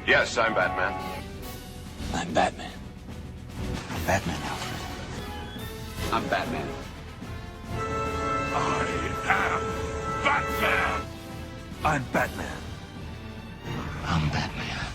Yes, I'm Batman. I'm Batman. I'm Batman, Alfred. I'm Batman. I am Batman! I'm Batman. I'm Batman.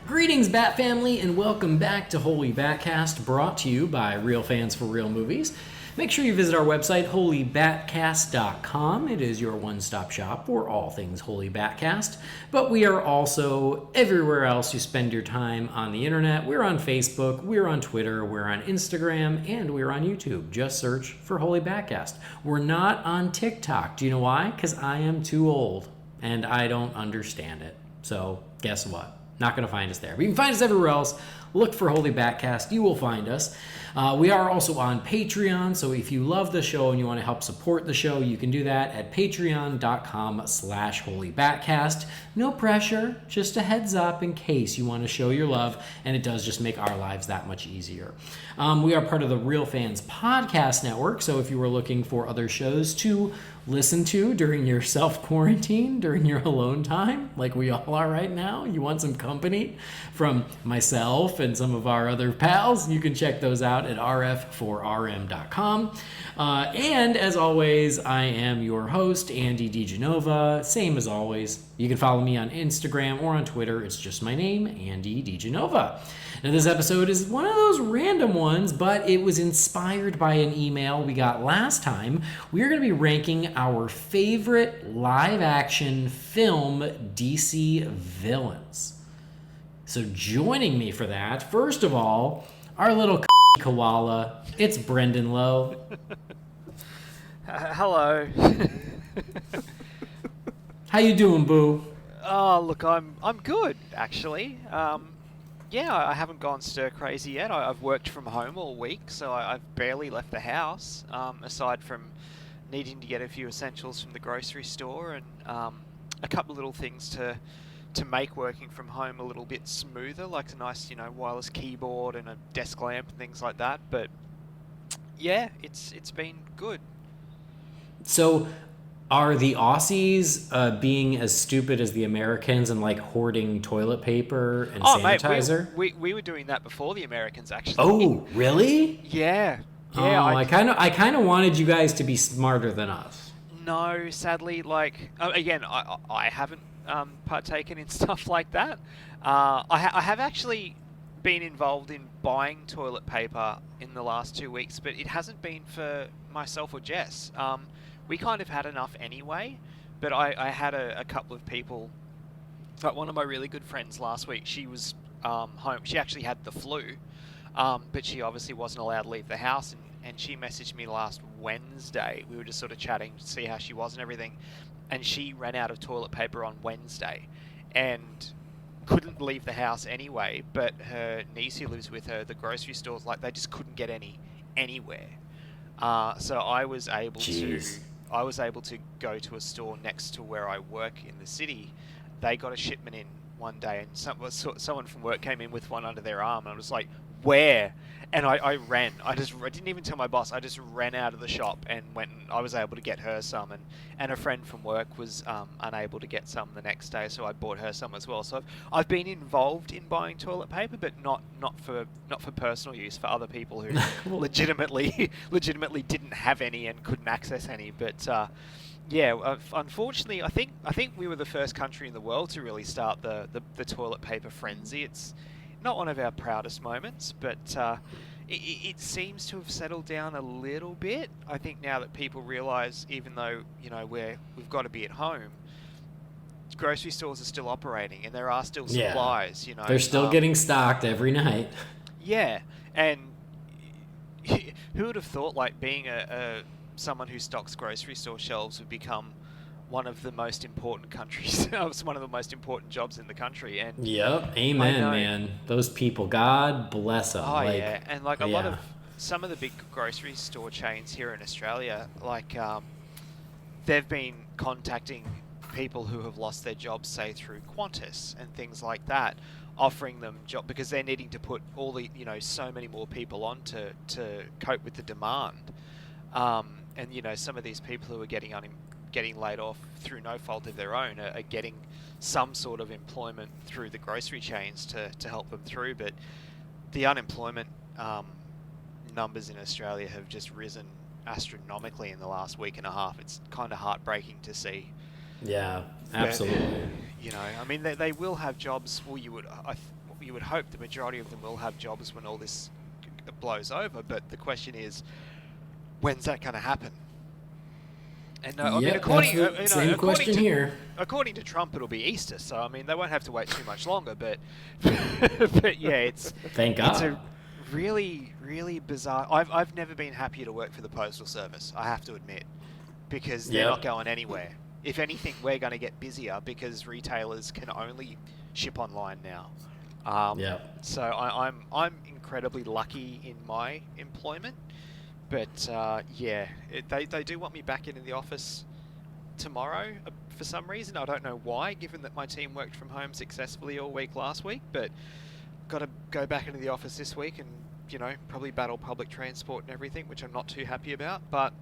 Greetings, Bat Family, and welcome back to Holy BatCast, brought to you by Real Fans for Real Movies. Make sure you visit our website, holybatcast.com. It is your one-stop shop for all things Holy BatCast. But we are also everywhere else you spend your time on the internet. We're on Facebook, we're on Twitter, we're on Instagram, and we're on YouTube. Just search for Holy BatCast. We're not on TikTok. Do you know why? Because I am too old, and I don't understand it. So guess what? Not going to find us there. But you can find us everywhere else. Look for Holy BatCast. You will find us. We are also on Patreon, so if you love the show and you want to help support the show, you can do that at patreon.com/holybatcast. No pressure, just a heads up in case you want to show your love, and it does just make our lives that much easier. We are part of the Real Fans Podcast Network, so if you were looking for other shows to listen to during your self-quarantine, during your alone time, like we all are right now, you want some company from myself and some of our other pals, you can check those out at rf4rm.com. And as always, I am your host, Andy DiGenova. Same as always, you can follow me on Instagram or on Twitter. It's just my name, Andy DiGenova. Now, this episode is one of those random ones, but it was inspired by an email we got last time. We are going to be ranking our favorite live-action film DC villains. So joining me for that, first of all, our little koala, it's Brendan Lowe. Hello. How you doing, boo? Oh, look, I'm good, actually. Yeah, I haven't gone stir crazy yet. I've worked from home all week, so I've barely left the house, aside from needing to get a few essentials from the grocery store and a couple of little things to make working from home a little bit smoother, like a nice, wireless keyboard and a desk lamp and things like that. But yeah, it's been good. So, are the Aussies being as stupid as the Americans and like hoarding toilet paper and sanitizer? Mate, we were doing that before the Americans, actually. Oh, really? Yeah. Oh, I kind of wanted you guys to be smarter than us. No, sadly, again, I haven't partaken in stuff like that. I have actually been involved in buying toilet paper in the last 2 weeks, but it hasn't been for myself or Jess. We kind of had enough anyway, but I had a couple of people. Like one of my really good friends last week, she was home. She actually had the flu, but she obviously wasn't allowed to leave the house, and she messaged me last Wednesday. We were just sort of chatting to see how she was and everything, and she ran out of toilet paper on Wednesday and couldn't leave the house anyway, but her niece who lives with her, the grocery stores, they just couldn't get any anywhere. So I was able to go to a store next to where I work in the city. They got a shipment in one day, and someone from work came in with one under their arm, and I was like, where? And I ran. I didn't even tell my boss. I just ran out of the shop and went, and I was able to get her some, and a friend from work was unable to get some the next day, so I bought her some as well. So I've been involved in buying toilet paper, but not for personal use, for other people who legitimately didn't have any and couldn't access any. But yeah, unfortunately, I think we were the first country in the world to really start the toilet paper frenzy. It's not one of our proudest moments, but it seems to have settled down a little bit. I think now that people realise, even though we've got to be at home, grocery stores are still operating and there are still supplies. Yeah. They're still getting stocked every night. Yeah, and who would have thought being someone who stocks grocery store shelves would become one of the most important countries. It's one of the most important jobs in the country. And yep, amen, man. Those people, God bless them. Oh, yeah, and lot of some of the big grocery store chains here in Australia, they've been contacting people who have lost their jobs, say through Qantas and things like that, offering them job because they're needing to put all the so many more people on to cope with the demand. And some of these people who are getting getting laid off through no fault of their own are getting some sort of employment through the grocery chains to help them through. But the unemployment numbers in Australia have just risen astronomically in the last week and a half. It's kind of heartbreaking to see. Yeah, absolutely. But, I mean, they will have jobs. Well, you would hope the majority of them will have jobs when all this blows over. But the question is, when's that going to happen? And I mean, according to Trump, it'll be Easter. So I mean, they won't have to wait too much longer. But yeah, it's thank God. It's a really, really bizarre. I've never been happier to work for the Postal Service, I have to admit, because they're not going anywhere. If anything, we're going to get busier because retailers can only ship online now. So I'm incredibly lucky in my employment. But they do want me back into the office tomorrow for some reason. I don't know why, given that my team worked from home successfully all week last week. But got to go back into the office this week and, probably battle public transport and everything, which I'm not too happy about. But,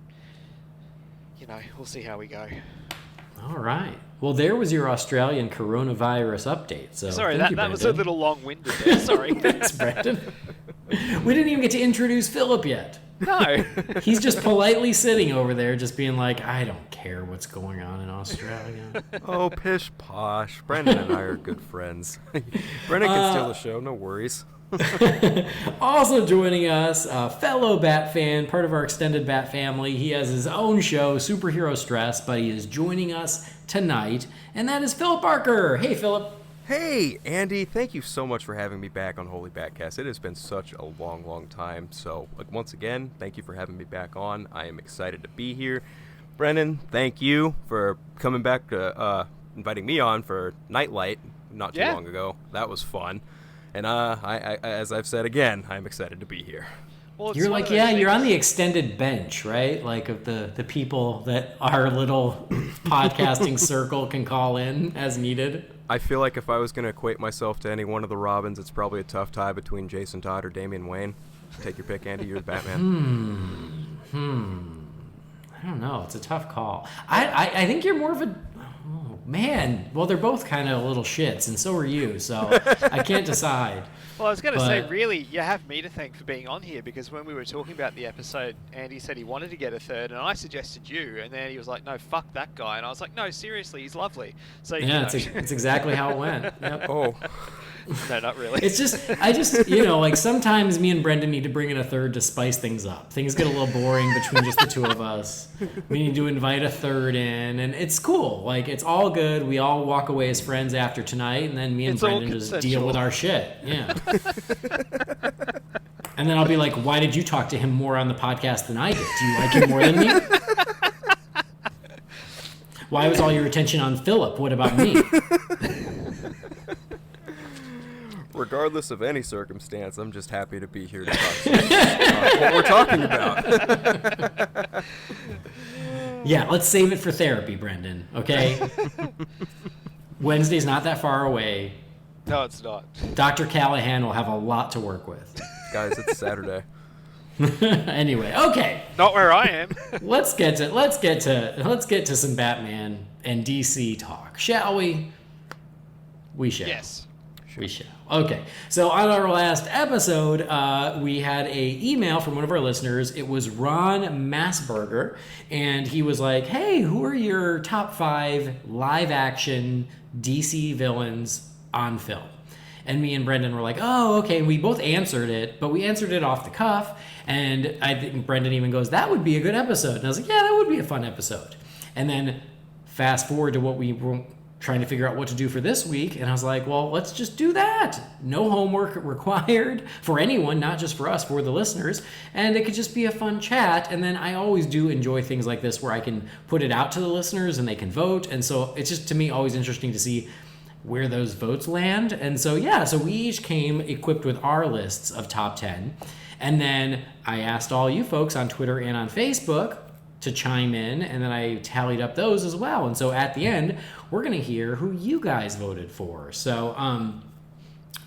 we'll see how we go. All right. Well, there was your Australian coronavirus update. So sorry, that was a little long-winded there. Sorry. Thanks, Brandon. We didn't even get to introduce Phillip yet. No. He's just politely sitting over there just being like, I don't care what's going on in Australia. Oh, pish posh. Brendan and I are good friends. Brendan can steal the show, no worries. Also joining us, a fellow Bat fan, part of our extended Bat family. He has his own show, Superhero Stress, but he is joining us tonight, and that is Phillip Barker. Hey, Phillip. Hey, Andy, thank you so much for having me back on Holy BatCast. It has been such a long, long time. So, once again, thank you for having me back on. I am excited to be here. Brendan, thank you for coming back, inviting me on for Nightlight not too long ago. That was fun. And I, as I've said again, I'm excited to be here. Well, you're like, you're on the extended bench, right? Like of the people that our little podcasting circle can call in as needed. I feel like if I was going to equate myself to any one of the Robins, it's probably a tough tie between Jason Todd or Damian Wayne. Take your pick, Andy. You're the Batman. I don't know. It's a tough call. I think you're more of a... Oh, man. Well, they're both kind of little shits, and so are you, so I can't decide. Well, I was going to say, really, you have me to thank for being on here, because when we were talking about the episode, Andy said he wanted to get a third, and I suggested you, and then he was like, no, fuck that guy. And I was like, no, seriously, he's lovely. So yeah, it's exactly how it went. Yep. Oh. No, not really. It's just, like sometimes me and Brendan need to bring in a third to spice things up. Things get a little boring between just the two of us. We need to invite a third in, and it's cool. Like, it's all good. We all walk away as friends after tonight, and then me and Brendan just deal with our shit. Yeah. And then I'll be like, why did you talk to him more on the podcast than I did? Do you like him more than me? Why was all your attention on Phillip? What about me? Regardless of any circumstance, I'm just happy to be here to talk what we're talking about. Yeah, let's save it for therapy, Brendan, okay? Wednesday's not that far away. No, it's not. Dr. Callahan will have a lot to work with. Guys, it's Saturday. Anyway, okay. Not where I am. Let's get to some Batman and DC talk, shall we? We shall. Yes. We shall. Okay, so on our last episode, we had a email from one of our listeners. It was Ron Massberger, and he was like, hey, who are your top 5 live-action DC villains on film? And me and Brendan were like, oh, okay. And we both answered it, but we answered it off the cuff, and I think Brendan even goes, that would be a good episode. And I was like, yeah, that would be a fun episode. And then fast forward to what we were trying to figure out what to do for this week, and I was like, well, let's just do that. No homework required for anyone, not just for us, for the listeners, and it could just be a fun chat. And then I always do enjoy things like this where I can put it out to the listeners and they can vote, and so it's just, to me, always interesting to see where those votes land. And so so we each came equipped with our lists of top 10, and then I asked all you folks on Twitter and on Facebook to chime in, and then I tallied up those as well. And so at the end, we're going to hear who you guys voted for. So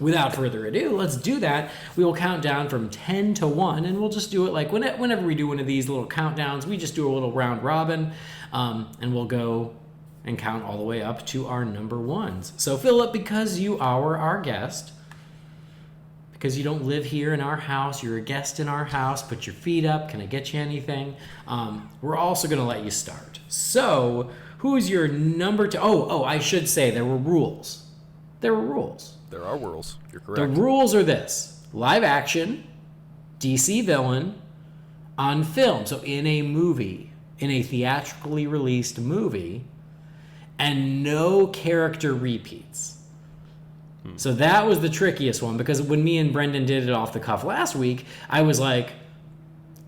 Without further ado, let's do that. We will count down from 10 to 1, and we'll just do it like whenever we do one of these little countdowns, we just do a little round robin, and we'll go and count all the way up to our number ones. So, Phillip, because you are our guest, because you don't live here in our house, you're a guest in our house, put your feet up, can I get you anything? We're also going to let you start. So, who's your number two? Oh, I should say there were rules. There were rules. There are rules. You're correct. The rules are this: live action, DC villain, on film, so in a movie, in a theatrically released movie, and no character repeats. So that was the trickiest one, because when me and Brendan did it off the cuff last week, I was like,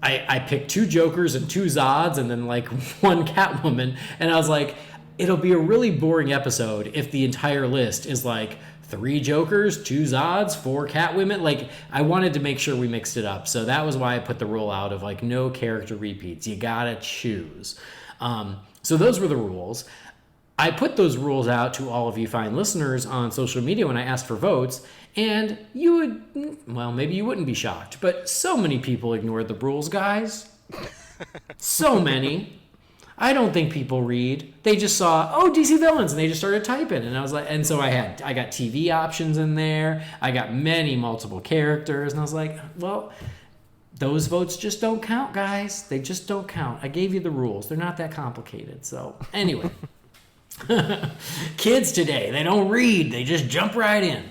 I picked 2 Jokers and 2 Zods and then like 1 Catwoman, and I was like, it'll be a really boring episode if the entire list is like 3 Jokers, 2 Zods, 4 Catwomen. Like, I wanted to make sure we mixed it up, so that was why I put the rule out of like no character repeats. You gotta choose. So those were the rules. I put those rules out to all of you fine listeners on social media when I asked for votes, and you would, well, maybe you wouldn't be shocked, but so many people ignored the rules, guys. So many. I don't think people read. They just saw, DC villains, and they just started typing, and I was like, and so I got TV options in there. I got multiple characters, and I was like, well, those votes just don't count, guys. They just don't count. I gave you the rules. They're not that complicated. So anyway. Kids today, they don't read, they just jump right in.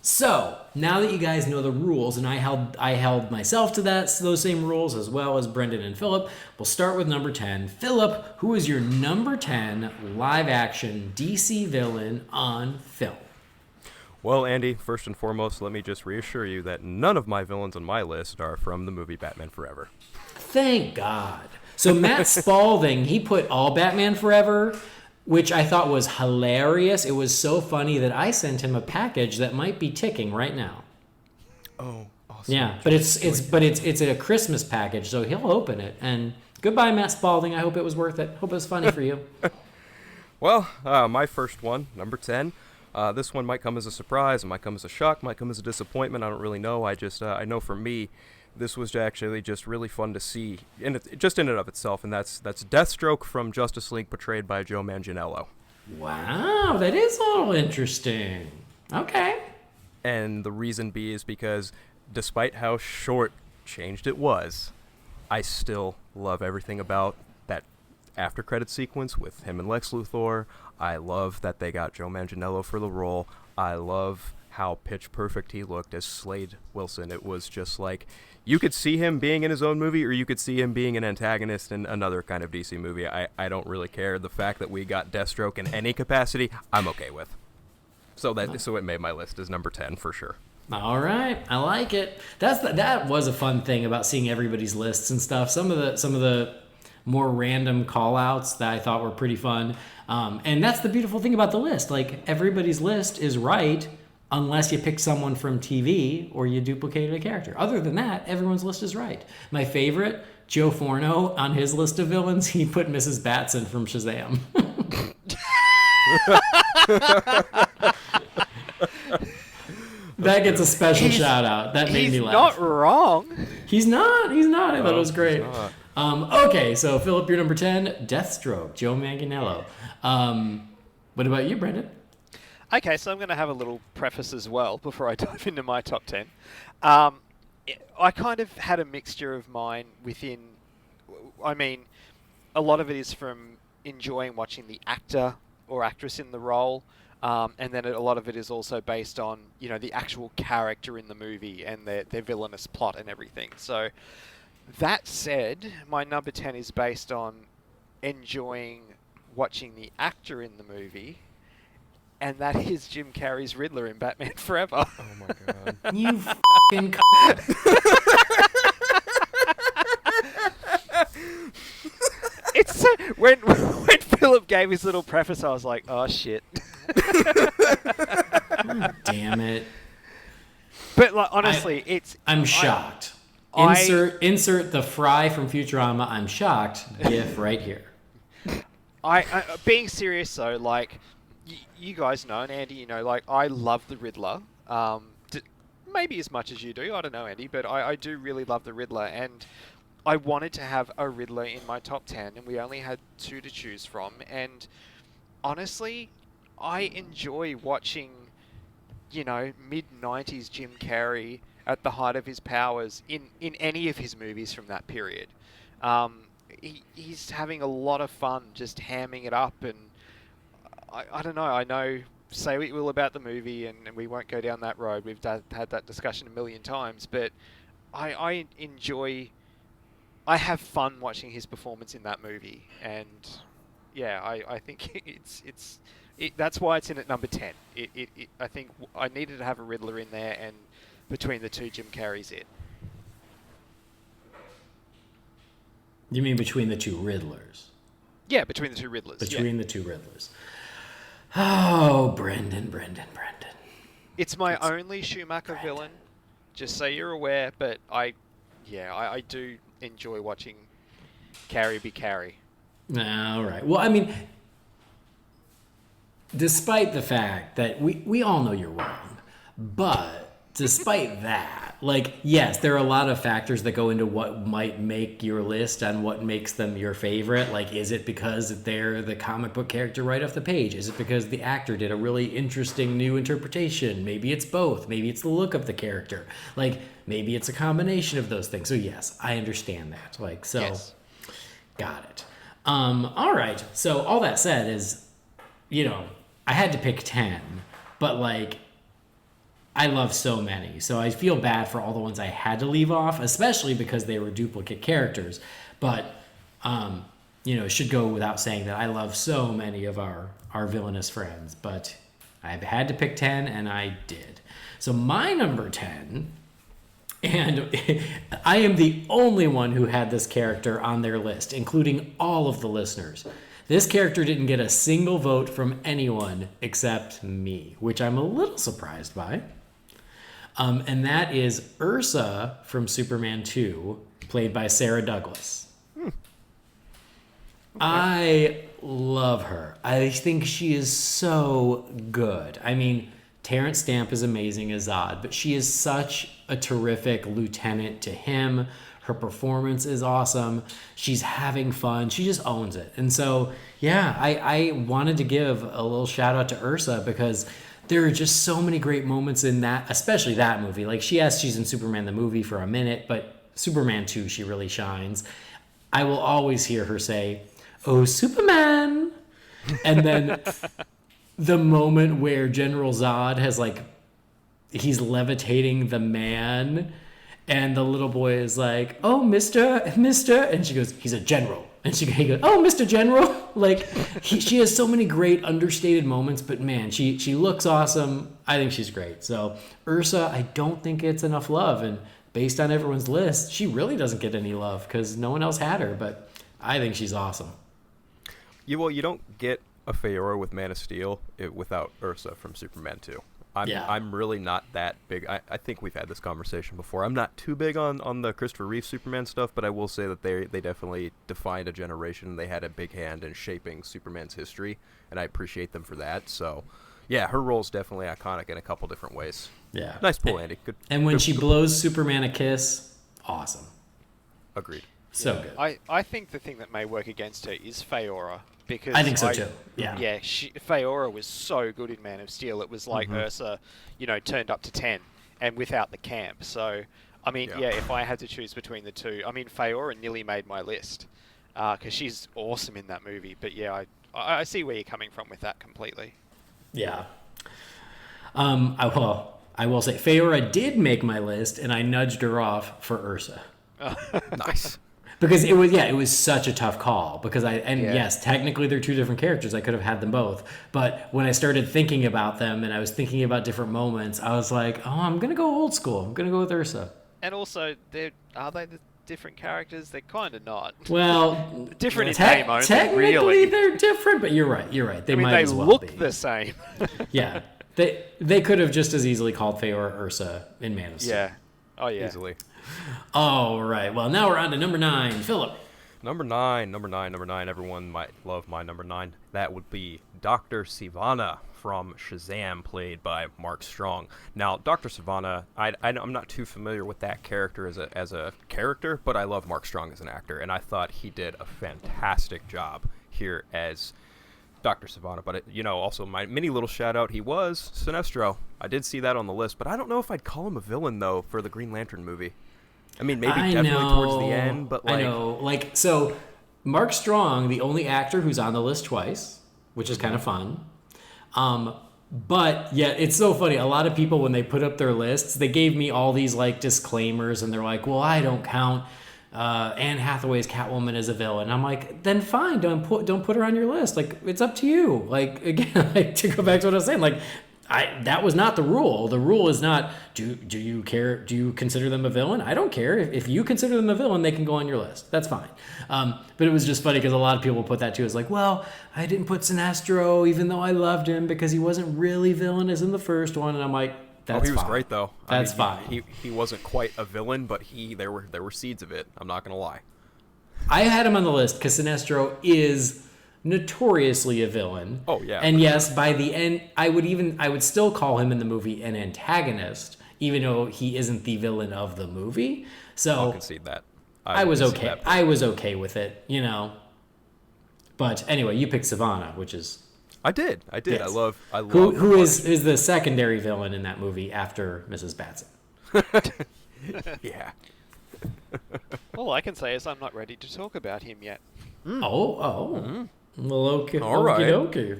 So now that you guys know the rules, and I held myself to those same rules, as well as Brendan and Phillip, we'll start with number 10. Phillip, who is your number 10 live action DC villain on film? Well, Andy, first and foremost, let me just reassure you that none of my villains on my list are from the movie Batman Forever. Thank God. So Matt Spalding, he put all Batman Forever, which I thought was hilarious. It was so funny that I sent him a package that might be ticking right now. Oh, awesome. Yeah, but it's a Christmas package, so he'll open it. And goodbye, Matt Spalding. I hope it was worth it. Hope it was funny for you. Well, my first one, number 10. This one might come as a surprise, it might come as a shock, might come as a disappointment. I don't really know. I know for me, this was actually just really fun to see, just in and of itself, and that's Deathstroke from Justice League, portrayed by Joe Manganiello. Wow, that is a little interesting. Okay. And the reason be is because, despite how short-changed it was, I still love everything about that after-credit sequence with him and Lex Luthor. I love that they got Joe Manganiello for the role. I love how pitch perfect he looked as Slade Wilson. It was just like, you could see him being in his own movie, or you could see him being an antagonist in another kind of DC movie. I don't really care. The fact that we got Deathstroke in any capacity, I'm okay with. So it made my list as number 10 for sure. All right, I like it. That was a fun thing about seeing everybody's lists and stuff. Some of the more random call-outs that I thought were pretty fun. And that's the beautiful thing about the list. Like, everybody's list is right, unless you pick someone from TV or you duplicated a character. Other than that, everyone's list is right. My favorite, Joe Forno, on his list of villains, he put Mrs. Batson from Shazam. That gets a special shout out. That made me laugh. He's not wrong. He's not. I thought it was great. Okay, so Phillip, your number 10, Deathstroke, Joe Manganiello. What about you, Brendan? Okay, so I'm going to have a little preface as well before I dive into my top 10. I kind of had a mixture of mine within... I mean, a lot of it is from enjoying watching the actor or actress in the role, and then a lot of it is also based on, the actual character in the movie and their villainous plot and everything. So, that said, my number 10 is based on enjoying watching the actor in the movie, and that is Jim Carrey's Riddler in Batman Forever. Oh my god. You fucking It's when Phillip gave his little preface, I was like, oh shit. Damn it. But like, honestly, I'm shocked. Insert the Fry from Futurama, I'm shocked gif right here. I being serious though, like, you guys know, and Andy, like, I love the Riddler. Maybe as much as you do. I don't know, Andy, but I do really love the Riddler, and I wanted to have a Riddler in my top 10, and we only had 2 to choose from. And honestly, I enjoy watching, mid-90s Jim Carrey at the height of his powers in any of his movies from that period. He's having a lot of fun just hamming it up, and I don't know. I know, say what you will about the movie, and we won't go down that road. We've had that discussion a million times, but I enjoy... I have fun watching his performance in that movie, and yeah, I think that's why it's in at number 10. I think I needed to have a Riddler in there, and between the two, Jim Carrey's it. You mean between the 2 Riddlers? Yeah, between the 2 Riddlers. Between the 2 Riddlers. Oh, Brendan. It's my only Schumacher villain, just so you're aware, but I do enjoy watching Carrey be Carrey. All right. Well, I mean, despite the fact that we all know you're wrong, but despite that, yes, there are a lot of factors that go into what might make your list and what makes them your favorite. Is it because they're the comic book character right off the page? Is it because the actor did a really interesting new interpretation? Maybe it's both. Maybe it's the look of the character. Maybe it's a combination of those things. So yes, I understand that. Yes. Got it. All right. So all that said is, I had to pick 10, but I love so many, so I feel bad for all the ones I had to leave off, especially because they were duplicate characters. But, it should go without saying that I love so many of our villainous friends. But I had to pick 10, and I did. So my number 10, and I am the only one who had this character on their list, including all of the listeners. This character didn't get a single vote from anyone except me, which I'm a little surprised by. And that is Ursa from Superman 2, played by Sarah Douglas. Okay. I love her. I think she is so good. I mean, Terrence Stamp is amazing as Zod, but she is such a terrific lieutenant to him. Her performance is awesome. She's having fun. She just owns it. And so, yeah, I wanted to give a little shout out to Ursa because there are just so many great moments in that, especially that movie. She's in Superman the movie for a minute, but Superman 2, she really shines. I will always hear her say, "Oh, Superman." And then the moment where General Zod has he's levitating the man, and the little boy is like, "Oh, Mr. And she goes, "He's a general." And he goes, "Oh, Mr. General." She has so many great understated moments, but man, she looks awesome. I think she's great. So Ursa, I don't think gets enough love. And based on everyone's list, she really doesn't get any love because no one else had her. But I think she's awesome. You don't get a Feora with Man of Steel without Ursa from Superman 2. I'm really not that big. I think we've had this conversation before. I'm not too big on the Christopher Reeve Superman stuff, but I will say that they definitely defined a generation. They had a big hand in shaping Superman's history, and I appreciate them for that. So, yeah, her role is definitely iconic in a couple different ways. Yeah. Nice pull, Andy. Good. And when she blows Superman a kiss, awesome. Agreed. So good. I think the thing that may work against her is Feora. Because I think so too. Yeah. Yeah, Feora was so good in Man of Steel. It was like Ursa, turned up to 10 and without the camp. So, I mean, if I had to choose between the two, I mean, Feora nearly made my list because she's awesome in that movie. But yeah, I see where you're coming from with that completely. Yeah. I will say Feora did make my list, and I nudged her off for Ursa. Nice. Because it was such a tough call. Yes, technically they're 2 different characters. I could have had them both. But when I started thinking about them and I was thinking about different moments, I was like, oh, I'm going to go old school. I'm going to go with Ursa. And also, are they the different characters? They're kind of not. Well, different in name only, technically really. They're different, but you're right. They might as well look be. the same. Yeah. They could have just as easily called Feora Ursa in Man of Steel. Yeah. Oh, yeah. Easily. All right. Well, now we're on to number 9. Philip. Number nine. Everyone might love my number 9. That would be Dr. Sivana from Shazam, played by Mark Strong. Now, Dr. Sivana, I'm not too familiar with that character as a character, but I love Mark Strong as an actor, and I thought he did a fantastic job here as Dr. Sivana. But, also my mini little shout-out, he was Sinestro. I did see that on the list, but I don't know if I'd call him a villain, though, for the Green Lantern movie. I mean, maybe definitely towards the end, but I know. So Mark Strong, the only actor who's on the list twice, which is kind of fun. But yeah, it's so funny. A lot of people, when they put up their lists, they gave me all these disclaimers, and they're like, well, I don't count Anne Hathaway's Catwoman as a villain. I'm like, then fine, don't put her on your list. It's up to you. Again, to go back to what I was saying, that was not the rule. The rule is not, do you care? Do you consider them a villain? I don't care. If you consider them a villain, they can go on your list. That's fine. But it was just funny because a lot of people put that too. It's well, I didn't put Sinestro even though I loved him because he wasn't really villainous in the first one. And I'm like, that's he was fine. great though. That's fine. He wasn't quite a villain, but there were seeds of it. I'm not gonna lie. I had him on the list because Sinestro is notoriously a villain. Oh yeah. And yes, by the end, I would still call him in the movie an antagonist, even though he isn't the villain of the movie. So I'll concede that. I was okay. I was okay with it, But anyway, you picked Sivana, which is I did. Yes. I love. Who is the secondary villain in that movie after Mrs. Batson? Yeah. All I can say is I'm not ready to talk about him yet. Well, okay. All right. Okay.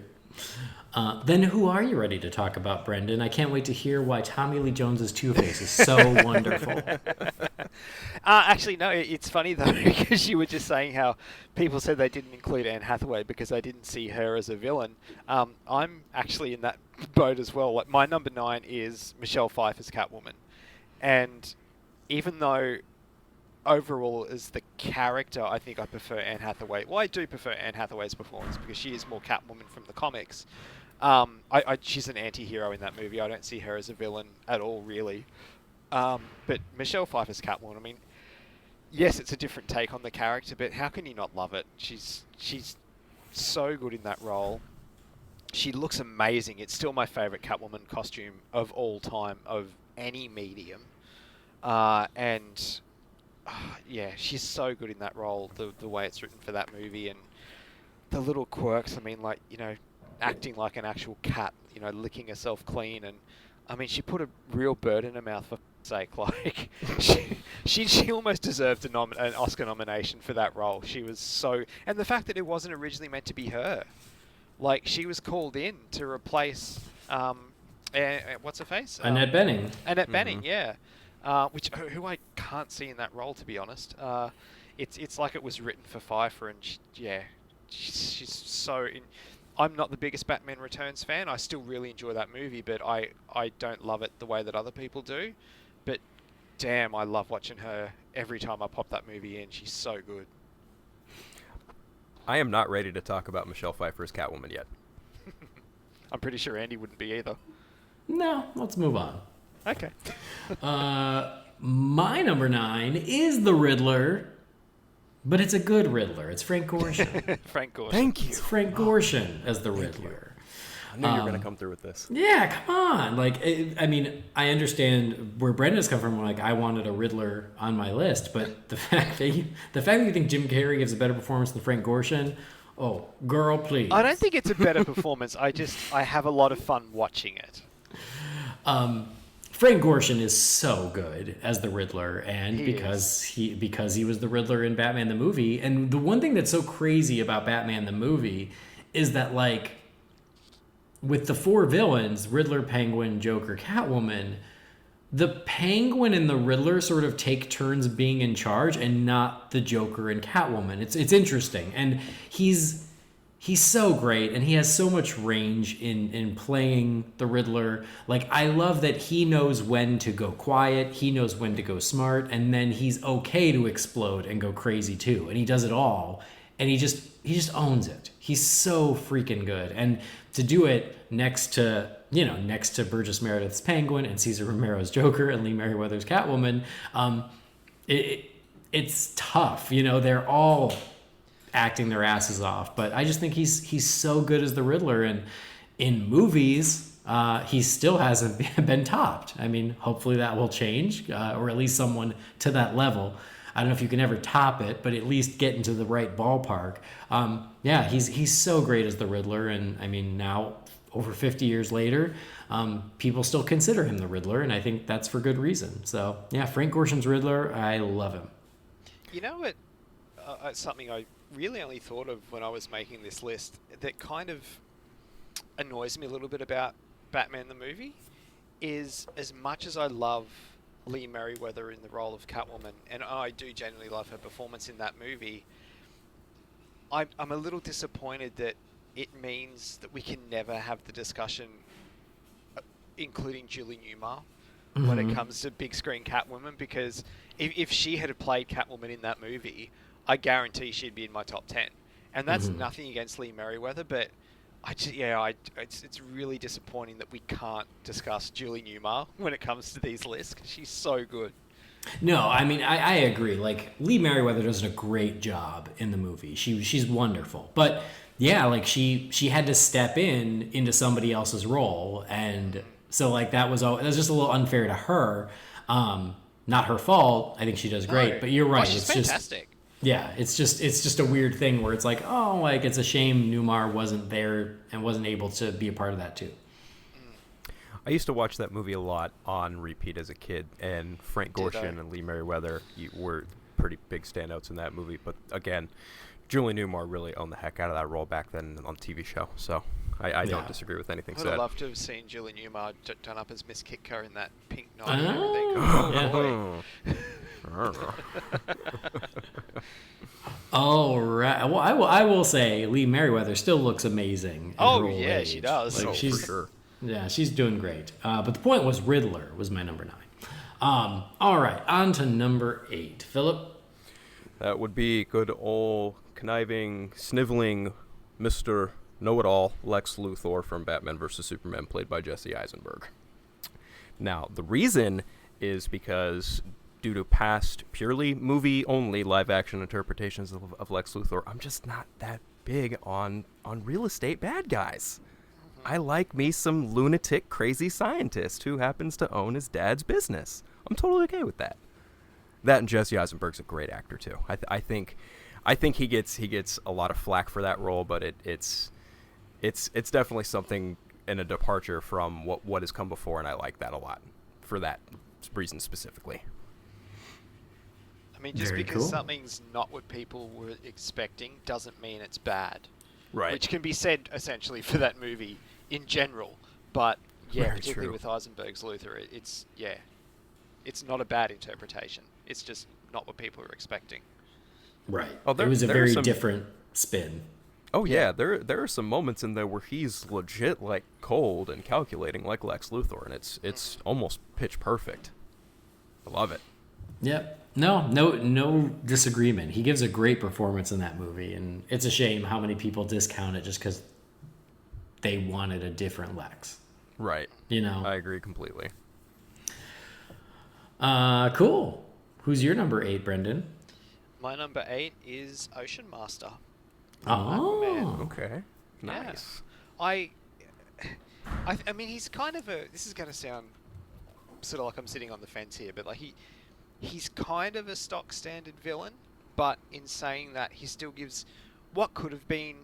Then who are you ready to talk about, Brendan? I can't wait to hear why Tommy Lee Jones's Two-Face is so wonderful. Actually, no, it's funny, though, because you were just saying how people said they didn't include Anne Hathaway because they didn't see her as a villain. I'm actually in that boat as well. My number 9 is Michelle Pfeiffer's Catwoman. And even though overall as the character, I think I prefer Anne Hathaway. Well, I do prefer Anne Hathaway's performance because she is more Catwoman from the comics. She's an anti-hero in that movie. I don't see her as a villain at all, really. But Michelle Pfeiffer's Catwoman, I mean, yes, it's a different take on the character, but how can you not love it? She's so good in that role. She looks amazing. It's still my favorite Catwoman costume of all time, of any medium. Yeah, she's so good in that role, the way it's written for that movie, and the little quirks, I mean, acting like an actual cat, licking herself clean, and, I mean, she put a real bird in her mouth, for sake, she almost deserved an Oscar nomination for that role. She was so, and the fact that it wasn't originally meant to be her, she was called in to replace, what's her face? Annette Bening. Annette Bening, yeah. Who I can't see in that role, to be honest. It's like it was written for Pfeiffer, and she's so. I'm not the biggest Batman Returns fan. I still really enjoy that movie, but I don't love it the way that other people do. But damn, I love watching her every time I pop that movie in. She's so good. I am not ready to talk about Michelle Pfeiffer's Catwoman yet. I'm pretty sure Andy wouldn't be either. No, let's move on. Okay. My number 9 is the Riddler, but it's a good Riddler. It's Frank Gorshin. Frank Gorshin. Thank you. It's Frank Gorshin as the Riddler. I knew you were going to come through with this. Yeah, come on. I understand where Brendan's come from. I wanted a Riddler on my list, but the fact that you think Jim Carrey gives a better performance than Frank Gorshin, oh, girl, please. I don't think it's a better performance. I have a lot of fun watching it. Frank Gorshin is so good as the Riddler, and because he was the Riddler in Batman the movie. And the one thing that's so crazy about Batman the movie is that with the 4 villains, Riddler, Penguin, Joker, Catwoman, the Penguin and the Riddler sort of take turns being in charge, and not the Joker and Catwoman. It's interesting, and he's so great, and he has so much range in playing the Riddler. I love that he knows when to go quiet, he knows when to go smart, and then he's okay to explode and go crazy too. And he does it all, and he just owns it. He's so freaking good. And to do it next to Burgess Meredith's Penguin and Cesar Romero's Joker and Lee Merriweather's Catwoman, it's tough. You know, they're all acting their asses off, but I just think he's so good as the Riddler, and in movies, he still hasn't been topped. I mean, hopefully that will change, or at least someone to that level. I don't know if you can ever top it, but at least get into the right ballpark. Yeah, he's so great as the Riddler, and I mean, now over 50 years later, people still consider him the Riddler, and I think that's for good reason. So yeah, Frank Gorshin's Riddler, I love him. You know what? It's something I really only thought of when I was making this list that kind of annoys me a little bit about Batman the movie is, as much as I love Lee Merriweather in the role of Catwoman, and I do genuinely love her performance in that movie, I'm a little disappointed that it means that we can never have the discussion, including Julie Newmar, when it comes to big screen Catwoman, because if she had played Catwoman in that movie, I guarantee she'd be in my top 10. And that's nothing against Lee Merriweather, but it's really disappointing that we can't discuss Julie Newmar when it comes to these lists, because she's so good. No, I mean, I agree. Like, Lee Merriweather does a great job in the movie. She's wonderful. But yeah, like she had to step into somebody else's role, and so like that was just a little unfair to her. Not her fault. I think she does great. No. But you're right. Oh, she's fantastic. Yeah, it's just a weird thing where it's like, oh, like it's a shame Newmar wasn't there and wasn't able to be a part of that too. I used to watch that movie a lot on repeat as a kid, and Frank Gorshin and Lee Merriweather were pretty big standouts in that movie. But again, Julie Newmar really owned the heck out of that role back then on the TV show. So I don't disagree with anything said. I'd love to have seen Julie Newmar done up as Miss Kitka in that pink night and everything. All right. Well, I will say Lee Merriweather still looks amazing. Oh yeah, she does. Like, for sure. Yeah, she's doing great. But the point was Riddler was my number 9. All right, on to number 8. Phillip? That would be good old conniving, sniveling Mr. Know-It-All Lex Luthor from Batman vs. Superman, played by Jesse Eisenberg. Now, the reason is because due to past purely movie-only live-action interpretations of Lex Luthor, I'm just not that big on real estate bad guys. I like me some lunatic, crazy scientist who happens to own his dad's business. I'm totally okay with that. That and Jesse Eisenberg's a great actor too. I think he gets a lot of flack for that role, but it's definitely something and a departure from what has come before, and I like that a lot for that reason specifically. I mean, just because something's not what people were expecting doesn't mean it's bad. Right. Which can be said essentially for that movie in general, but yeah, Very particularly true. with Eisenberg's Luthor, it's not a bad interpretation. It's just not what people were expecting. Right. Oh, it was a very different spin. Oh yeah, there are some moments in there where he's legit like cold and calculating like Lex Luthor, and it's almost pitch perfect. I love it. Yep. No disagreement. He gives a great performance in that movie, and it's a shame how many people discount it just because they wanted a different Lex. Right. You know? I agree completely. Cool. Who's your number 8, Brendan? My number 8 is Ocean Master. Oh. Okay. Nice. Yeah. I mean, he's kind of this is going to sound sort of like I'm sitting on the fence here, but like he's kind of a stock standard villain, but in saying that, he still gives what could have been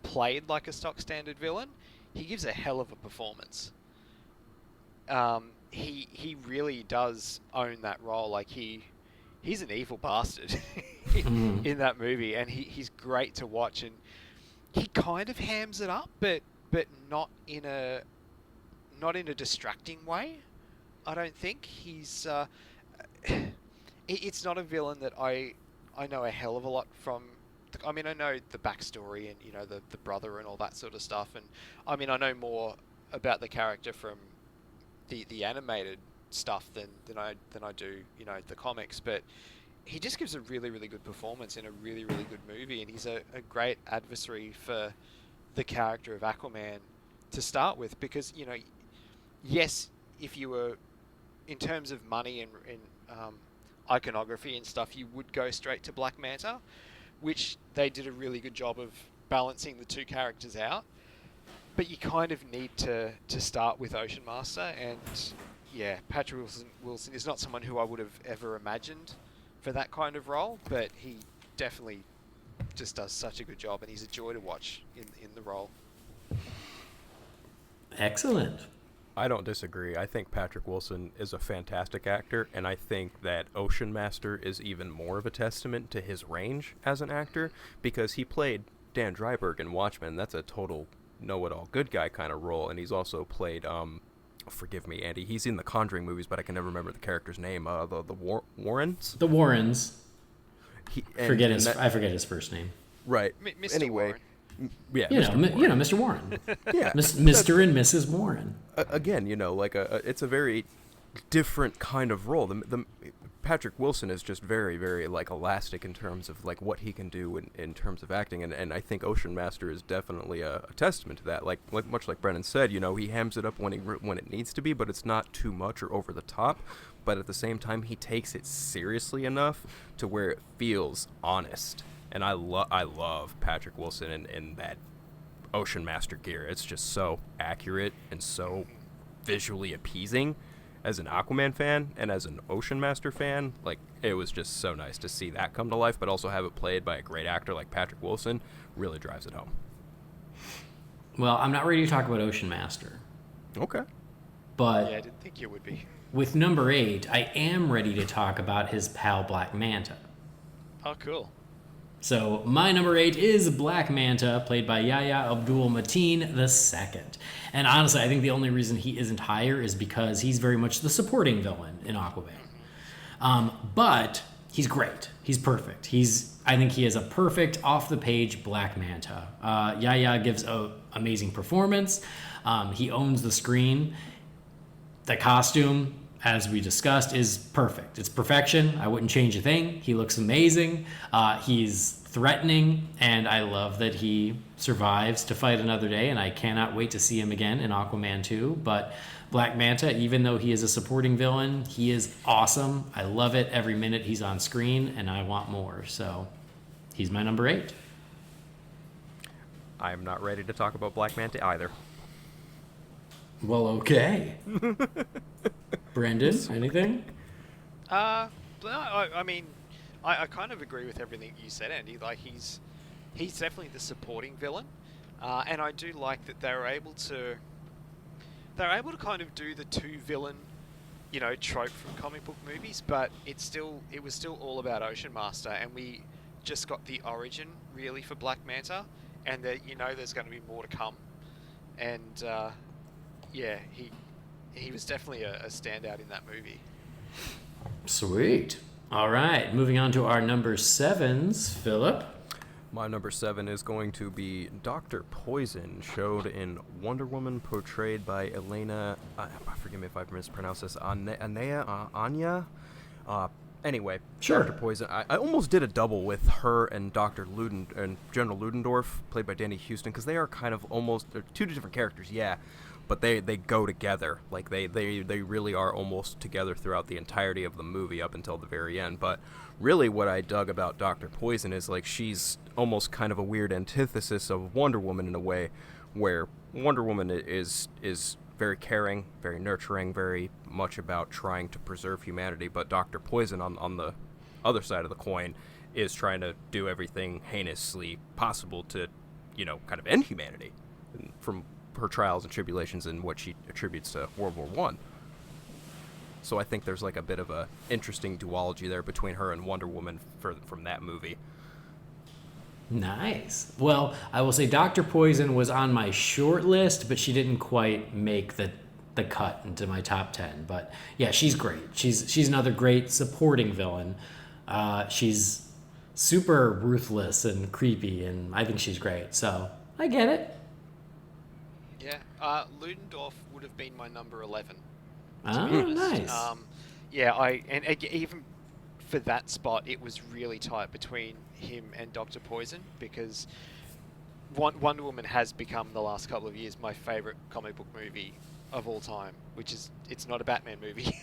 played like a stock standard villain. He gives a hell of a performance. He really does own that role. Like he's an evil bastard in that movie, and he's great to watch, and he kind of hams it up, but not in a distracting way. I don't think he's. It's not a villain that I know a hell of a lot from. I mean, I know the backstory and the brother and all that sort of stuff, and I mean I know more about the character from the animated stuff than I do the comics, but he just gives a really, really good performance in a really, really good movie, and he's a great adversary for the character of Aquaman to start with, because yes, if you were in terms of money and iconography and stuff, you would go straight to Black Manta, which they did a really good job of balancing the two characters out. But you kind of need to start with Ocean Master, and yeah, Patrick Wilson is not someone who I would have ever imagined for that kind of role, but he definitely just does such a good job, and he's a joy to watch in the role. Excellent. I don't disagree. I think Patrick Wilson is a fantastic actor, and I think that Ocean Master is even more of a testament to his range as an actor, because he played Dan Dreiberg in Watchmen. That's a total know-it-all good guy kind of role, and he's also played, forgive me, Andy, he's in the Conjuring movies, but I can never remember the character's name. The Warrens? The Warrens. I forget his first name. Right. Mr. Anyway. Warren. Yeah, Mr. Warren. Yeah, Mr. and Mrs. Warren. Again, it's a very different kind of role. The Patrick Wilson is just very, very elastic in terms of what he can do in terms of acting, and I think Ocean Master is definitely a testament to that. Much like Brennan said, he hams it up when it needs to be, but it's not too much or over the top. But at the same time, he takes it seriously enough to where it feels honest. And I love Patrick Wilson in that Ocean Master gear. It's just so accurate and so visually appeasing. As an Aquaman fan and as an Ocean Master fan, it was just so nice to see that come to life, but also have it played by a great actor like Patrick Wilson really drives it home. Well, I'm not ready to talk about Ocean Master. Okay. But Yeah, I didn't think you would be. with number 8, I am ready to talk about his pal Black Manta. Oh, cool. So my number 8 is Black Manta, played by Yahya Abdul-Mateen II. And honestly, I think the only reason he isn't higher is because he's very much the supporting villain in Aquaman. But he's great. He's perfect. I think he is a perfect off-the-page Black Manta. Yahya gives an amazing performance. He owns the screen. The costume, as we discussed, is perfect. It's perfection. I wouldn't change a thing. He looks amazing. He's threatening, and I love that he survives to fight another day, and I cannot wait to see him again in Aquaman 2. But Black Manta, even though he is a supporting villain, he is awesome. I love it every minute he's on screen, and I want more. So he's my number 8. I'm not ready to talk about Black Manta either. Well, okay. Brendan, anything? I mean, I kind of agree with everything you said, Andy. He's definitely the supporting villain, and I do like that they're able to kind of do the two villain, trope from comic book movies, but it was still all about Ocean Master, and we just got the origin really for Black Manta, and that there's going to be more to come, and yeah, he was definitely a standout in that movie. Sweet. All right, moving on to our number 7s, Philip. My number 7 is going to be Dr. Poison, showed in Wonder Woman, portrayed by Elena, forgive me if I mispronounce this, Anya? Anyway, Sure. Dr. Poison. I almost did a double with her and and General Ludendorff, played by Danny Houston, because they are kind of they're two different characters, yeah, but they go together. They really are almost together throughout the entirety of the movie up until the very end. But really what I dug about Dr. Poison is she's almost kind of a weird antithesis of Wonder Woman in a way, where Wonder Woman is very caring, very nurturing, very much about trying to preserve humanity, but Dr. Poison on the other side of the coin is trying to do everything heinously possible to, kind of end humanity from her trials and tribulations and what she attributes to World War I. So I think there's a bit of a interesting duology there between her and Wonder Woman from that movie. Nice. Well, I will say Dr. Poison was on my short list, but she didn't quite make the cut into my top 10. But yeah, she's great. She's another great supporting villain. She's super ruthless and creepy, and I think she's great. So I get it. Yeah, Ludendorff would have been my number 11. Oh, nice. Yeah, even for that spot, it was really tight between him and Dr. Poison, because Wonder Woman has become, the last couple of years, my favorite comic book movie of all time, which is it's not a Batman movie,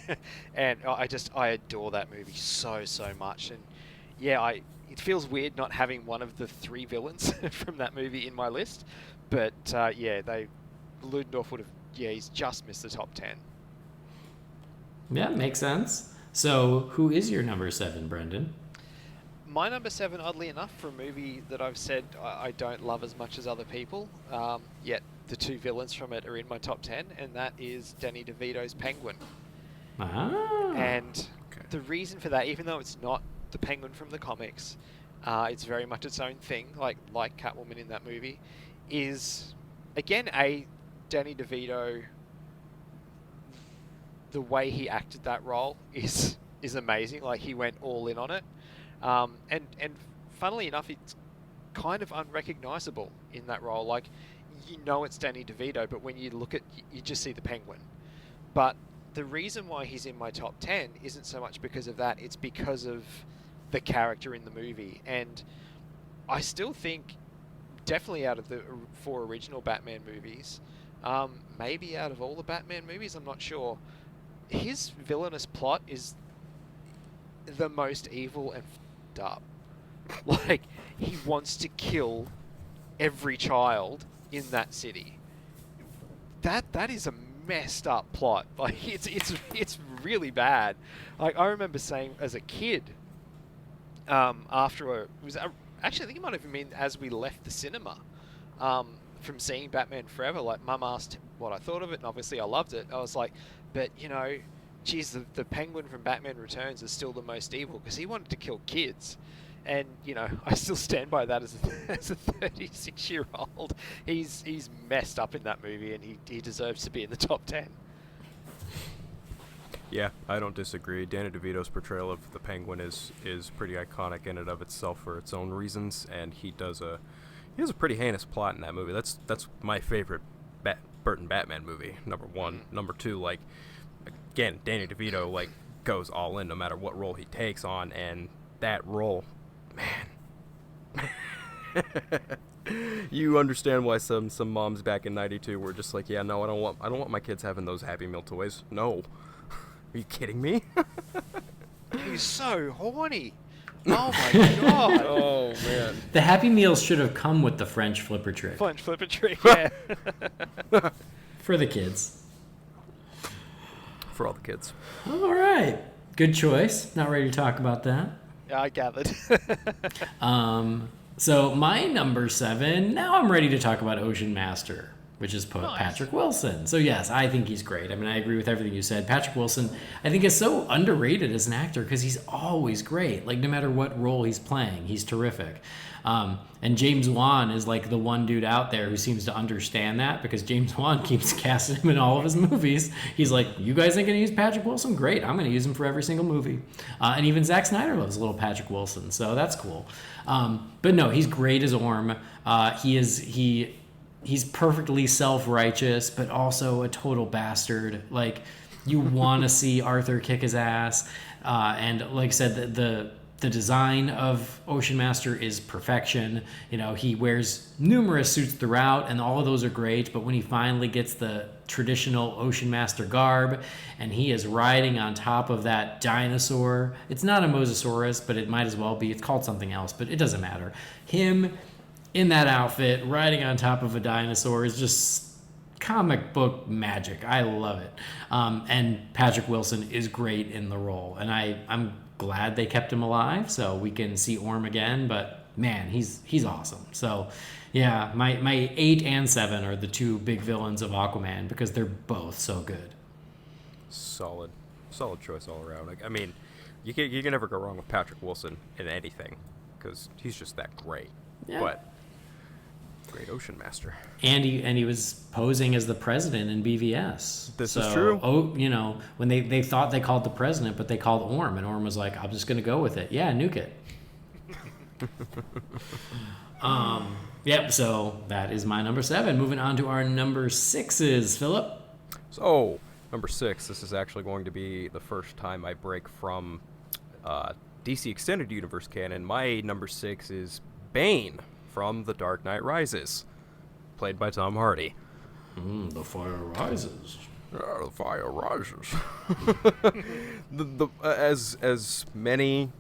and I adore that movie so much, and yeah, it feels weird not having one of the 3 villains from that movie in my list, but Ludendorff would have he's just missed the top 10. Yeah, makes sense. So who is your number 7, Brendan? My number 7, oddly enough, for a movie that I've said I don't love as much as other people, yet the 2 villains from it are in my top 10, and that is Danny DeVito's Penguin. And the reason for that, even though it's not the Penguin from the comics, it's very much its own thing, like Catwoman in that movie, is, again, Danny DeVito, the way he acted that role is amazing. Like, he went all in on it. And funnily enough, it's kind of unrecognizable in that role. Like, you know it's Danny DeVito, but when you look at, you just see the Penguin. But the reason why he's in my top 10 isn't so much because of that, it's because of the character in the movie. And I still think, definitely out of the 4 original Batman movies, maybe out of all the Batman movies, I'm not sure, his villainous plot is the most evil and f***ed up. Like, he wants to kill every child in that city. That is a messed up plot. Like, it's really bad. Like, I remember saying as a kid, actually I think it might have been as we left the cinema, from seeing Batman Forever, like, Mum asked what I thought of it, and obviously I loved it. I was like, but, you know, geez, the Penguin from Batman Returns is still the most evil, because he wanted to kill kids. And, you know, I still stand by that as a 36-year-old. He's messed up in that movie, and he deserves to be in the top 10. Yeah, I don't disagree. Danny DeVito's portrayal of the Penguin is pretty iconic in and of itself for its own reasons, and he has a pretty heinous plot in that movie. That's my favorite Burton Batman movie, number 1. Number 2, like, again, Danny DeVito, like, goes all in no matter what role he takes on, and that role, man. You understand why some moms back in '92 were just like, yeah, no, I don't want my kids having those Happy Meal toys. No. Are you kidding me? He's so horny. Oh my god. Oh man. The Happy Meals should have come with the French flipper trick. French flipper trick, yeah. For the kids. For all the kids. All right. Good choice. Not ready to talk about that. Yeah, I gathered. So my number 7, now I'm ready to talk about Ocean Master, which is Patrick Wilson. So yes, I think he's great. I mean, I agree with everything you said. Patrick Wilson, I think, is so underrated as an actor because he's always great. Like, no matter what role he's playing, he's terrific. And James Wan is like the one dude out there who seems to understand that, because James Wan keeps casting him in all of his movies. He's like, you guys ain't going to use Patrick Wilson? Great, I'm going to use him for every single movie. And even Zack Snyder loves a little Patrick Wilson, so that's cool. But no, he's great as Orm. He's perfectly self-righteous, but also a total bastard. Like, you want to see Arthur kick his ass. And like I said, the design of Ocean Master is perfection. You know, he wears numerous suits throughout, and all of those are great. But when he finally gets the traditional Ocean Master garb, and he is riding on top of that dinosaur, it's not a Mosasaurus, but it might as well be. It's called something else, but it doesn't matter. Him in that outfit, riding on top of a dinosaur, is just comic book magic. I love it. And Patrick Wilson is great in the role, and I'm glad they kept him alive so we can see Orm again. But man, he's awesome. So yeah, my 8 and 7 are the 2 big villains of Aquaman, because they're both so good. Solid choice all around. Like, I mean, you can never go wrong with Patrick Wilson in anything, because he's just that great. Yeah. But great Ocean Master. And he was posing as the president in BVS. This is true. Oh, you know, when they thought they called the president, but they called Orm, and Orm was like, I'm just going to go with it. Yeah, nuke it. Yep, so that is my number 7. Moving on to our number 6s, Phillip. So, number 6, this is actually going to be the first time I break from DC Extended Universe canon. My number 6 is Bane from The Dark Knight Rises, played by Tom Hardy. The fire rises. The fire rises. As many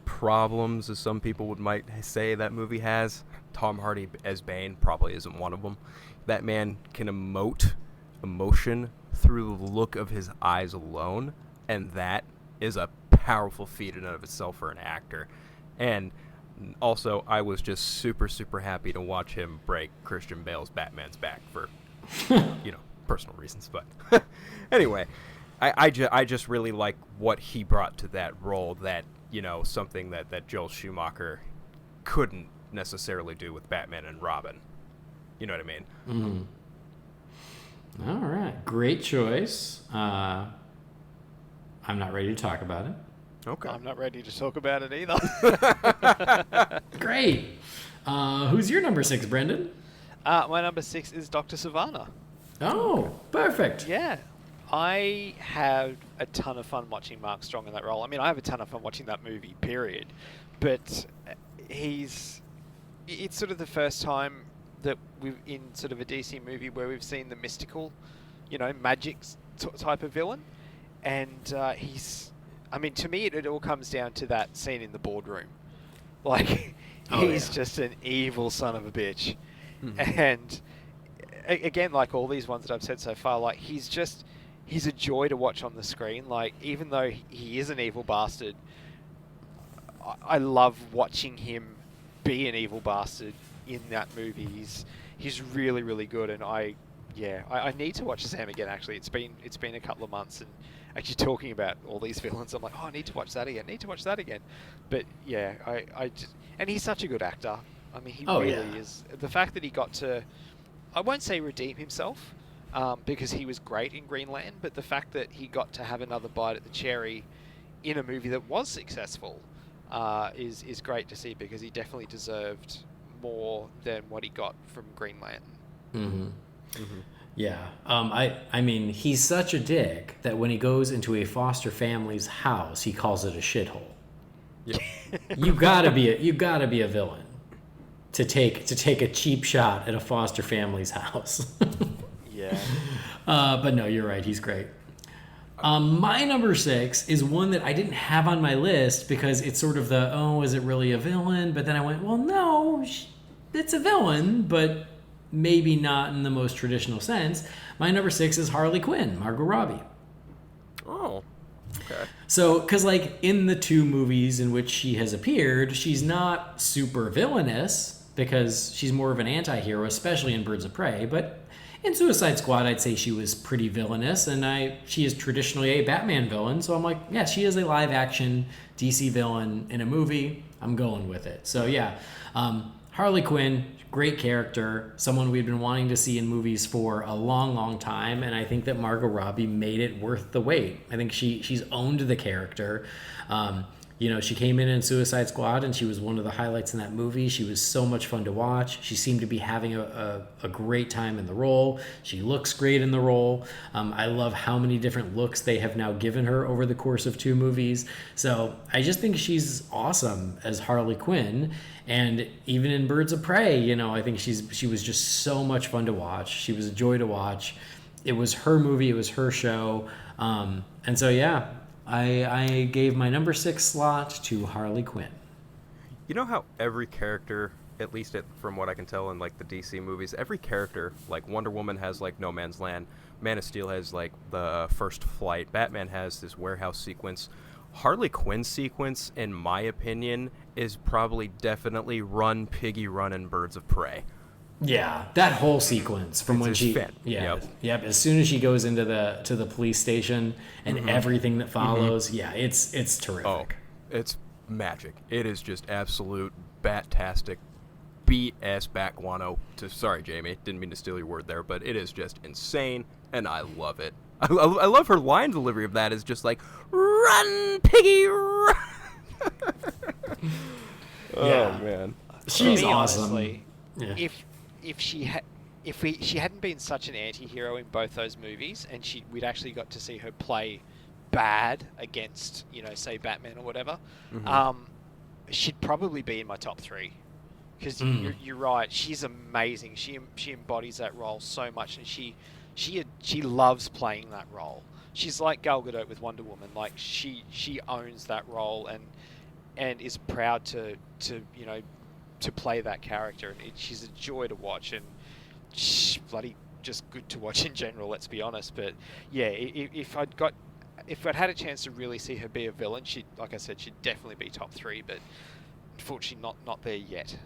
problems as some people might say that movie has, Tom Hardy as Bane probably isn't one of them. That man can emote emotion through the look of his eyes alone, and that is a powerful feat in and of itself for an actor. And also, I was just super happy to watch him break Christian Bale's Batman's back for, personal reasons. But anyway, I just really like what he brought to that role that, something that Joel Schumacher couldn't necessarily do with Batman and Robin. You know what I mean? Mm-hmm. All right. Great choice. I'm not ready to talk about it. Okay. I'm not ready to talk about it either. Great. Who's your number 6, Brendan? My number 6 is Dr. Savannah. Oh, perfect. Yeah. I had a ton of fun watching Mark Strong in that role. I mean, I have a ton of fun watching that movie, period. But it's sort of the first time that we've in sort of a DC movie where we've seen the mystical, magic type of villain. And to me, it all comes down to that scene in the boardroom. Like, he's just an evil son of a bitch. Mm-hmm. And again, like all these ones that I've said so far, like he's a joy to watch on the screen. Like, even though he is an evil bastard, I love watching him be an evil bastard in that movie. He's really, really good. And I need to watch Sam again. Actually, it's been a couple of months, and actually talking about all these villains, I'm like, I need to watch that again. But yeah, and he's such a good actor. I mean, he really is. The fact that he got to, I won't say redeem himself, because he was great in Green Lantern, but the fact that he got to have another bite at the cherry in a movie that was successful is great to see, because he definitely deserved more than what he got from Green Lantern. Mm-hmm. Mm-hmm. Yeah. I mean, he's such a dick that when he goes into a foster family's house, he calls it a shithole. Yep. You gotta be a villain to take a cheap shot at a foster family's house. Yeah. But no, you're right. He's great. My number 6 is one that I didn't have on my list because it's sort of is it really a villain? But then I went, well, no, it's a villain, but maybe not in the most traditional sense. My number 6 is Harley Quinn, Margot Robbie. Oh, okay. So, because like in the 2 movies in which she has appeared, she's not super villainous because she's more of an anti-hero, especially in Birds of Prey. But in Suicide Squad, I'd say she was pretty villainous, and she is traditionally a Batman villain. So I'm like, yeah, she is a live-action DC villain in a movie. I'm going with it. So yeah, Harley Quinn, great character, someone we've been wanting to see in movies for a long, long time, and I think that Margot Robbie made it worth the wait. I think she's owned the character. She came in Suicide Squad, and she was one of the highlights in that movie. She was so much fun to watch. She seemed to be having a great time in the role. She looks great in the role. I love how many different looks they have now given her over the course of 2 movies. So I just think she's awesome as Harley Quinn. And even in Birds of Prey, I think she was just so much fun to watch. She was a joy to watch. It was her movie. It was her show. And so, yeah, I gave my number 6 slot to Harley Quinn. You know how every character, at least from what I can tell in like the DC movies, every character, like Wonder Woman has like No Man's Land, Man of Steel has like the First Flight, Batman has this warehouse sequence. Harley Quinn's sequence, in my opinion, is probably definitely Run, Piggy, Run, and Birds of Prey. Yeah, that whole sequence from when she, yep. As soon as she goes into the police station and everything that follows, it's terrific. Oh, it's magic. It is just absolute bat-tastic, BS back-guano. Sorry, Jamie, didn't mean to steal your word there, but it is just insane, and I love it. I love her line delivery of that is just like, "Run, Piggy, run!" Oh man, she's awesome. Honestly, if she hadn't been such an anti-hero in both those movies, and we'd actually got to see her play bad against, say Batman or whatever, she'd probably be in my top 3. Because you're right, she's amazing. She embodies that role so much, and she she loves playing that role. She's like Gal Gadot with Wonder Woman. Like she owns that role and is proud to play that character. And she's a joy to watch, and bloody just good to watch in general. Let's be honest. But yeah, if I'd had a chance to really see her be a villain, like I said, she'd definitely be top 3. But unfortunately, not there yet.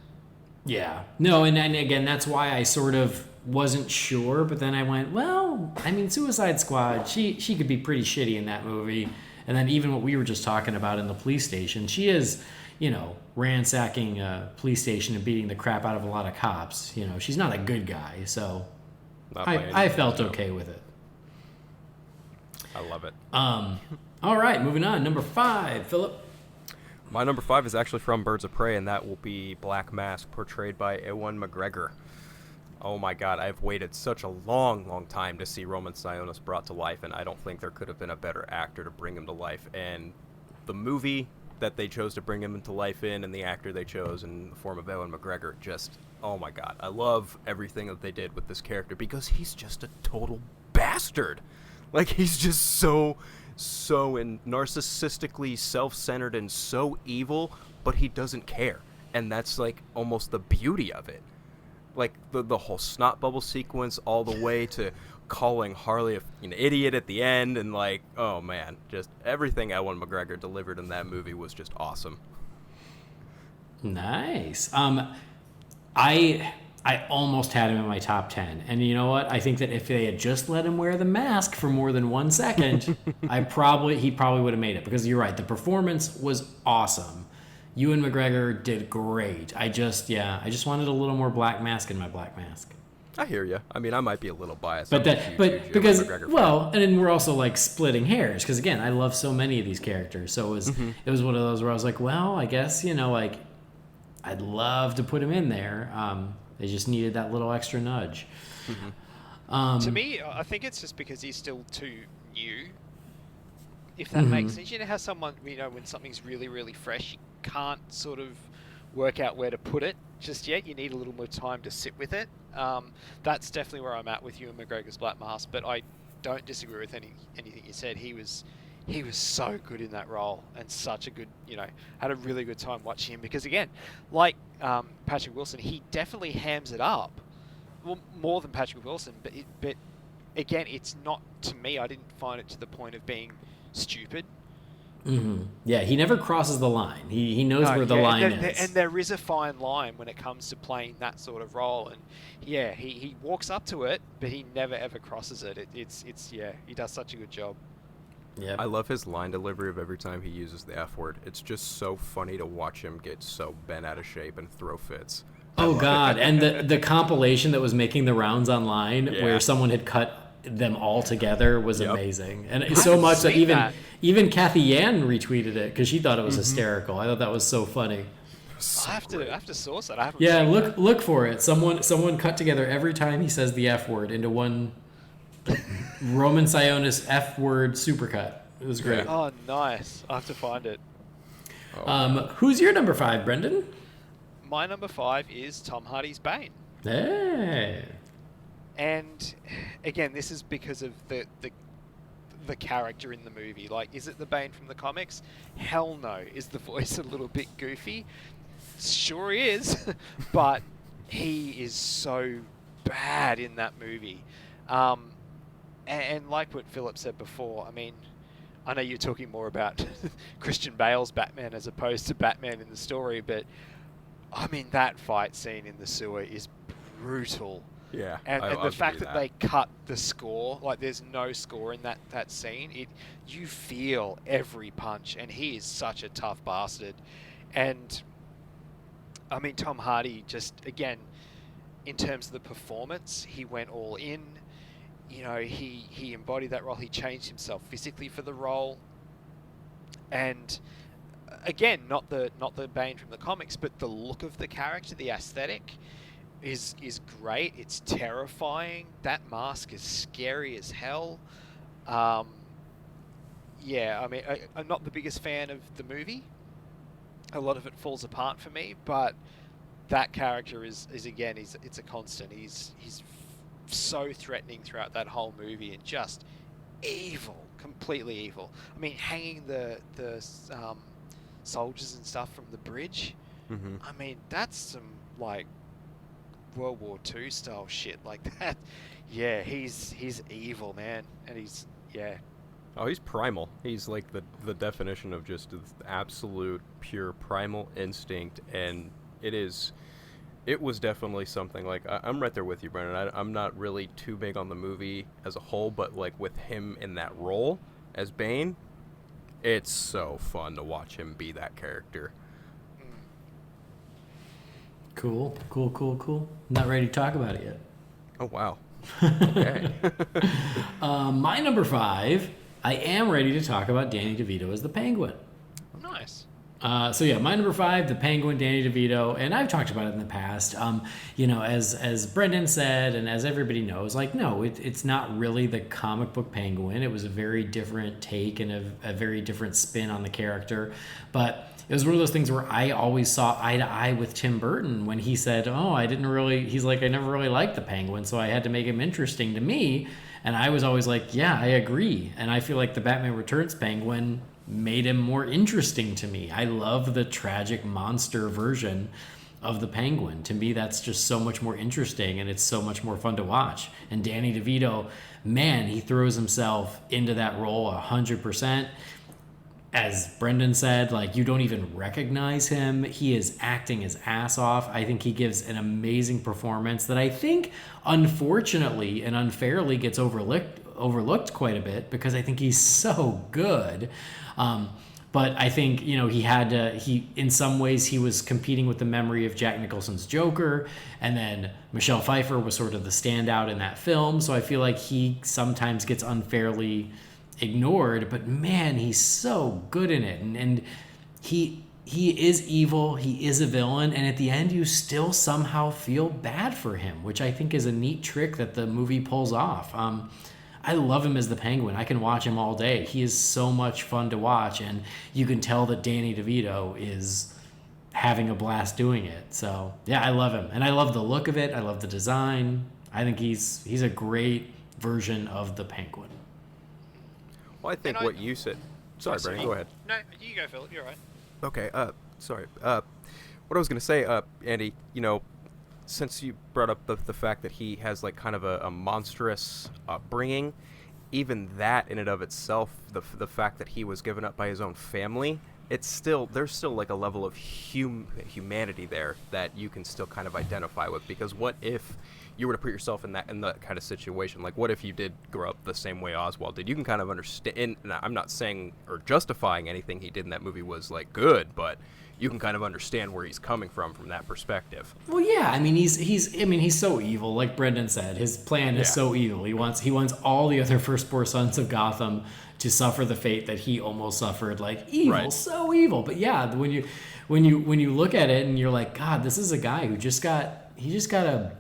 Yeah. No, and again, that's why I sort of wasn't sure, but then I went, well, I mean, Suicide Squad, she could be pretty shitty in that movie. And then even what we were just talking about in the police station, she is, ransacking a police station and beating the crap out of a lot of cops. She's not a good guy, so I felt okay with it. I love it. All right, moving on. Number 5, Philip. My number 5 is actually from Birds of Prey, and that will be Black Mask, portrayed by Ewan McGregor. Oh my god, I've waited such a long, long time to see Roman Sionis brought to life, and I don't think there could have been a better actor to bring him to life. And the movie that they chose to bring him into life in, and the actor they chose in the form of Ewan McGregor, just, oh my god. I love everything that they did with this character, because he's just a total bastard. Like, he's just so narcissistically self-centered and so evil, but he doesn't care. And that's, like, almost the beauty of it. Like, the whole snot bubble sequence, all the way to calling Harley an idiot at the end, and, like, oh, man. Just everything Ewan McGregor delivered in that movie was just awesome. Nice. I almost had him in my top 10. And you know what? I think that if they had just let him wear the mask for more than 1 second, he probably would have made it. Because you're right, the performance was awesome. Ewan McGregor did great. I just wanted a little more Black Mask in my Black Mask. I hear you. I mean, I might be a little biased. But because and then we're also like splitting hairs, because again, I love so many of these characters. So it was one of those where I was like, well, I guess like I'd love to put him in there. They just needed that little extra nudge. To me, I think it's just because he's still too new. If that makes sense. You know how someone, when something's really, really fresh, you can't sort of work out where to put it just yet. You need a little more time to sit with it. That's definitely where I'm at with Ewan McGregor's Black Mask, but I don't disagree with anything you said. He was so good in that role, and such a good, had a really good time watching him, because again, like Patrick Wilson, he definitely hams it up. Well, more than Patrick Wilson, but again, it's not, to me, I didn't find it to the point of being stupid. Yeah, he never crosses the line. He knows where the line is. And there is a fine line when it comes to playing that sort of role. And yeah, he walks up to it, but he never ever crosses it. It's he does such a good job. Yeah, I love his line delivery of every time he uses the F word. It's just so funny to watch him get so bent out of shape and throw fits. Oh God! And the compilation that was making the rounds online, where someone had cut them all together, was amazing. And so much that even Kathy Yan retweeted it because she thought it was hysterical. I thought that was so funny. So I have to source it. I haven't. Yeah, look for it. Someone cut together every time he says the F word into one Roman Sionis F word supercut. It was great. Oh, nice. I have to find it. Who's your number 5, Brendan? My number 5 is Tom Hardy's Bane. Hey. And again, this is because of the character in the movie. Like, is it the Bane from the comics? Hell no. Is the voice a little bit goofy? Sure is. But he is so bad in that movie. And like what Philip said before, I mean, I know you're talking more about Christian Bale's Batman as opposed to Batman in the story, but I mean, that fight scene in the sewer is brutal. Yeah, and the fact that they cut the score, like there's no score in that scene, you feel every punch, and he is such a tough bastard. And I mean, Tom Hardy, just again, in terms of the performance, he went all in. You know, he embodied that role. He changed himself physically for the role. And again, not the Bane from the comics, but the look of the character, the aesthetic is great. It's terrifying. That mask is scary as hell. Yeah, I mean, I'm not the biggest fan of the movie. A lot of it falls apart for me, but that character is again, it's a constant. He's so threatening throughout that whole movie and just evil, completely evil. I mean, hanging the soldiers and stuff from the bridge. Mm-hmm. I mean, that's some like World War II style shit like that. Yeah, he's evil, man, and he's Oh, he's primal. He's like the definition of just absolute pure primal instinct, and it was definitely something like I'm right there with you, Brennan. I'm not really too big on the movie as a whole, but like with him in that role as Bane, it's so fun to watch him be that character. Cool. Not ready to talk about it yet. Oh wow. Okay. My number 5, I am ready to talk about Danny DeVito as the Penguin. nice. So yeah, my number 5, the Penguin, Danny DeVito, and I've talked about it in the past. As Brendan said, and as everybody knows, like no, it's not really the comic book Penguin. It was a very different take and a very different spin on the character, but it was one of those things where I always saw eye to eye with Tim Burton when he said, he's like, I never really liked the Penguin, so I had to make him interesting to me. And I was always like, yeah, I agree. And I feel like the Batman Returns Penguin made him more interesting to me. I love the tragic monster version of the Penguin. To me, that's just so much more interesting, and it's so much more fun to watch. And Danny DeVito, man, he throws himself into that role 100%. As Brendan said, like, you don't even recognize him. He is acting his ass off. I think he gives an amazing performance that I think, unfortunately and unfairly, gets overlooked quite a bit because I think he's so good. But I think, in some ways he was competing with the memory of Jack Nicholson's Joker, and then Michelle Pfeiffer was sort of the standout in that film. So I feel like he sometimes gets unfairly ignored, but man, he's so good in it. And he is evil, he is a villain, and at the end you still somehow feel bad for him, which I think is a neat trick that the movie pulls off. I love him as the Penguin. I can watch him all day. He is so much fun to watch, and you can tell that Danny DeVito is having a blast doing it. So yeah, I love him, and I love the look of it. I love the design. I think he's a great version of the Penguin. Well, I think what you said. Sorry, Brennan, go ahead. No, you go, Phillip. You're right. Okay. Sorry. What I was gonna say, Andy, since you brought up the fact that he has like kind of a monstrous upbringing, even that in and of itself, the fact that he was given up by his own family, there's still like a level of humanity there that you can still kind of identify with. Because what if you were to put yourself in that kind of situation? Like, what if you did grow up the same way Oswald did? You can kind of understand. And I'm not saying or justifying anything he did in that movie was like good, but you can kind of understand where he's coming from that perspective. Well, yeah, I mean, he's so evil. Like Brendan said, his plan is so evil. He wants all the other firstborn sons of Gotham to suffer the fate that he almost suffered. Like, evil, right. So evil. But yeah, when you look at it and you're like, God, this is a guy who just got a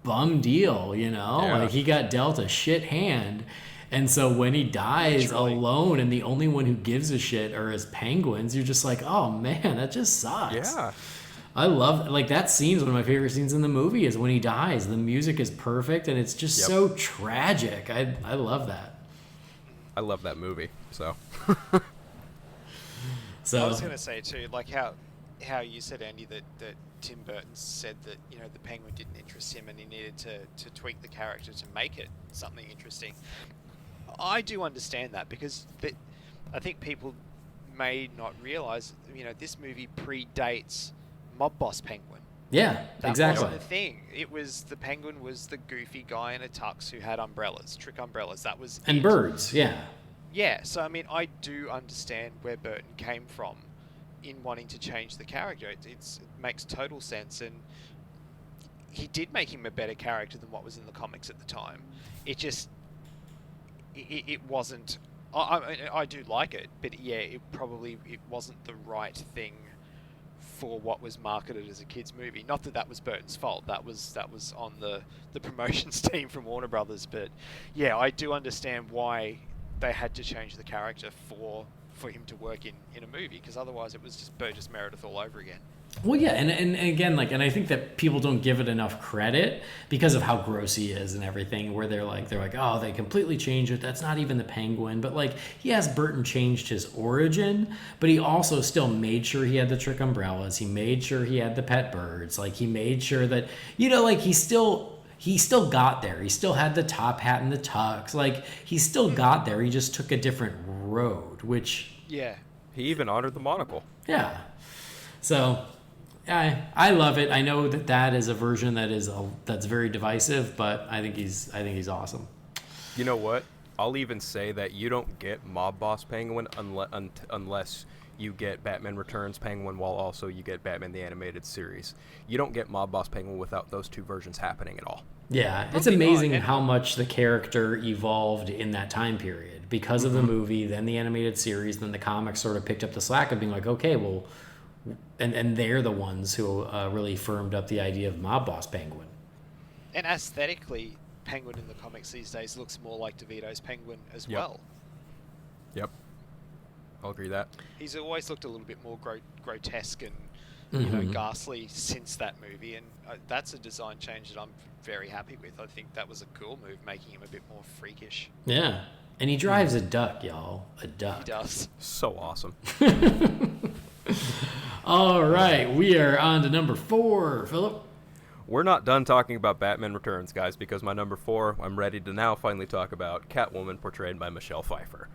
bum deal, Yeah. Like, he got dealt a shit hand. And so when he dies alone and the only one who gives a shit are his penguins, you're just like, oh man, that just sucks. Yeah. I love, like, that scene's one of my favorite scenes in the movie is when he dies. The music is perfect and it's just so tragic. I love that. I love that movie. So I was going to say too, like how you said, Andy, that Tim Burton said that, the Penguin didn't interest him and he needed to tweak the character to make it something interesting. I do understand that because I think people may not realize, this movie predates Mob Boss Penguin. Yeah, exactly. That wasn't the thing. The Penguin was the goofy guy in a tux who had umbrellas, trick umbrellas. That was and birds, yeah. Yeah, so I mean, I do understand where Burton came from in wanting to change the character. It makes total sense, and he did make him a better character than what was in the comics at the time. It just it wasn't. I do like it, but yeah, it wasn't the right thing for what was marketed as a kids movie. Not that was Burton's fault. That was on the promotions team from Warner Brothers. But yeah, I do understand why they had to change the character for him to work in a movie, because otherwise it was just Burgess Meredith all over again. Well, yeah, and again, like, and I think that people don't give it enough credit because of how gross he is and everything, where they're like, oh, they completely changed it. That's not even the Penguin. But, like, yes, Burton changed his origin, but he also still made sure he had the trick umbrellas. He made sure he had the pet birds. Like, he made sure that, you know, like, he still got there. He still had the top hat and the tux. Like, he still got there. He just took a different road, which... Yeah. He even honored the monocle. Yeah. So... I love it. I know that is a version that's very divisive, but I think he's awesome. You know what? I'll even say that you don't get Mob Boss Penguin unless you get Batman Returns Penguin, while also you get Batman the Animated Series. You don't get Mob Boss Penguin without those two versions happening at all. Yeah, it's amazing how much the character evolved in that time period because of the movie, then the animated series, then the comics sort of picked up the slack of being like, okay, well. And they're the ones who really firmed up the idea of Mob Boss Penguin. And aesthetically, Penguin in the comics these days looks more like DeVito's Penguin as well. Yep. I'll agree with that. He's always looked a little bit more grotesque and you know, ghastly since that movie, and that's a design change that I'm very happy with. I think that was a cool move, making him a bit more freakish. Yeah. And he drives a duck, y'all. A duck. He does. So awesome. All right, we are on to number 4, Phillip. We're not done talking about Batman Returns, guys, because my number 4, I'm ready to now finally talk about Catwoman, portrayed by Michelle Pfeiffer.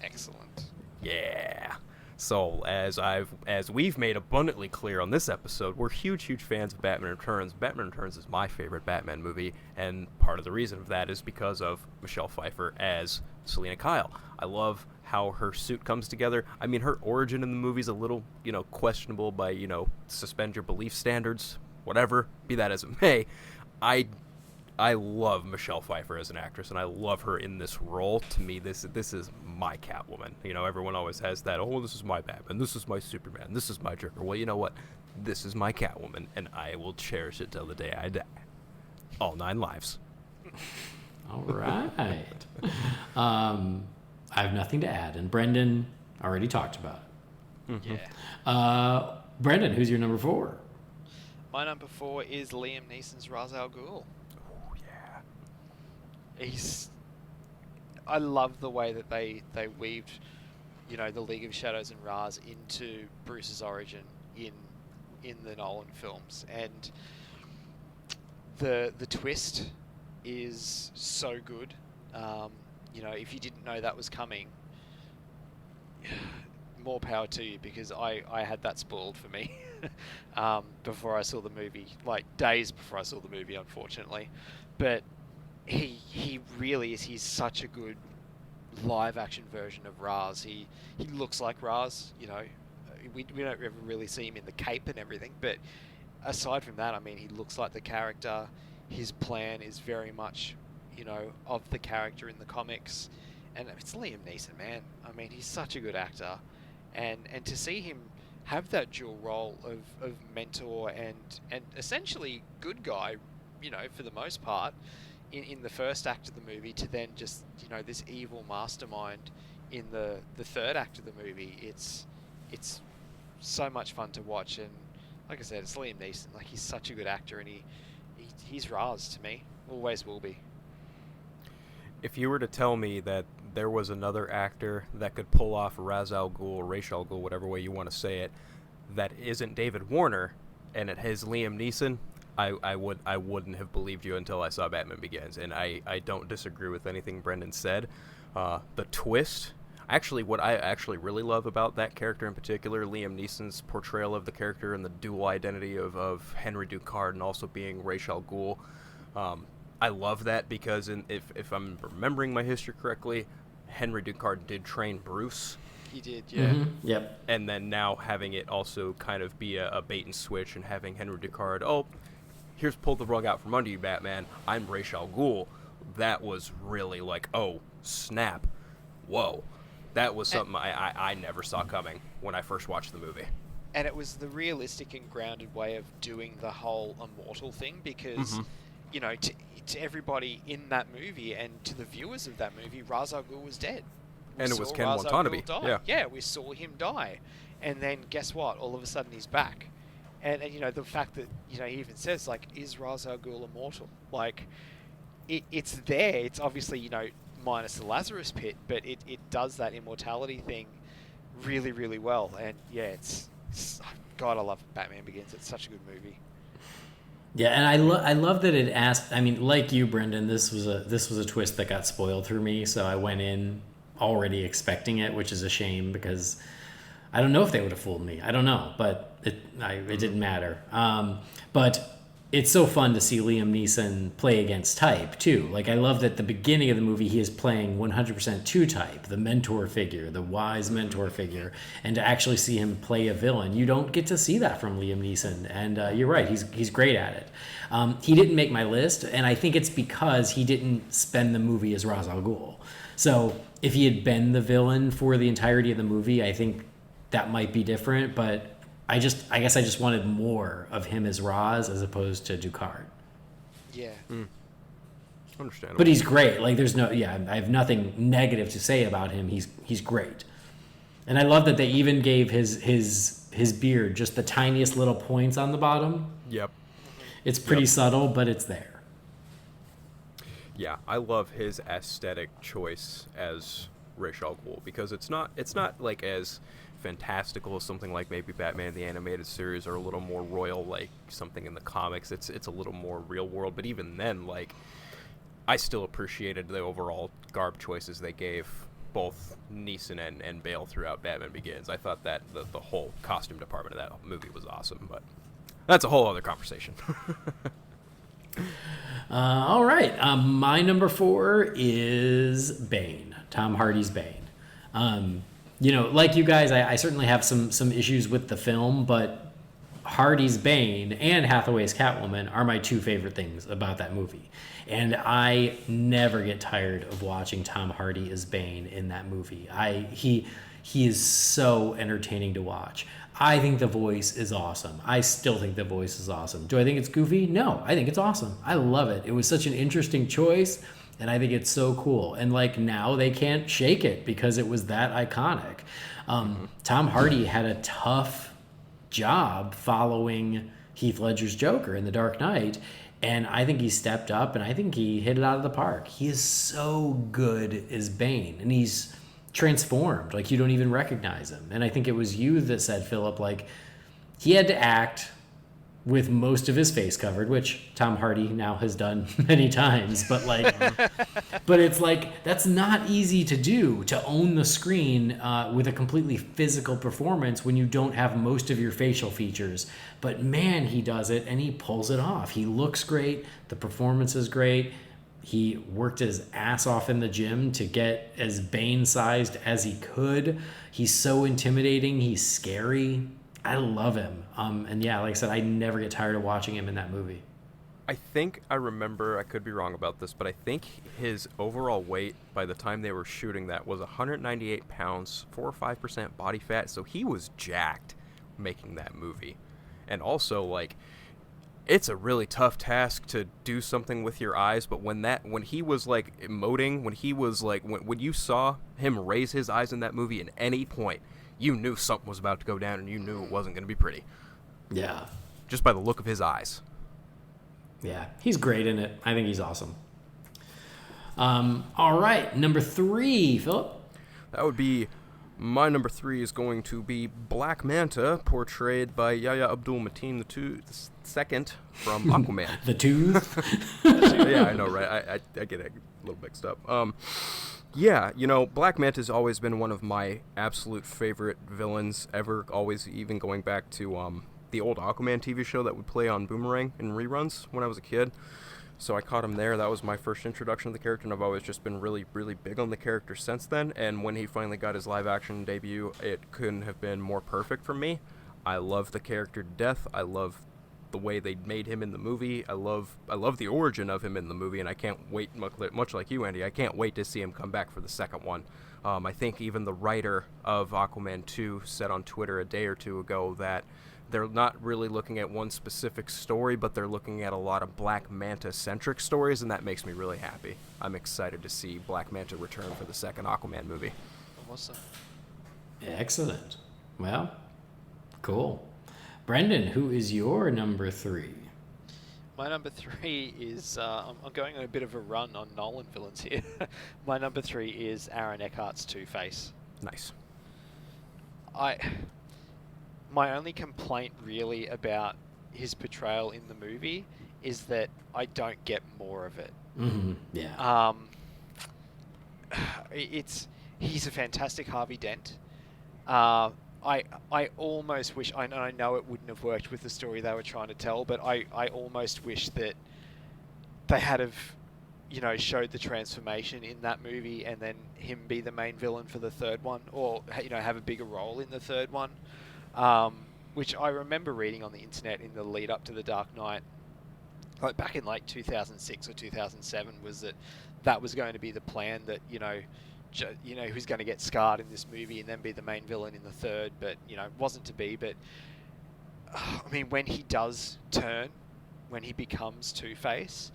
Excellent. Yeah. So, as we've made abundantly clear on this episode, we're huge fans of Batman Returns. Batman Returns is my favorite Batman movie, and part of the reason of that is because of Michelle Pfeiffer as Selina Kyle. I love how her suit comes together. I mean, her origin in the movie's a little, questionable by, suspend your belief standards, whatever, be that as it may. I love Michelle Pfeiffer as an actress, and I love her in this role. To me, this is my Catwoman. Everyone always has that, oh, this is my Batman, this is my Superman, this is my Joker. Well, you know what? This is my Catwoman, and I will cherish it till the day I die. All 9 lives. All right. I have nothing to add, and Brendan already talked about it. Mm-hmm. Yeah. Brendan, who's your number 4? My number 4 is Liam Neeson's Ra's al Ghul. Oh, yeah. I love the way that they weaved, the League of Shadows and Ra's into Bruce's origin in the Nolan films, and the twist is so good. If you didn't know that was coming, more power to you, because I had that spoiled for me before I saw the movie, like days before I saw the movie, unfortunately. But he really is. He's such a good live action version of Ra's. He looks like Ra's. We don't ever really see him in the cape and everything, but aside from that, I mean, he looks like the character. His plan is very much, of the character in the comics. And it's Liam Neeson, man. I mean, he's such a good actor. And to see him have that dual role of mentor and essentially good guy, for the most part, in the first act of the movie, to then just, this evil mastermind in the third act of the movie, it's so much fun to watch. And like I said, it's Liam Neeson. Like, he's such a good actor, and he's Ra's to me. Always will be. If you were to tell me that there was another actor that could pull off Ra's al Ghul or Ra's al Ghul, whatever way you want to say it, that isn't David Warner, and it has Liam Neeson, I wouldn't have believed you until I saw Batman Begins. And I don't disagree with anything Brendan said. The twist, what I actually really love about that character in particular, Liam Neeson's portrayal of the character and the dual identity of Henry Ducard and also being Ra's al Ghul. I love that because if I'm remembering my history correctly, Henry Ducard did train Bruce. He did, yeah. Mm-hmm. Yep. And then now having it also kind of be a bait and switch, and having Henry Ducard, here's pull the rug out from under you, Batman, I'm Ra's al Ghul. That was really like, oh, snap. Whoa. That was something I never saw coming when I first watched the movie. And it was the realistic and grounded way of doing the whole immortal thing, because, to everybody in that movie and to the viewers of that movie, Ra's al Ghul was dead. And it was Ken Watanabe. Yeah, we saw him die. And then guess what? All of a sudden he's back. and you know, the fact that, you know, he even says, like, is Ra's al Ghul immortal? Like, it's there. It's obviously, you know, minus the Lazarus pit, but it does that immortality thing really, really well. And yeah, it's God, I love Batman Begins. It's such a good movie. Yeah, and I love that it asked. I mean, like you, Brendan, this was a twist that got spoiled for me, so I went in already expecting it, which is a shame because I don't know if they would have fooled me. I don't know, but it didn't matter. But it's so fun to see Liam Neeson play against type too. Like, I love that at the beginning of the movie he is playing 100% to type, the mentor figure, the wise mentor figure, and to actually see him play a villain, you don't get to see that from Liam Neeson. And you're right, he's great at it. He didn't make my list, and I think it's because he didn't spend the movie as Ra's al Ghul. So if he had been the villain for the entirety of the movie, I think that might be different, but I guess I just wanted more of him as Ra's as opposed to Ducard. Yeah. Understandable. But he's great. Like, there's no, I have nothing negative to say about him. He's great. And I love that they even gave his beard just the tiniest little points on the bottom. Yep. It's pretty subtle, but it's there. Yeah, I love his aesthetic choice as Ra's al Ghul because it's not like as fantastical as something like maybe Batman the Animated Series, or a little more royal like something in the comics. It's a little more real world, but even then, like, I still appreciated the overall garb choices they gave both Neeson and Bale throughout Batman Begins. I thought that the whole costume department of that movie was awesome, but that's a whole other conversation. All right. My number 4 is Bane, Tom Hardy's Bane. You know, like you guys, I certainly have some issues with the film, but Hardy's Bane and Hathaway's Catwoman are my 2 favorite things about that movie. And I never get tired of watching Tom Hardy as Bane in that movie. He is so entertaining to watch. I think the voice is awesome. I still think the voice is awesome. Do I think it's goofy? No, I think it's awesome. I love it. It was such an interesting choice, and I think it's so cool. And like, now they can't shake it because it was that iconic. Tom Hardy had a tough job following Heath Ledger's Joker in The Dark Knight, and I think he stepped up, and I think he hit it out of the park. He is so good as Bane, and he's transformed. Like, you don't even recognize him. And I think it was you that said, Phillip, like, he had to act with most of his face covered, which Tom Hardy now has done many times, but like, but it's like, that's not easy to do, to own the screen with a completely physical performance when you don't have most of your facial features. But man, he does it, and he pulls it off. He looks great. The performance is great. He worked his ass off in the gym to get as Bane-sized as he could. He's so intimidating. He's scary. I love him. And yeah, like I said, I never get tired of watching him in that movie. I think I remember, I could be wrong about this, but I think his overall weight by the time they were shooting that was 198 pounds, 4 or 5% body fat. So he was jacked making that movie. And also, like, it's a really tough task to do something with your eyes, but when he was like emoting, when he was like, when you saw him raise his eyes in that movie at any point, you knew something was about to go down, and you knew it wasn't going to be pretty. Yeah. Just by the look of his eyes. Yeah, he's great in it. I think he's awesome. All right, number 3, Phillip. That would be, my number 3 is going to be Black Manta, portrayed by Yahya Abdul-Mateen II from Aquaman. The Tooth. Yeah, I know, right? I get it a little mixed up. Yeah, you know, Black Manta's always been one of my absolute favorite villains ever, always, even going back to the old Aquaman TV show that would play on Boomerang in reruns when I was a kid. So I caught him there. That was my first introduction to the character, and I've always just been really, really big on the character since then. And when he finally got his live-action debut, it couldn't have been more perfect for me. I love the character to death. I love the way they made him in the movie. I love the origin of him in the movie, and I can't wait, much like you, Andy, I can't wait to see him come back for the second one. I think even the writer of Aquaman 2 said on Twitter a day or two ago that they're not really looking at one specific story, but they're looking at a lot of Black Manta-centric stories, and that makes me really happy. I'm excited to see Black Manta return for the second Aquaman movie. Awesome. Excellent. Well, cool. Brendan, who is your number 3? My number 3 is I'm going on a bit of a run on Nolan villains here. My number 3 is Aaron Eckhart's Two-Face. Nice. My only complaint really about his portrayal in the movie is that I don't get more of it. Mm-hmm. Yeah. He's a fantastic Harvey Dent. I almost wish, I know it wouldn't have worked with the story they were trying to tell, but I almost wish that they had showed the transformation in that movie and then him be the main villain for the third one, or have a bigger role in the third one, which I remember reading on the internet in the lead up to The Dark Knight, like back in like 2006 or 2007, was that was going to be the plan, that who's going to get scarred in this movie and then be the main villain in the third, but wasn't to be. But I mean, when he does turn, when he becomes Two-Face,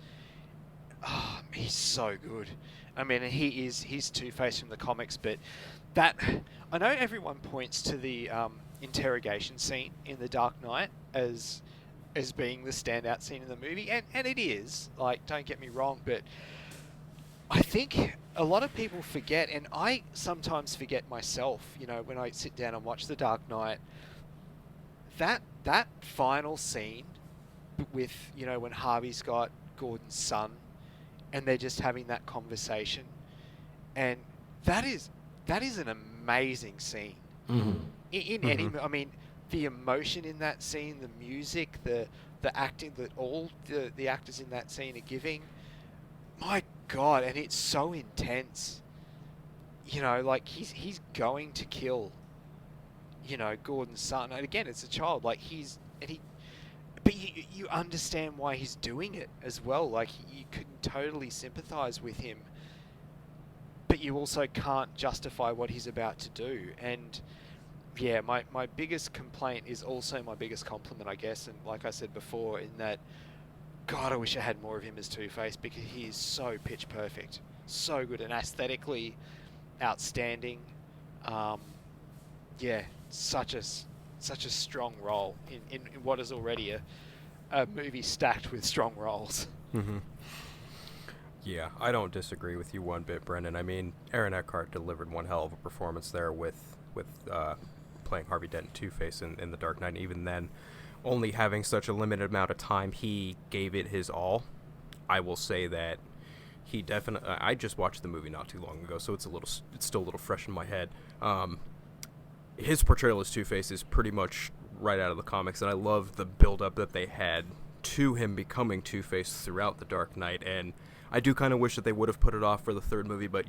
he's so good. I mean, he's Two-Face from the comics, but that, I know everyone points to the interrogation scene in The Dark Knight as being the standout scene in the movie, and it is, like, don't get me wrong, but I think a lot of people forget, and I sometimes forget myself, when I sit down and watch The Dark Knight, that final scene with, when Harvey's got Gordon's son and they're just having that conversation, and that is an amazing scene. Mm-hmm. In any, I mean, the emotion in that scene, the music, the acting that all the actors in that scene are giving, my God, and it's so intense. Like he's going to kill, Gordon's son, and again, it's a child. Like but you understand why he's doing it as well. Like you can totally sympathize with him, but you also can't justify what he's about to do. And yeah, my biggest complaint is also my biggest compliment, I guess. And like I said before, in that, God, I wish I had more of him as Two-Face, because he is so pitch perfect, so good, and aesthetically outstanding. Such a strong role in what is already a movie stacked with strong roles. Mm-hmm. Yeah, I don't disagree with you one bit, Brendan. I mean, Aaron Eckhart delivered one hell of a performance there with playing Harvey Dent and Two-Face in The Dark Knight, and even then, only having such a limited amount of time, he gave it his all. I will say that he definitely... I just watched the movie not too long ago, so it's still a little fresh in my head. His portrayal as Two-Face is pretty much right out of the comics, and I love the build-up that they had to him becoming Two-Face throughout The Dark Knight, and I do kind of wish that they would have put it off for the third movie, but,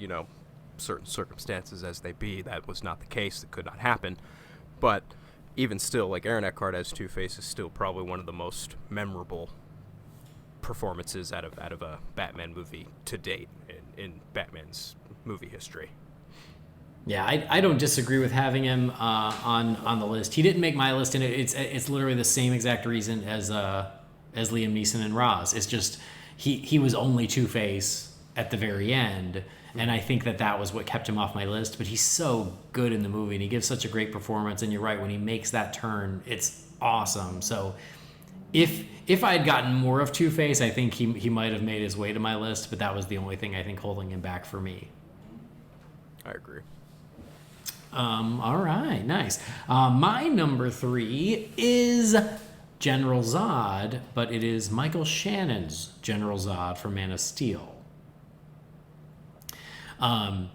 certain circumstances as they be, that was not the case. It could not happen. But even still, like, Aaron Eckhart as Two-Face is still probably one of the most memorable performances out of a Batman movie to date in Batman's movie history. Yeah, I don't disagree with having him on the list. He didn't make my list, and it's literally the same exact reason as Liam Neeson and Roz. It's just he was only Two-Face at the very end, and I think that was what kept him off my list. But he's so good in the movie, and he gives such a great performance. And you're right, when he makes that turn, it's awesome. So if I had gotten more of Two-Face, I think he might have made his way to my list. But that was the only thing I think holding him back for me. I agree. All right, nice. My number 3 is General Zod, but it is Michael Shannon's General Zod from Man of Steel. When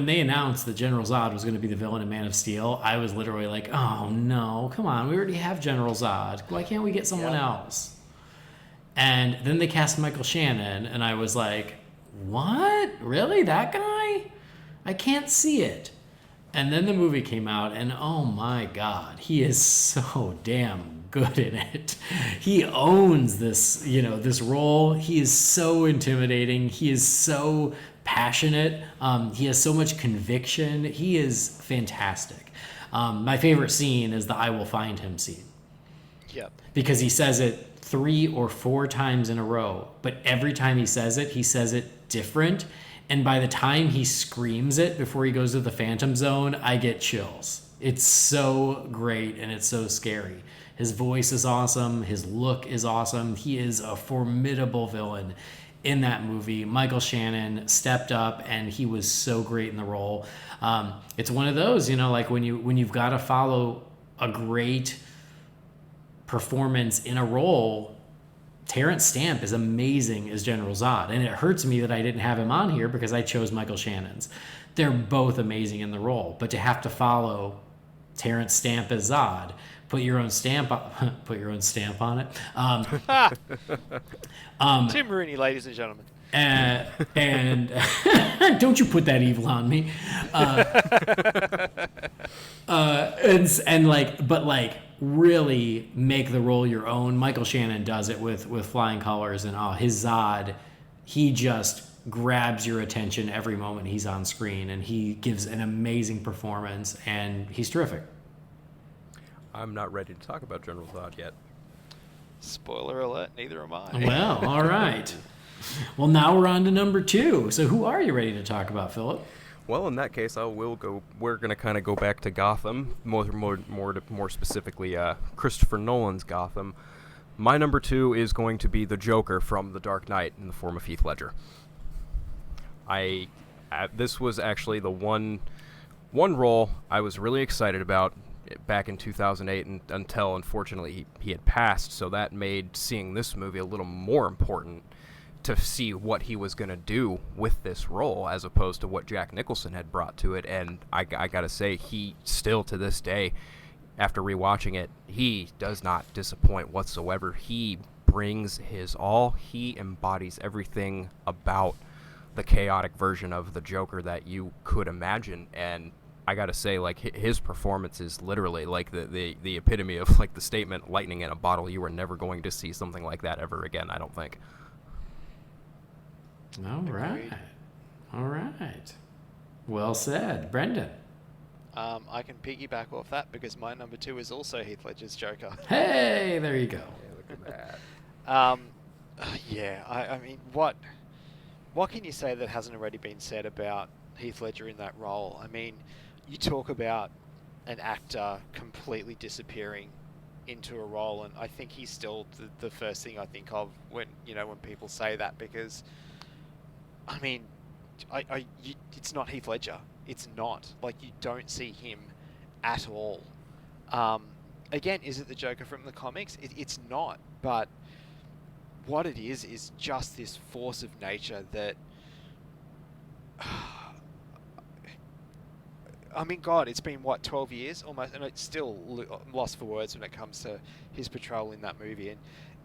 they announced that General Zod was going to be the villain in Man of Steel, I was literally like, oh no, come on, we already have General Zod. Why can't we get someone else? And then they cast Michael Shannon, and I was like, what? Really? That guy? I can't see it. And then the movie came out, and oh my God, he is so damn good in it. He owns this, this role. He is so intimidating. He is so passionate. He has so much conviction. He is fantastic. My favorite scene is the "I will find him" scene. Yep. Because he says it 3 or 4 times in a row, but every time he says it different. And by the time he screams it before he goes to the Phantom Zone, I get chills. it's so great and it's so scary. His voice is awesome. His look is awesome. He is a formidable villain in that movie. Michael Shannon stepped up and he was so great in the role. It's one of those, like when you've got to follow a great performance in a role. Terrence Stamp is amazing as General Zod, and it hurts me that I didn't have him on here because I chose Michael Shannon's. They're both amazing in the role, but to have to follow Terrence Stamp as Zod, put your own stamp on it. Tim Rooney, ladies and gentlemen. And don't you put that evil on me. But really make the role your own. Michael Shannon does it with flying colors, and his Zod, he just grabs your attention every moment he's on screen, and he gives an amazing performance, and he's terrific. I'm not ready to talk about General Zod yet. Spoiler alert, neither am I. Well, all right. Well, now we're on to number 2. So who are you ready to talk about, Philip? Well, in that case, we're going to kind of go back to Gotham, more specifically Christopher Nolan's Gotham. My number 2 is going to be the Joker from The Dark Knight in the form of Heath Ledger. This was actually the one role I was really excited about back in 2008 until, unfortunately, he had passed, so that made seeing this movie a little more important to see what he was going to do with this role as opposed to what Jack Nicholson had brought to it. And I gotta say, he still to this day, after rewatching it, he does not disappoint whatsoever. He brings his all. He embodies everything about the chaotic version of the Joker that you could imagine. And I gotta say, his performance is literally the epitome of the statement lightning in a bottle. You are never going to see something like that ever again, I don't think. All right. Well said. Brendan. I can piggyback off that because my number 2 is also Heath Ledger's Joker. Hey, there you go. Look at that. I mean, what can you say that hasn't already been said about Heath Ledger in that role? I mean, you talk about an actor completely disappearing into a role, and I think he's still the first thing I think of when people say that, because I mean, it's not Heath Ledger. It's not. You don't see him at all. Again, is it the Joker from the comics? It's not. But what it is just this force of nature that... I mean, God, it's been, 12 years almost, and it's still lost for words when it comes to his portrayal in that movie. And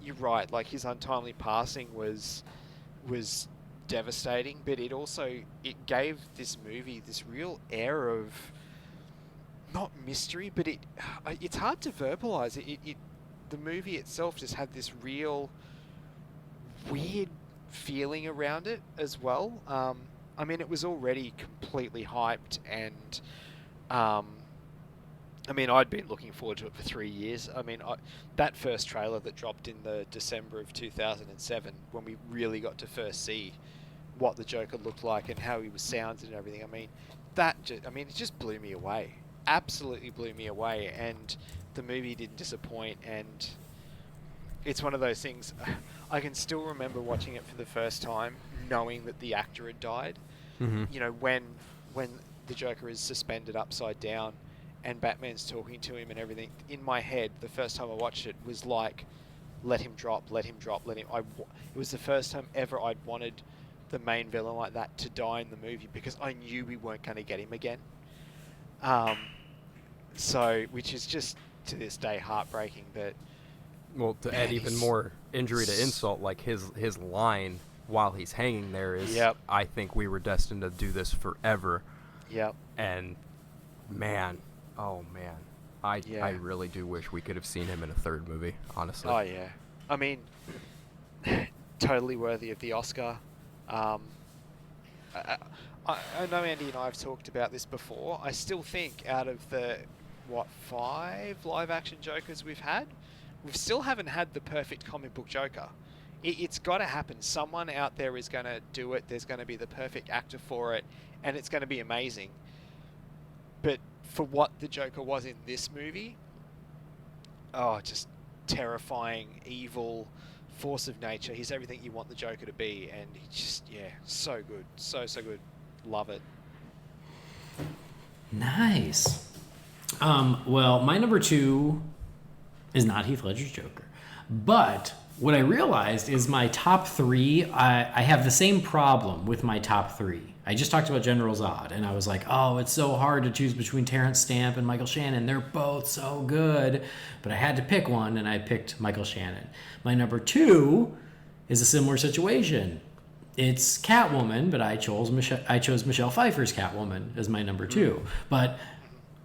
you're right, his untimely passing was devastating, but it gave this movie this real air of not mystery, but it's hard to verbalize it. The movie itself just had this real weird feeling around it as well. I mean, it was already completely hyped, and I mean, I'd been looking forward to it for 3 years. I mean, that first trailer that dropped in the December of 2007, when we really got to first see what the Joker looked like and how he was sounded and everything. I mean, it just blew me away. Absolutely blew me away. And the movie didn't disappoint. And it's one of those things. I can still remember watching it for the first time, knowing that the actor had died. Mm-hmm. When the Joker is suspended upside down and Batman's talking to him and everything. In my head, the first time I watched it was let him drop, let him drop, let him. It was the first time ever I'd wanted the main villain like that to die in the movie, because I knew we weren't going to get him again. Which is just to this day heartbreaking. But to add even more injury to insult, his line while he's hanging there is, yep. I think we were destined to do this forever. Yep. And I really do wish we could have seen him in a third movie, honestly. Oh yeah, I mean, totally worthy of the Oscar. I know Andy and I have talked about this before. I still think out of the 5 live-action Jokers we've had, we still haven't had the perfect comic book Joker. It's got to happen. Someone out there is going to do it. There's going to be the perfect actor for it, and it's going to be amazing. But for what the Joker was in this movie, just terrifying, evil, force of nature. He's everything you want the Joker to be, and he just, so good. So good. Love it. Nice. Well, my number 2 is not Heath Ledger's Joker. But what I realized is my top 3, I have the same problem with my top 3. I just talked about General Zod, and I was like, oh, it's so hard to choose between Terrence Stamp and Michael Shannon. They're both so good. But I had to pick one, and I picked Michael Shannon. My number 2 is a similar situation. It's Catwoman, but I chose Michelle Pfeiffer's Catwoman as my number 2. But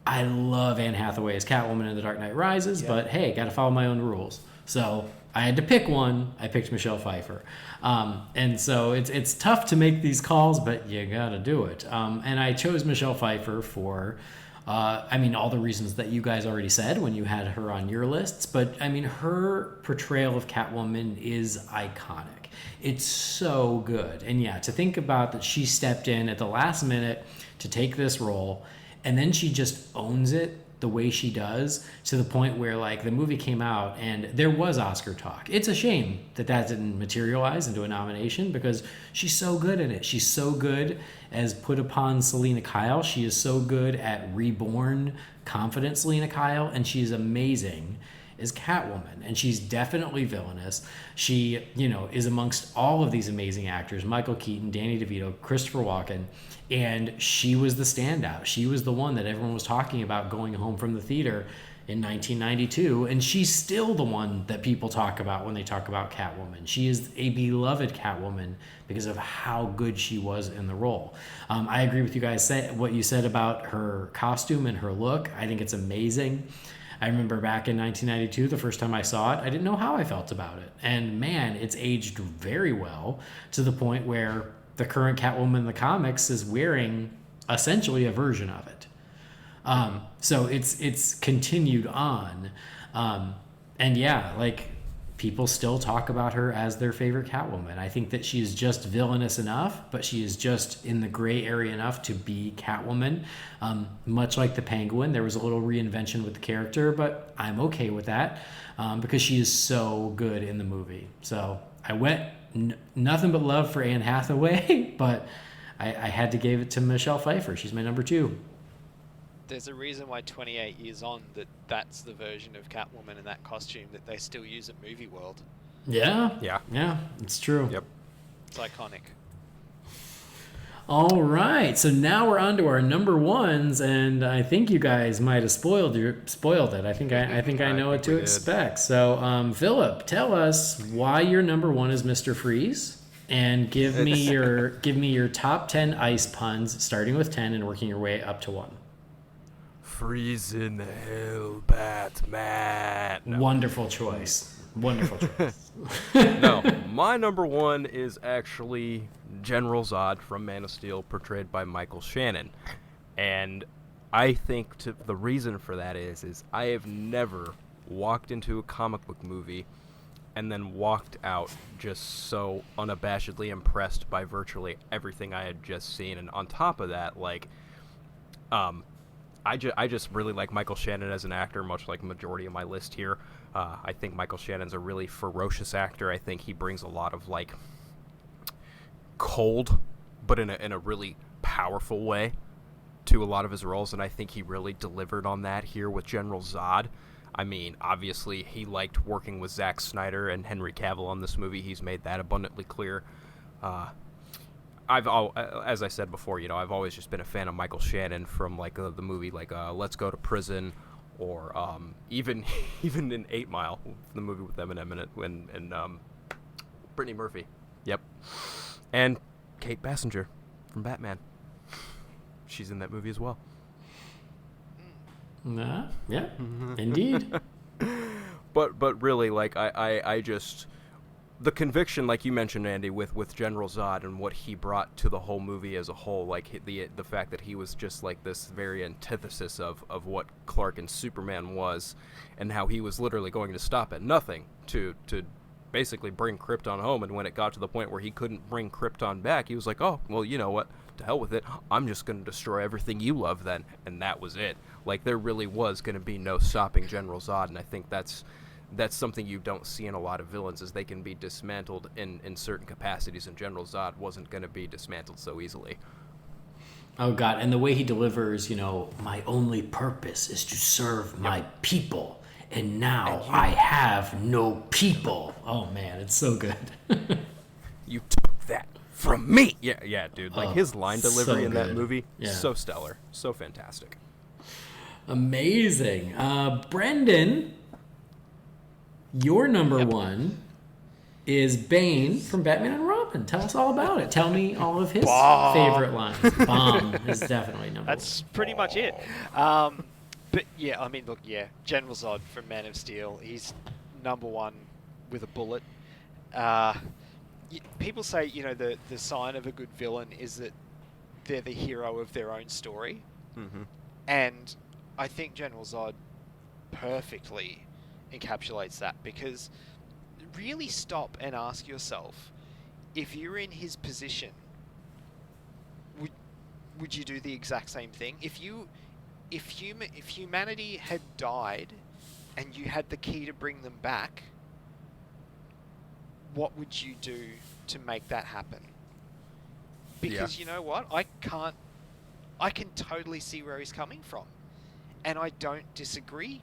I love Anne Hathaway as Catwoman in The Dark Knight Rises, but hey, got to follow my own rules. So I had to pick one. I picked Michelle Pfeiffer. And so it's tough to make these calls, but you got to do it. And I chose Michelle Pfeiffer for, all the reasons that you guys already said when you had her on your lists. But, her portrayal of Catwoman is iconic. It's so good. And yeah, to think about that she stepped in at the last minute to take this role, and then she just owns it the way she does, to the point where, like, the movie came out and there was Oscar talk. It's a shame that didn't materialize into a nomination, because she's so good at it. She's so good as put upon Selena Kyle. She is so good at reborn, confident Selena Kyle, and she's amazing as Catwoman, and she's definitely villainous. She, is amongst all of these amazing actors, Michael Keaton, Danny DeVito, Christopher Walken, and she was the standout. She was the one that everyone was talking about going home from the theater in 1992, and she's still the one that people talk about when they talk about Catwoman. She is a beloved Catwoman because of how good she was in the role. I agree with you guys, what you said about her costume and her look. I think it's amazing. I remember back in 1992, the first time I saw it, I didn't know how I felt about it. And man, it's aged very well, to the point where the current Catwoman in the comics is wearing essentially a version of it. So it's continued on. And yeah, like, people still talk about her as their favorite Catwoman. I think that she is just villainous enough, but she is just in the gray area enough to be Catwoman. Much like the Penguin, there was a little reinvention with the character, but I'm okay with that, because she is so good in the movie. So I went nothing but love for Anne Hathaway, but I had to give it to Michelle Pfeiffer. She's my number 2. There's a reason why 28 years on that's the version of Catwoman in that costume that they still use at Movie World. Yeah, it's true. Yep. It's iconic. All right, so now we're on to our number 1s, and I think you guys might have spoiled it. I think I know what to expect. So, Philip, tell us why your number 1 is Mr. Freeze, and give me your top 10 ice puns, starting with 10 and working your way up to 1. Freeze in the hell, Batman. No. Wonderful choice. No, my number 1 is actually General Zod from Man of Steel, portrayed by Michael Shannon. And I think the reason for that is I have never walked into a comic book movie and then walked out just so unabashedly impressed by virtually everything I had just seen. And on top of that, like, I just really like Michael Shannon as an actor, much like the majority of my list here. I think Michael Shannon's a really ferocious actor. I think he brings a lot of, like, cold, but in a really powerful way to a lot of his roles, and I think he really delivered on that here with General Zod. I mean, obviously, he liked working with Zack Snyder and Henry Cavill on this movie. He's made that abundantly clear. As I said before, I've always just been a fan of Michael Shannon from, like, the movie, like, Let's Go to Prison, or even in 8 Mile, the movie with Eminem in it, and Brittany Murphy. Yep. And Kate Basinger from Batman. She's in that movie as well. Yeah, indeed. But really, like, I just... The conviction, like you mentioned, Andy, with General Zod and what he brought to the whole movie as a whole, like the fact that he was just like this very antithesis of what Clark and Superman was, and how he was literally going to stop at nothing to basically bring Krypton home. And when it got to the point where he couldn't bring Krypton back, he was like, oh, well, you know what? To hell with it. I'm just going to destroy everything you love then. And that was it. Like, there really was going to be no stopping General Zod. And I think that's something you don't see in a lot of villains, is they can be dismantled in certain capacities, and General Zod wasn't going to be dismantled so easily. Oh, God. And the way he delivers, my only purpose is to serve my people. And now I have no people. Oh, man, it's so good. You took that from me. Yeah, dude. Like, his line delivery in that movie, so stellar. So fantastic. Amazing. Brendan, your number one is Bane from Batman and Robin. Tell us all about it. Tell me all of his favorite lines. Bomb is definitely number one. That's pretty much it. But yeah, I mean, look, General Zod from Man of Steel. He's number one with a bullet. People say, the sign of a good villain is that they're the hero of their own story. Mm-hmm. And I think General Zod perfectly encapsulates that, because really stop and ask yourself, if you're in his position, would you do the exact same thing? If humanity had died and you had the key to bring them back, what would you do to make that happen? Because you know what? I can totally see where he's coming from. And I don't disagree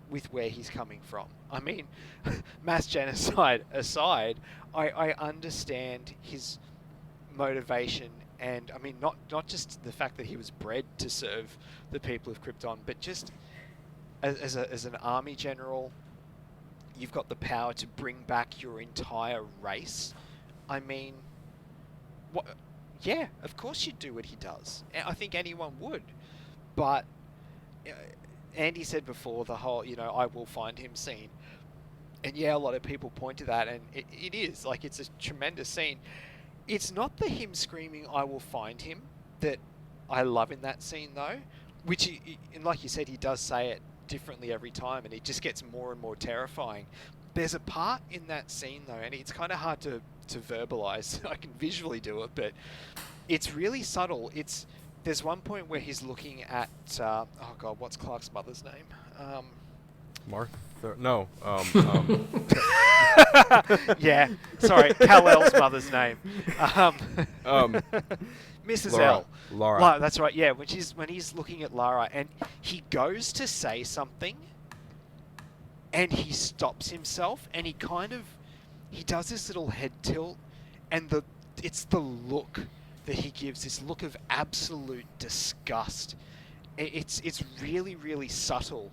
with where he's coming from. I mean, mass genocide aside, I understand his motivation, and I mean, not just the fact that he was bred to serve the people of Krypton, but just as an army general, you've got the power to bring back your entire race. I mean, what? Yeah, of course you'd do what he does. I think anyone would. But Andy said before, the whole, I will find him scene. And yeah, a lot of people point to that, and it is. Like, it's a tremendous scene. It's not the him screaming, I will find him, that I love in that scene, though. Which, and like you said, he does say it differently every time, and it just gets more and more terrifying. There's a part in that scene, though, and it's kind of hard to verbalize. I can visually do it, but it's really subtle. There's one point where he's looking at what's Clark's mother's name? Martha? No. Yeah, sorry, Kal-El's mother's name. Mrs. L. Lara. That's right. Yeah, when he's looking at Lara, and he goes to say something, and he stops himself, and he does this little head tilt, and it's the look that he gives, this look of absolute disgust. It's really, really subtle,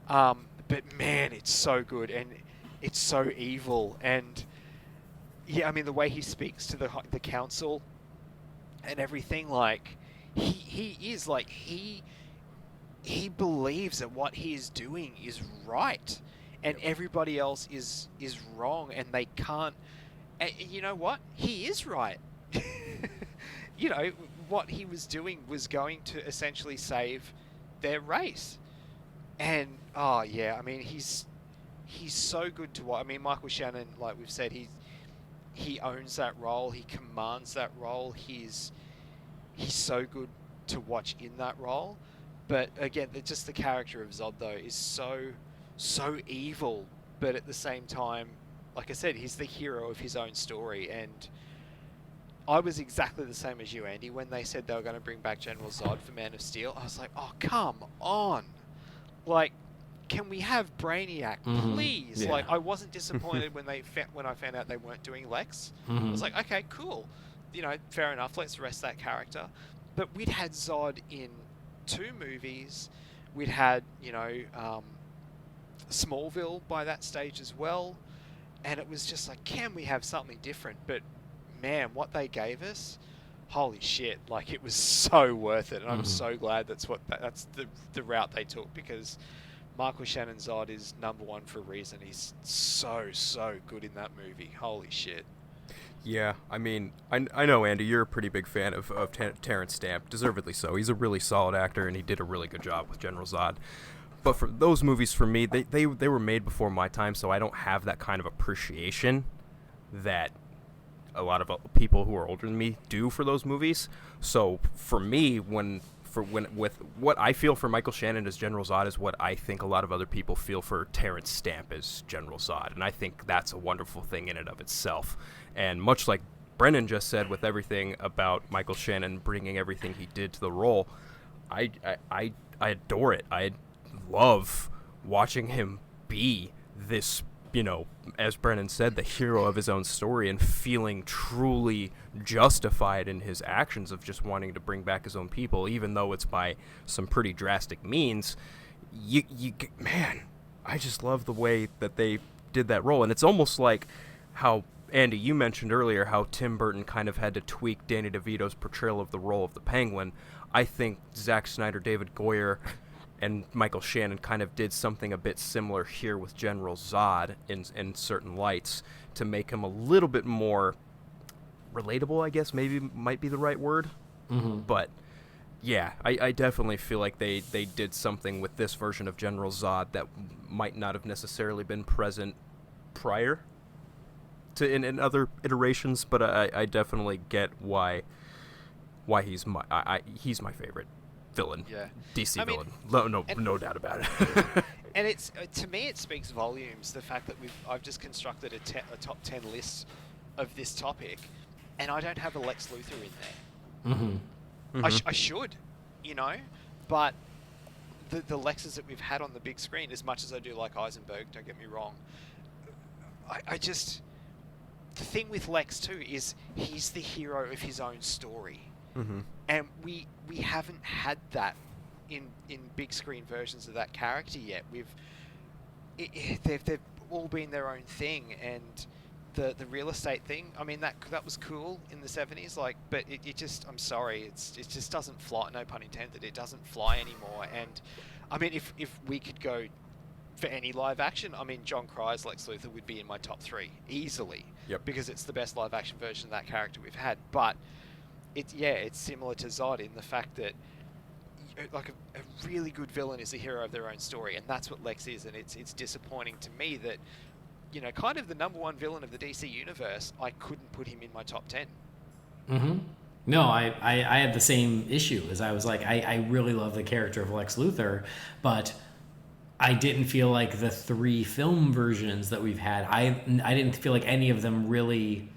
but man, it's so good, and it's so evil. And yeah, I mean, the way he speaks to the council and everything, like he is like he believes that what he is doing is right, and everybody else is wrong, and they can't. And you know what? He is right. What he was doing was going to essentially save their race. And I mean, he's so good to watch. I mean, Michael Shannon, like we've said, he owns that role. He commands that role. He's so good to watch in that role. But again, just the character of Zod, though, is so evil. But at the same time, like I said, he's the hero of his own story. And I was exactly the same as you, Andy. When they said they were going to bring back General Zod for Man of Steel, I was like, oh, come on. Like, can we have Brainiac, please? Yeah. Like, I wasn't disappointed when I found out they weren't doing Lex. I was like, okay, cool. Fair enough. Let's rest that character. But we'd had Zod in 2 movies. We'd had, Smallville by that stage as well. And it was just like, can we have something different? But man, what they gave us, holy shit, like, it was so worth it. And I'm so glad that's the route they took, because Michael Shannon Zod is number one for a reason. He's so good in that movie. Holy shit. Yeah, I mean, I know, Andy, you're a pretty big fan of Terrence Stamp, deservedly so. He's a really solid actor, and he did a really good job with General Zod. But for those movies, for me, they were made before my time, so I don't have that kind of appreciation that a lot of people who are older than me do for those movies. So for me, with what I feel for Michael Shannon as General Zod is what I think a lot of other people feel for Terrence Stamp as General Zod, and I think that's a wonderful thing in and of itself. And much like Brennan just said with everything about Michael Shannon bringing everything he did to the role, I adore it. I love watching him be this, as Brennan said, the hero of his own story, and feeling truly justified in his actions of just wanting to bring back his own people, even though it's by some pretty drastic means. Man, I just love the way that they did that role. And it's almost like how, Andy, you mentioned earlier how Tim Burton kind of had to tweak Danny DeVito's portrayal of the role of the Penguin. I think Zack Snyder, David Goyer, and Michael Shannon kind of did something a bit similar here with General Zod in certain lights to make him a little bit more relatable, I guess maybe might be the right word. Mm-hmm. But yeah, I definitely feel like they did something with this version of General Zod that might not have necessarily been present prior to in other iterations, but I definitely get why he's my favorite villain. Yeah. DC villain. No doubt about it. And it's to me, it speaks volumes, the fact that I've just constructed a top 10 list of this topic, and I don't have a Lex Luthor in there. Mm-hmm. I should, but the Lexes that we've had on the big screen, as much as I do like Eisenberg, don't get me wrong, I just... The thing with Lex, too, is he's the hero of his own story. Mm-hmm. And we haven't had that in big screen versions of that character yet. They've all been their own thing, and the real estate thing, I mean, that was cool in the 70s, but it just, I'm sorry, it just doesn't fly, no pun intended, it doesn't fly anymore. And I mean, if we could go for any live action, I mean, John Crye's Lex Luthor would be in my top 3 easily. Yep. Because it's the best live action version of that character we've had. But it's similar to Zod in the fact that like a really good villain is a hero of their own story, and that's what Lex is. And it's disappointing to me that kind of the number one villain of the DC universe, I couldn't put him in my top 10. Mm-hmm. No, I had the same issue, as I was like, I really love the character of Lex Luthor, but I didn't feel like the 3 film versions that we've had, I didn't feel like any of them really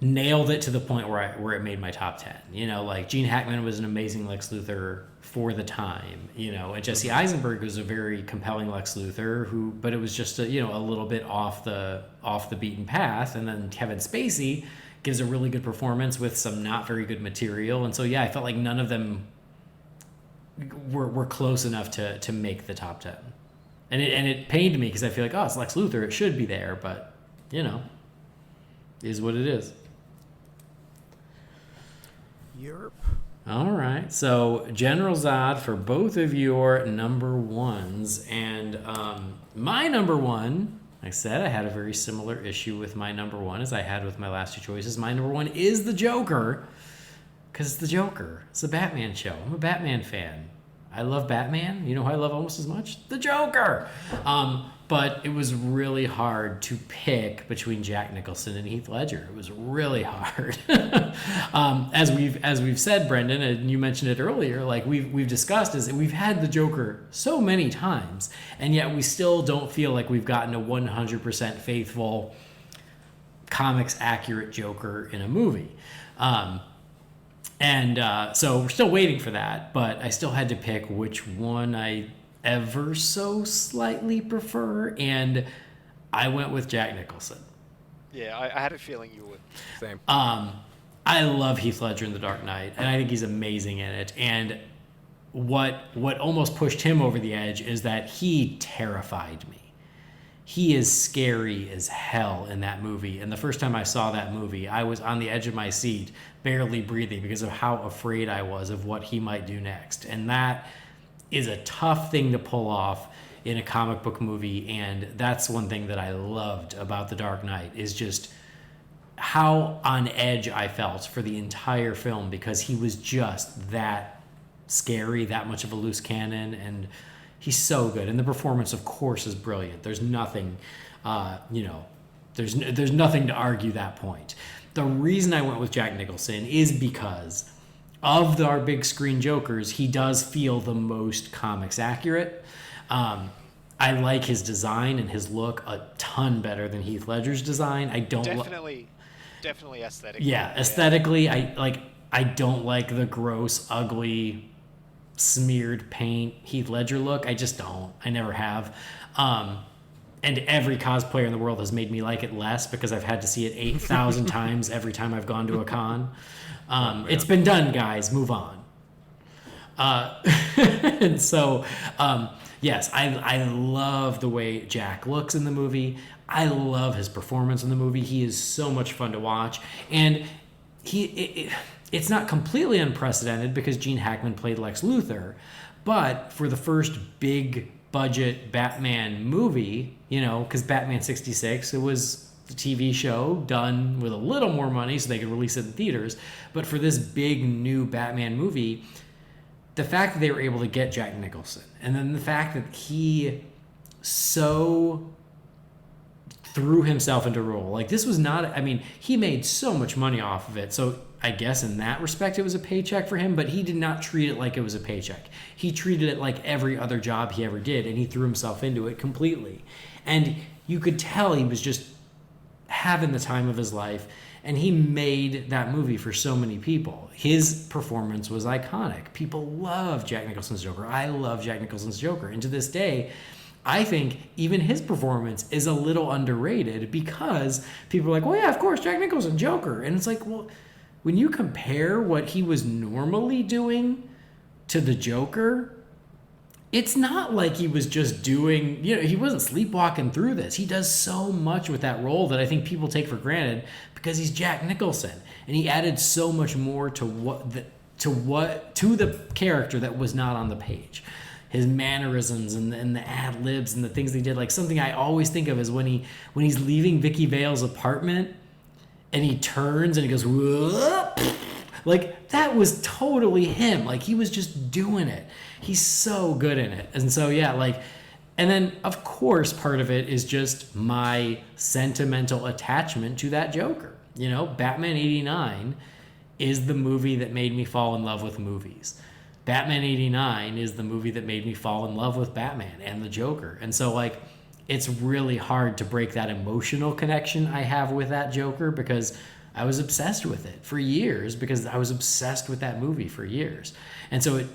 nailed it to the point where it made my top 10. Like Gene Hackman was an amazing Lex Luthor for the time, and Jesse Eisenberg was a very compelling Lex Luthor but it was just a little bit off the beaten path. And then Kevin Spacey gives a really good performance with some not very good material. And so, yeah, I felt like none of them were close enough to make the top 10. And it pained me because I feel like, it's Lex Luthor, it should be there, but, is what it is. Europe. All right, so General Zod for both of your number ones. And my number one, like I said, I had a very similar issue with my number one as I had with my last 2 choices. My number one is the Joker, because it's the Joker. It's a Batman show. I'm a Batman fan. I love Batman. You know who I love almost as much? The Joker. But it was really hard to pick between Jack Nicholson and Heath Ledger. It was really hard. As we've said, Brendan, and you mentioned it earlier, like we've discussed, is that we've had the Joker so many times, and yet we still don't feel like we've gotten a 100% faithful, comics accurate Joker in a movie. So we're still waiting for that, but I still had to pick which one I ever so slightly prefer, and I went with Jack Nicholson. Yeah, I had a feeling you would. Same. I love Heath Ledger in The Dark Knight, and I think he's amazing in it. And what almost pushed him over the edge is that he terrified me. He is scary as hell in that movie. And the first time I saw that movie, I was on the edge of my seat, barely breathing because of how afraid I was of what he might do next. And that is a tough thing to pull off in a comic book movie. And that's one thing that I loved about The Dark Knight, is just how on edge I felt for the entire film, because he was just that scary, that much of a loose cannon, and he's so good. And the performance, of course, is brilliant. There's nothing, There's nothing to argue that point. The reason I went with Jack Nicholson is because of our big screen Jokers, he does feel the most comics accurate. I like his design and his look a ton better than Heath Ledger's design. I don't definitely aesthetically. Yeah, aesthetically, I don't like the gross, ugly, smeared paint Heath Ledger look. I just don't. I never have. And every cosplayer in the world has made me like it less because I've had to see it 8,000 times every time I've gone to a con. It's been done, guys. Move on. And so, yes, I love the way Jack looks in the movie. I love his performance in the movie. He is so much fun to watch. And it's not completely unprecedented because Gene Hackman played Lex Luthor. But for the first big budget Batman movie, because Batman 66, it was the TV show done with a little more money so they could release it in theaters. But for this big new Batman movie, the fact that they were able to get Jack Nicholson, and then the fact that he so threw himself into a role. Like, this was not, he made so much money off of it. So I guess in that respect, it was a paycheck for him, but he did not treat it like it was a paycheck. He treated it like every other job he ever did, and he threw himself into it completely. And you could tell he was just having the time of his life, and he made that movie for so many people. His performance was iconic. People love Jack Nicholson's Joker. I love Jack Nicholson's Joker. And to this day, I think even his performance is a little underrated because people are like, well, yeah, of course, Jack Nicholson, Joker. And it's like, well, when you compare what he was normally doing to the Joker, it's not like he was just doing, he wasn't sleepwalking through this. He does so much with that role that I think people take for granted because he's Jack Nicholson. And he added so much more to the character that was not on the page. His mannerisms and the ad libs and the things they did. Like, something I always think of is when he's leaving Vicky Vale's apartment and he turns and he goes, whoop. Like, that was totally him. Like, he was just doing it. He's so good in it. And so, yeah, like, and then, of course, part of it is just my sentimental attachment to that Joker. Batman 89 is the movie that made me fall in love with movies. Batman 89 is the movie that made me fall in love with Batman and the Joker. And so, like, it's really hard to break that emotional connection I have with that Joker because I was obsessed with it for years because I was obsessed with that movie for years. And so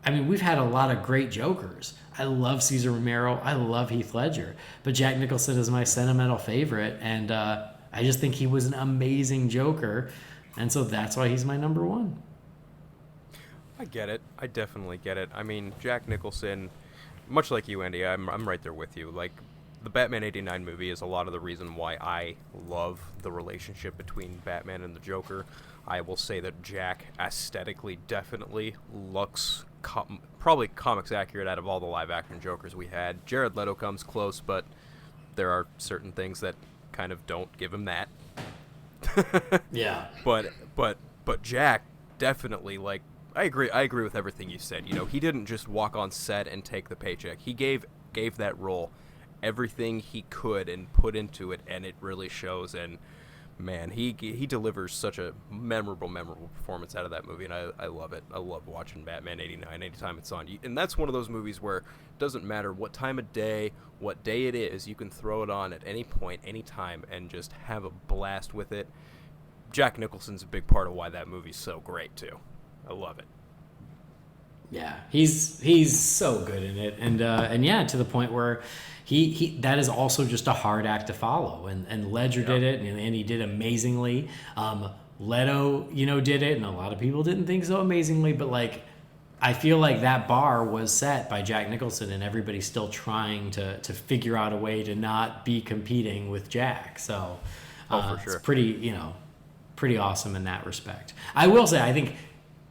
we've had a lot of great Jokers. I love Cesar Romero. I love Heath Ledger. But Jack Nicholson is my sentimental favorite. And I just think he was an amazing Joker. And so that's why he's my number one. I get it. I definitely get it. Jack Nicholson, much like you, Andy, I'm right there with you. Like, the Batman 89 movie is a lot of the reason why I love the relationship between Batman and the Joker. I will say that Jack aesthetically definitely looks probably comics accurate out of all the live-action Jokers we had. Jared Leto comes close, but there are certain things that kind of don't give him that. Yeah. But Jack definitely, like, I agree with everything you said. He didn't just walk on set and take the paycheck. He gave that role everything he could and put into it, and it really shows. And man, he delivers such a memorable performance out of that movie, and I love it. I love watching Batman 89 anytime it's on. And that's one of those movies where it doesn't matter what time of day, what day it is, you can throw it on at any point, any time, and just have a blast with it. Jack Nicholson's a big part of why that movie's so great too. I love it. Yeah, he's so good in it, and yeah, to the point where he that is also just a hard act to follow, and Ledger did it, and he did amazingly. Leto, did it, and a lot of people didn't think so amazingly, but like, I feel like that bar was set by Jack Nicholson, and everybody's still trying to figure out a way to not be competing with Jack. So, for sure. It's pretty awesome in that respect. I will say, I think,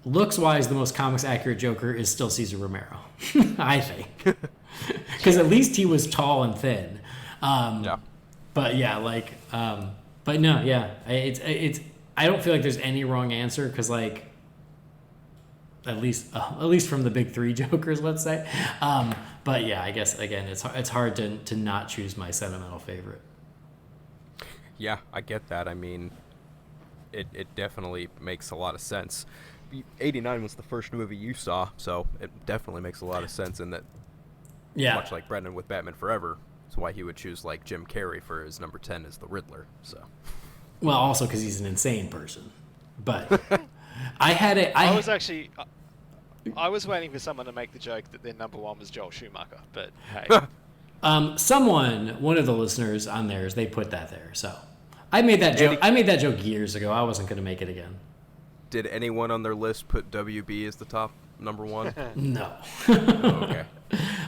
looks-wise, the most comics-accurate Joker is still Cesar Romero, I think. Because at least he was tall and thin. But yeah, like, but no, yeah. It's. I don't feel like there's any wrong answer because, like, at least from the big three Jokers, let's say. But yeah, I guess, again, it's hard to not choose my sentimental favorite. Yeah, I get that. I mean, it definitely makes a lot of sense. 89 was the first movie you saw, so it definitely makes a lot of sense in that, much like Brendan with Batman Forever, that's why he would choose, like, Jim Carrey for his number 10 as the Riddler, so. Well, also because he's an insane person. But I was waiting for someone to make the joke that their number one was Joel Schumacher, but hey. One of the listeners on theirs, they put that there, so. I made that joke. I made that joke years ago. I wasn't going to make it again. Did anyone on their list put WB as the top number one? No. Oh, okay.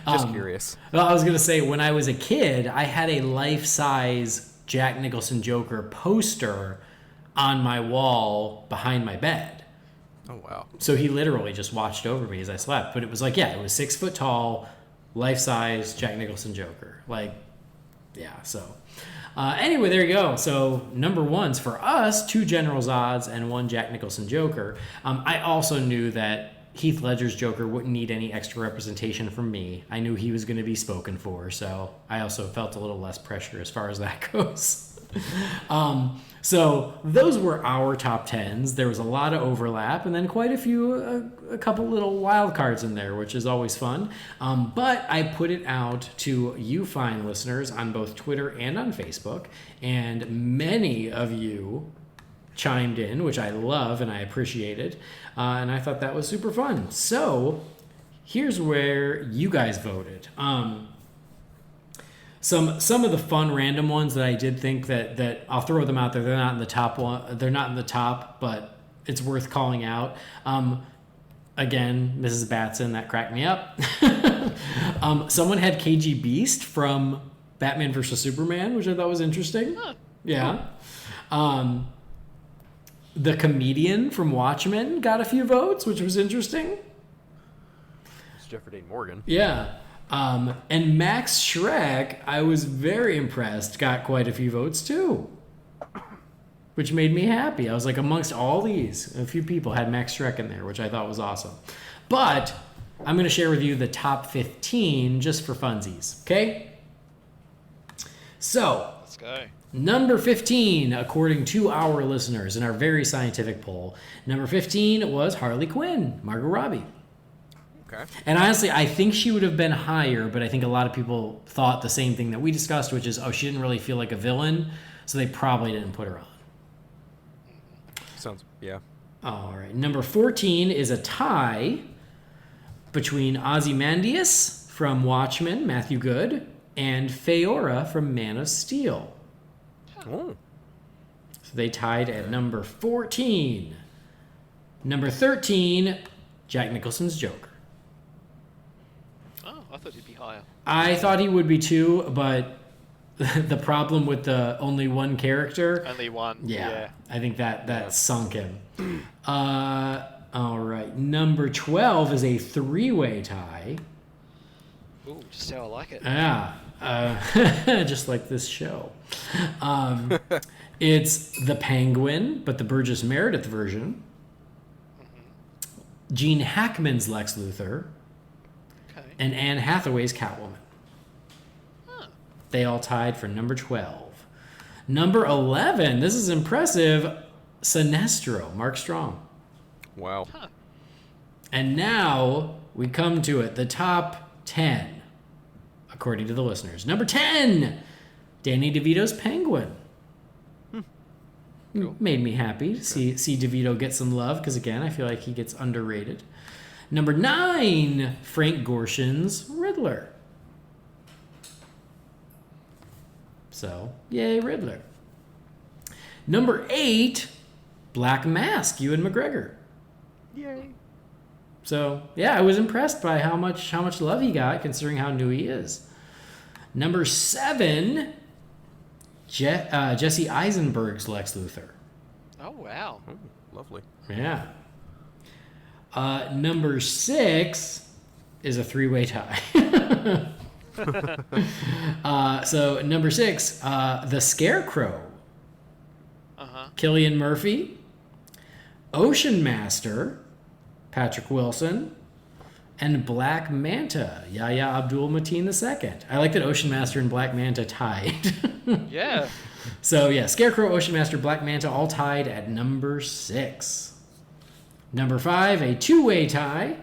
Just curious. Well, I was going to say, when I was a kid, I had a life-size Jack Nicholson Joker poster on my wall behind my bed. Oh, wow. So he literally just watched over me as I slept. But it was like, it was 6 foot tall, life-size Jack Nicholson Joker. Like, yeah, so. Anyway, there you go. So number ones for us, 2 General Zod's and 1 Jack Nicholson Joker. I also knew that Heath Ledger's Joker wouldn't need any extra representation from me. I knew he was going to be spoken for, so I also felt a little less pressure as far as that goes. So those were our top 10s. There was a lot of overlap, and then quite a couple little wild cards in there, which is always fun. But I put it out to you fine listeners on both Twitter and on Facebook, and many of you chimed in, which I love and I appreciated, and I thought that was super fun. So here's where you guys voted. Some of the fun random ones that I did think that I'll throw them out there. They're not in the top one. They're not in the top, but it's worth calling out. Again, Mrs. Batson, that cracked me up. Someone had KG Beast from Batman vs. Superman, which I thought was interesting. Huh. Yeah. The comedian from Watchmen got a few votes, which was interesting. It's Jeffrey Dean Morgan. Yeah. And Max Schreck, I was very impressed, got quite a few votes too, which made me happy. I was like, amongst all these, a few people had Max Schreck in there, which I thought was awesome. But I'm going to share with you the top 15 just for funsies, okay? So, Let's go. Number 15, according to our listeners in our very scientific poll, number 15 was Harley Quinn, Margot Robbie. Okay. And honestly, I think she would have been higher, but I think a lot of people thought the same thing that we discussed, which is, she didn't really feel like a villain, so they probably didn't put her on. Sounds, yeah. All right. Number 14 is a tie between Ozymandias from Watchmen, Matthew Good, and Feora from Man of Steel. Oh. So they tied at number 14. Number 13, Jack Nicholson's Joker. Oh, I thought he'd be higher. I thought he would be too, but the problem with the only one character. Only one. Yeah. I think that sunk him. All right. Number 12 is a 3-way tie. Ooh, just how I like it. Yeah. Just like this show. It's the Penguin, but the Burgess Meredith version. Mm-hmm. Gene Hackman's Lex Luthor. Okay. And Anne Hathaway's Catwoman. Huh. They all tied for number 12. Number 11, this is impressive, Sinestro, Mark Strong. Wow. Huh. And now we come to it, the top 10, according to the listeners. Number 10, Danny DeVito's Penguin. Cool. Made me happy to see DeVito get some love, because again, I feel like he gets underrated. Number 9, Frank Gorshin's Riddler. So, yay, Riddler. Number 8, Black Mask, Ewan McGregor. Yay. So, yeah, I was impressed by how much love he got, considering how new he is. Number 7, Jesse Eisenberg's Lex Luthor. Oh, wow. Oh, lovely. Yeah. Number 6 is a 3-way tie. So number 6, the Scarecrow. Uh-huh. Cillian Murphy, Ocean Master, Patrick Wilson, and Black Manta, Yahya Abdul-Mateen II. I like that Ocean Master and Black Manta tied. Yeah. So, yeah, Scarecrow, Ocean Master, Black Manta all tied at number 6. Number 5, a two-way tie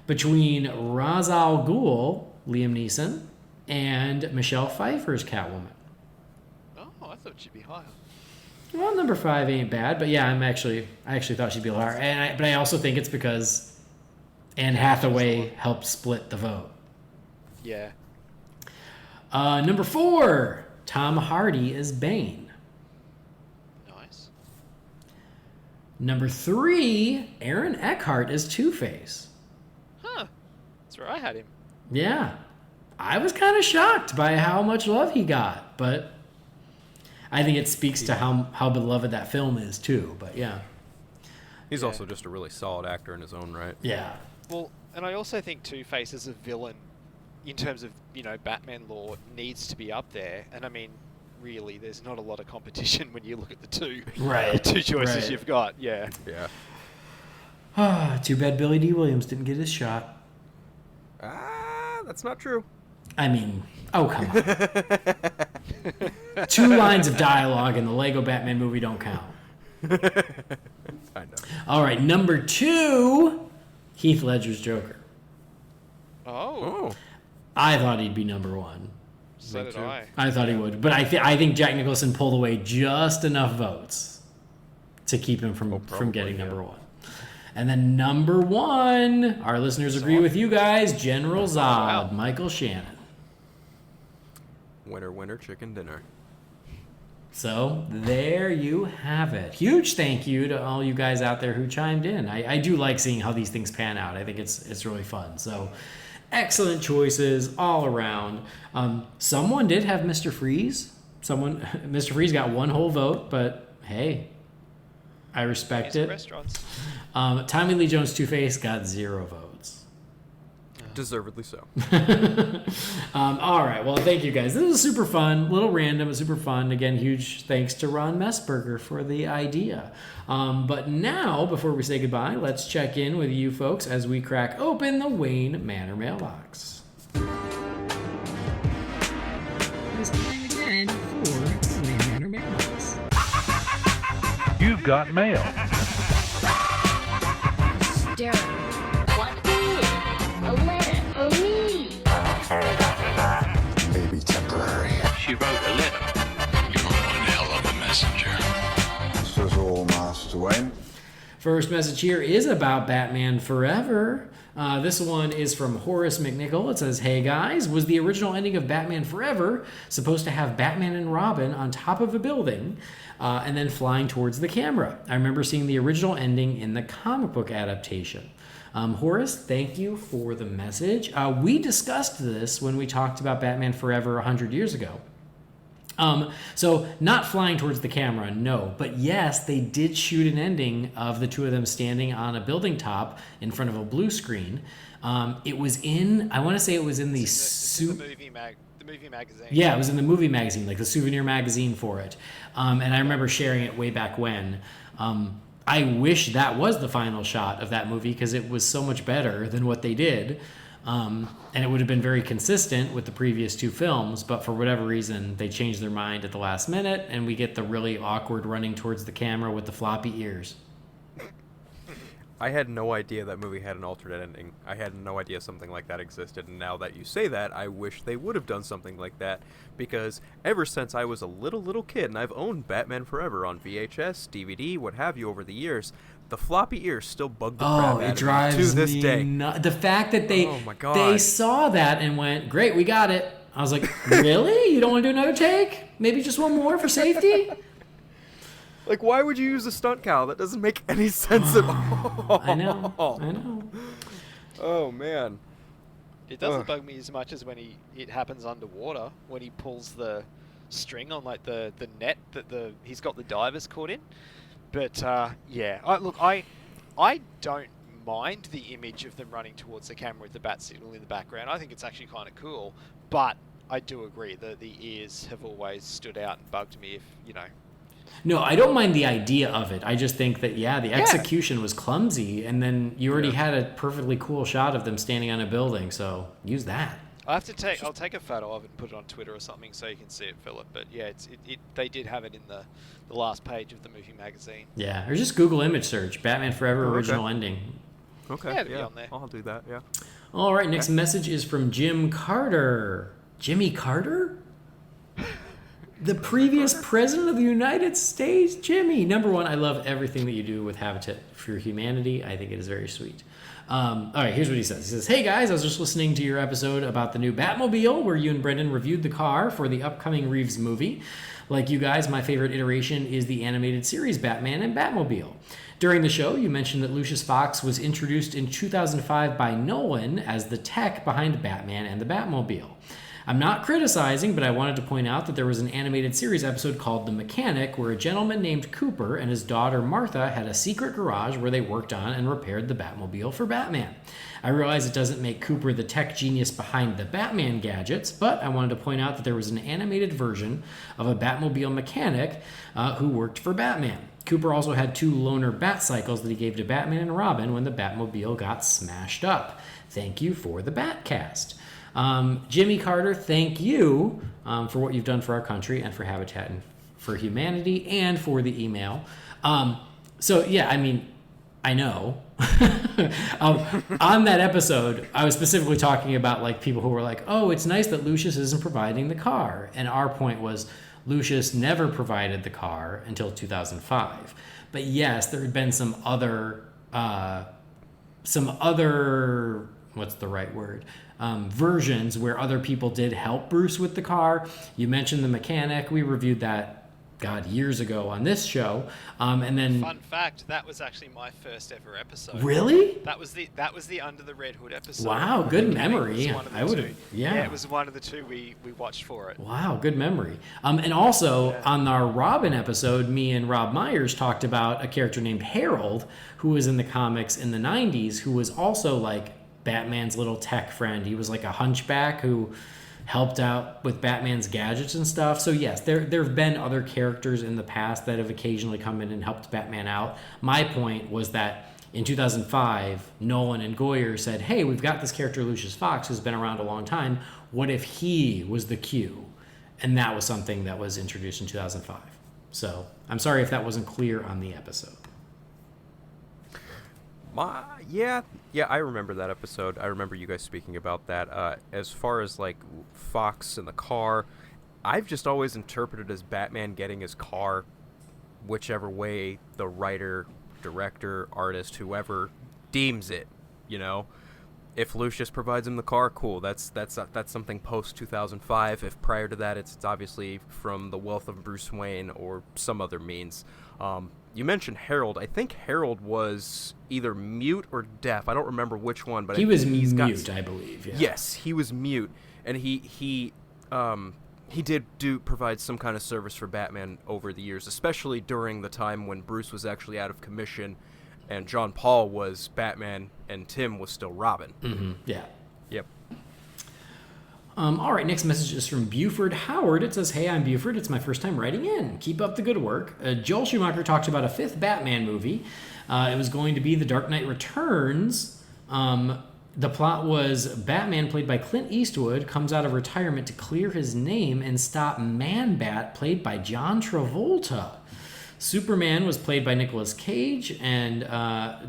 between Ra's al Ghul, Liam Neeson, and Michelle Pfeiffer's Catwoman. Oh, I thought she'd be higher. Well, number 5 ain't bad, but yeah, I actually thought she'd be higher. But I also think it's because Anne Hathaway helped split the vote. Yeah. Number 4, Tom Hardy as Bane. Nice. Number 3, Aaron Eckhart as Two-Face. Huh. That's where I had him. Yeah. I was kind of shocked by how much love he got, but I think it speaks to how beloved that film is, too. But, yeah. He's also just a really solid actor in his own right. Yeah. Well, and I also think Two-Face as a villain, in terms of, Batman lore, needs to be up there. And, I mean, really, there's not a lot of competition when you look at the two choices you've got. Yeah. Yeah. Too bad Billy D. Williams didn't get his shot. That's not true. I mean, oh, come on. 2 lines of dialogue in the Lego Batman movie don't count. I know. All right, number 2, Heath Ledger's Joker. Oh. I thought he'd be number 1. So did I. I thought he would. But I think Jack Nicholson pulled away just enough votes to keep him from getting number 1. And then number 1, our listeners agree with you guys, General Zod, Michael Shannon. Winner, winner, chicken dinner. So there you have it. Huge thank you to all you guys out there who chimed in. I do like seeing how these things pan out. I think it's really fun. So excellent choices all around. Someone did have Mr. Freeze. Mr. Freeze got 1 whole vote, but hey, I respect it. Restaurants. Tommy Lee Jones Two-Face got 0 votes. Deservedly so. All right. Well, thank you guys. This was super fun, a little random, but super fun. Again, huge thanks to Ron Messberger for the idea. But now, before we say goodbye, let's check in with you folks as we crack open the Wayne Manor Mailbox. It's time again for Wayne Manor Mailbox. You've got mail. Darren, what is a letter for me? Maybe temporary. She wrote a letter. You're one hell of a messenger. This is all, Master Wayne. First message here is about Batman Forever. This one is from Horace McNichol. It says, "Hey guys, was the original ending of Batman Forever supposed to have Batman and Robin on top of a building and then flying towards the camera? I remember seeing the original ending in the comic book adaptation." Horace, thank you for the message. We discussed this when we talked about Batman Forever 100 years ago. So not flying towards the camera, no. But yes, they did shoot an ending of the two of them standing on a building top in front of a blue screen. It was in, I want to say it was in the movie magazine. Yeah, it was in the movie magazine, like the souvenir magazine for it. And I remember sharing it way back when. I wish that was the final shot of that movie because it was so much better than what they did. And it would have been very consistent with the previous 2 films, but for whatever reason, they changed their mind at the last minute, and we get the really awkward running towards the camera with the floppy ears. I had no idea that movie had an alternate ending. I had no idea something like that existed, and now that you say that, I wish they would have done something like that, because ever since I was a little kid, and I've owned Batman Forever on VHS, DVD, what have you over the years, the floppy ears still bug the crap out of me to this day. The fact that they Oh my God. they saw that and went, "Great, we got it." I was like, "Really? You don't want to do another take? Maybe just one more for safety?" Like, why would you use a stunt cow? That doesn't make any sense at all. I know. Oh, man. It doesn't bug me as much as when it happens underwater, when he pulls the string on like the net that he's got the divers caught in. But yeah, I don't mind the image of them running towards the camera with the bat signal in the background. I think it's actually kind of cool, but I do agree that the ears have always stood out and bugged me. No, I don't mind the idea of it. I just think that, the execution was clumsy, and then you already had a perfectly cool shot of them standing on a building, so use that. I'll take a photo of it and put it on Twitter or something so you can see it, Philip. But yeah, they did have it in the last page of the movie magazine. Yeah, or just Google image search Batman Forever original ending. Okay. Yeah, it'll be on there. I'll do that. Yeah. All right, next message is from Jim Carter. Jimmy Carter? The previous president of the United States, Jimmy. Number one, I love everything that you do with Habitat for Humanity. I think it is very sweet. All right, here's what he says. He says, "Hey guys, I was just listening to your episode about the new Batmobile where you and Brendan reviewed the car for the upcoming Reeves movie. Like you guys, my favorite iteration is the animated series Batman and Batmobile. During the show, you mentioned that Lucius Fox was introduced in 2005 by Nolan as the tech behind Batman and the Batmobile. I'm not criticizing, but I wanted to point out that there was an animated series episode called The Mechanic where a gentleman named Cooper and his daughter Martha had a secret garage where they worked on and repaired the Batmobile for Batman. I realize it doesn't make Cooper the tech genius behind the Batman gadgets, but I wanted to point out that there was an animated version of a Batmobile mechanic who worked for Batman. Cooper also had 2 loaner bat cycles that he gave to Batman and Robin when the Batmobile got smashed up. Thank you for the BatCast." Jimmy Carter, thank you for what you've done for our country and for Habitat for Humanity and for the email. So, yeah, I mean, I know. On that episode, I was specifically talking about like people who were like, oh, it's nice that Lucius isn't providing the car. And our point was Lucius never provided the car until 2005. But yes, there had been some other, what's the right word? Versions where other people did help Bruce with the car. You mentioned the mechanic. We reviewed that, God, years ago on this show. And then, fun fact, that was actually my first ever episode. Really? That was the Under the Red Hood episode. Wow, good memory. I would have. Yeah, it was one of the 2 we watched for it. Wow, good memory. And also on our Robin episode, me and Rob Myers talked about a character named Harold who was in the comics in the 90s who was also like Batman's little tech friend. He was like a hunchback who helped out with Batman's gadgets and stuff. So yes, there have been other characters in the past that have occasionally come in and helped Batman out. My point was that in 2005, Nolan and Goyer said, hey, we've got this character Lucius Fox who's been around a long time. What if he was the Q? And that was something that was introduced in 2005. So I'm sorry if that wasn't clear on the episode. Yeah, I remember that episode. I remember you guys speaking about that. As far as like Fox in the car, I've just always interpreted as Batman getting his car whichever way the writer, director, artist, whoever deems it, you know. If Lucius provides him the car, cool. That's something post 2005. If prior to that, it's obviously from the wealth of Bruce Wayne or some other means. You mentioned Harold. I think Harold was either mute or deaf. I don't remember which one, but he was mute, I believe. Yeah. Yes, he was mute, and he did provide some kind of service for Batman over the years, especially during the time when Bruce was actually out of commission, and John Paul was Batman, and Tim was still Robin. Mm-hmm. Yeah. Yep. All right, next message is from Buford Howard. It says, hey, I'm Buford. It's my first time writing in. Keep up the good work. Joel Schumacher talked about a 5th Batman movie. It was going to be The Dark Knight Returns. The plot was Batman, played by Clint Eastwood, comes out of retirement to clear his name and stop Man-Bat, played by John Travolta. Superman was played by Nicolas Cage, and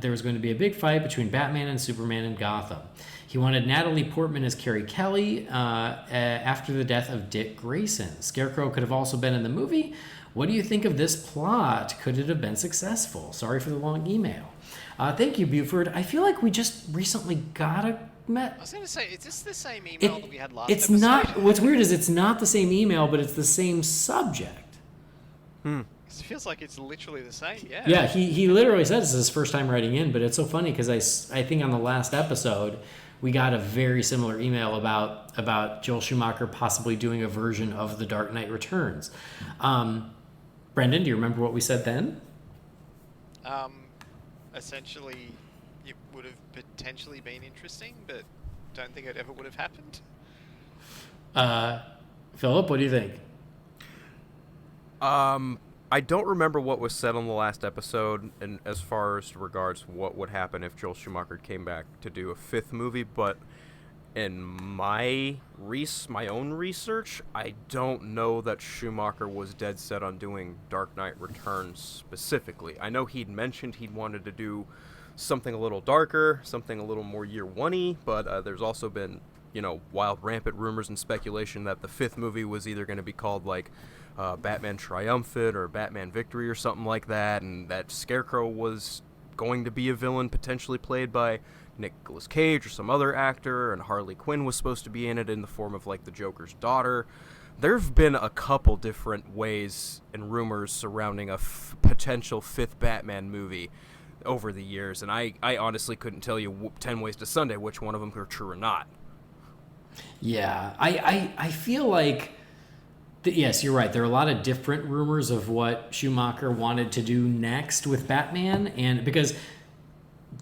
there was going to be a big fight between Batman and Superman in Gotham. He wanted Natalie Portman as Carrie Kelly after the death of Dick Grayson. Scarecrow could have also been in the movie. What do you think of this plot? Could it have been successful? Sorry for the long email. Thank you, Buford. I feel like we just recently got a... I was going to say, is this the same email that we had last it's episode? Not. What's weird is it's not the same email, but it's the same subject. It feels like it's literally the same, yeah. Yeah, he literally said this is his first time writing in, but it's so funny because I think on the last episode we got a very similar email about Joel Schumacher possibly doing a version of The Dark Knight Returns. Brendan, do you remember what we said then? Essentially, it would have potentially been interesting, but don't think it ever would have happened. Philip, what do you think? I don't remember what was said on the last episode, and as far as regards what would happen if Joel Schumacher came back to do a 5th movie, but in my own research, I don't know that Schumacher was dead set on doing Dark Knight Returns specifically. I know he'd mentioned he'd wanted to do something a little darker, something a little more year one-y, but there's also been, wild, rampant rumors and speculation that the fifth movie was either going to be called, like, Batman Triumphant or Batman Victory or something like that, and that Scarecrow was going to be a villain potentially played by Nicolas Cage or some other actor, and Harley Quinn was supposed to be in it in the form of, like, the Joker's daughter. There've been a couple different ways and rumors surrounding a potential fifth Batman movie over the years, and I honestly couldn't tell you 10 ways to Sunday which one of them are true or not. Yeah, I feel like, yes, you're right. There are a lot of different rumors of what Schumacher wanted to do next with Batman, and because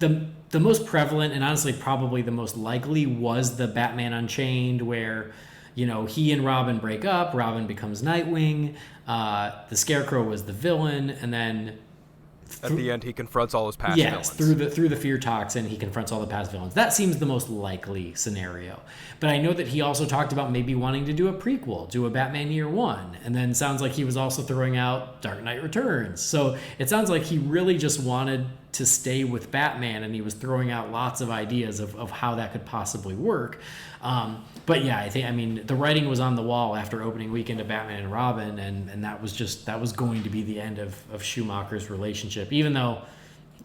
the most prevalent and honestly probably the most likely was the Batman Unchained, where he and Robin break up, Robin becomes Nightwing, the Scarecrow was the villain, and then at the end he confronts all his past villains. Through the fear toxin, he confronts all the past villains. That seems the most likely scenario. But I know that he also talked about maybe wanting to do a prequel, do a Batman Year One, and then sounds like he was also throwing out Dark Knight Returns. So it sounds like he really just wanted to stay with Batman, and he was throwing out lots of ideas of how that could possibly work. But yeah, I mean, the writing was on the wall after opening weekend of Batman and Robin, and that was going to be the end of Schumacher's relationship. Even though,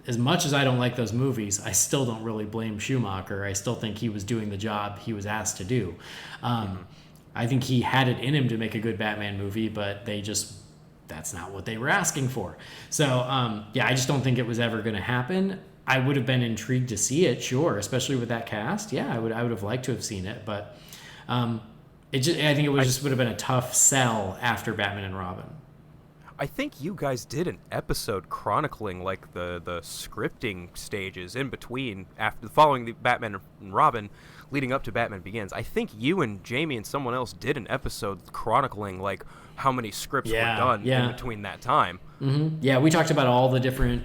as much as I don't like those movies, I still don't really blame Schumacher. I still think he was doing the job he was asked to do. I think he had it in him to make a good Batman movie, but that's not what they were asking for. So, I just don't think it was ever going to happen. I would have been intrigued to see it, sure, especially with that cast. Yeah, I would have liked to have seen it, but I think it would have been a tough sell after Batman and Robin. I think you guys did an episode chronicling like the scripting stages in between after following the Batman and Robin leading up to Batman Begins. I think you and Jamie and someone else did an episode chronicling like how many scripts were done in between that time. Mm-hmm. Yeah, we talked about all the different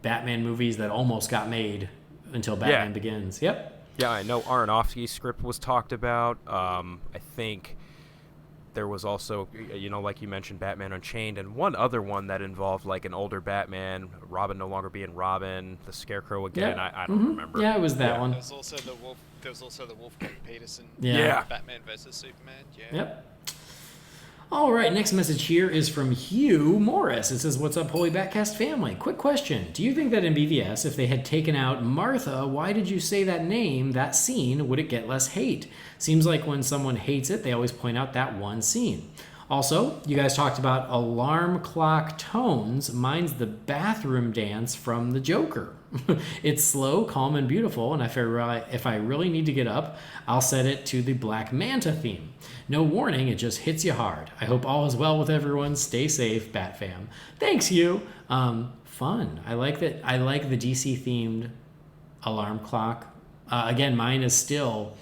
Batman movies that almost got made until Batman Begins. Yep. Yeah, I know Aronofsky's script was talked about. I think there was also, like you mentioned, Batman Unchained, and one other one that involved like an older Batman, Robin no longer being Robin, the Scarecrow again. I don't remember. Yeah, it was that one. There was also the Wolfgang Peterson. Yeah. Batman versus Superman. Yeah. Yep. All right, next message here is from Hugh Morris. It says, "What's up, Holy BatCast family? Quick question. Do you think that in BVS, if they had taken out Martha, why did you say that name, that scene, would it get less hate? Seems like when someone hates it, they always point out that one scene. Also, you guys talked about alarm clock tones. Mine's the bathroom dance from the Joker. It's slow, calm, and beautiful, and if I really need to get up, I'll set it to the Black Manta theme. No warning, it just hits you hard. I hope all is well with everyone. Stay safe, Bat fam." Thanks, Hugh. Fun. I like that. I like the DC-themed alarm clock. Again, mine is still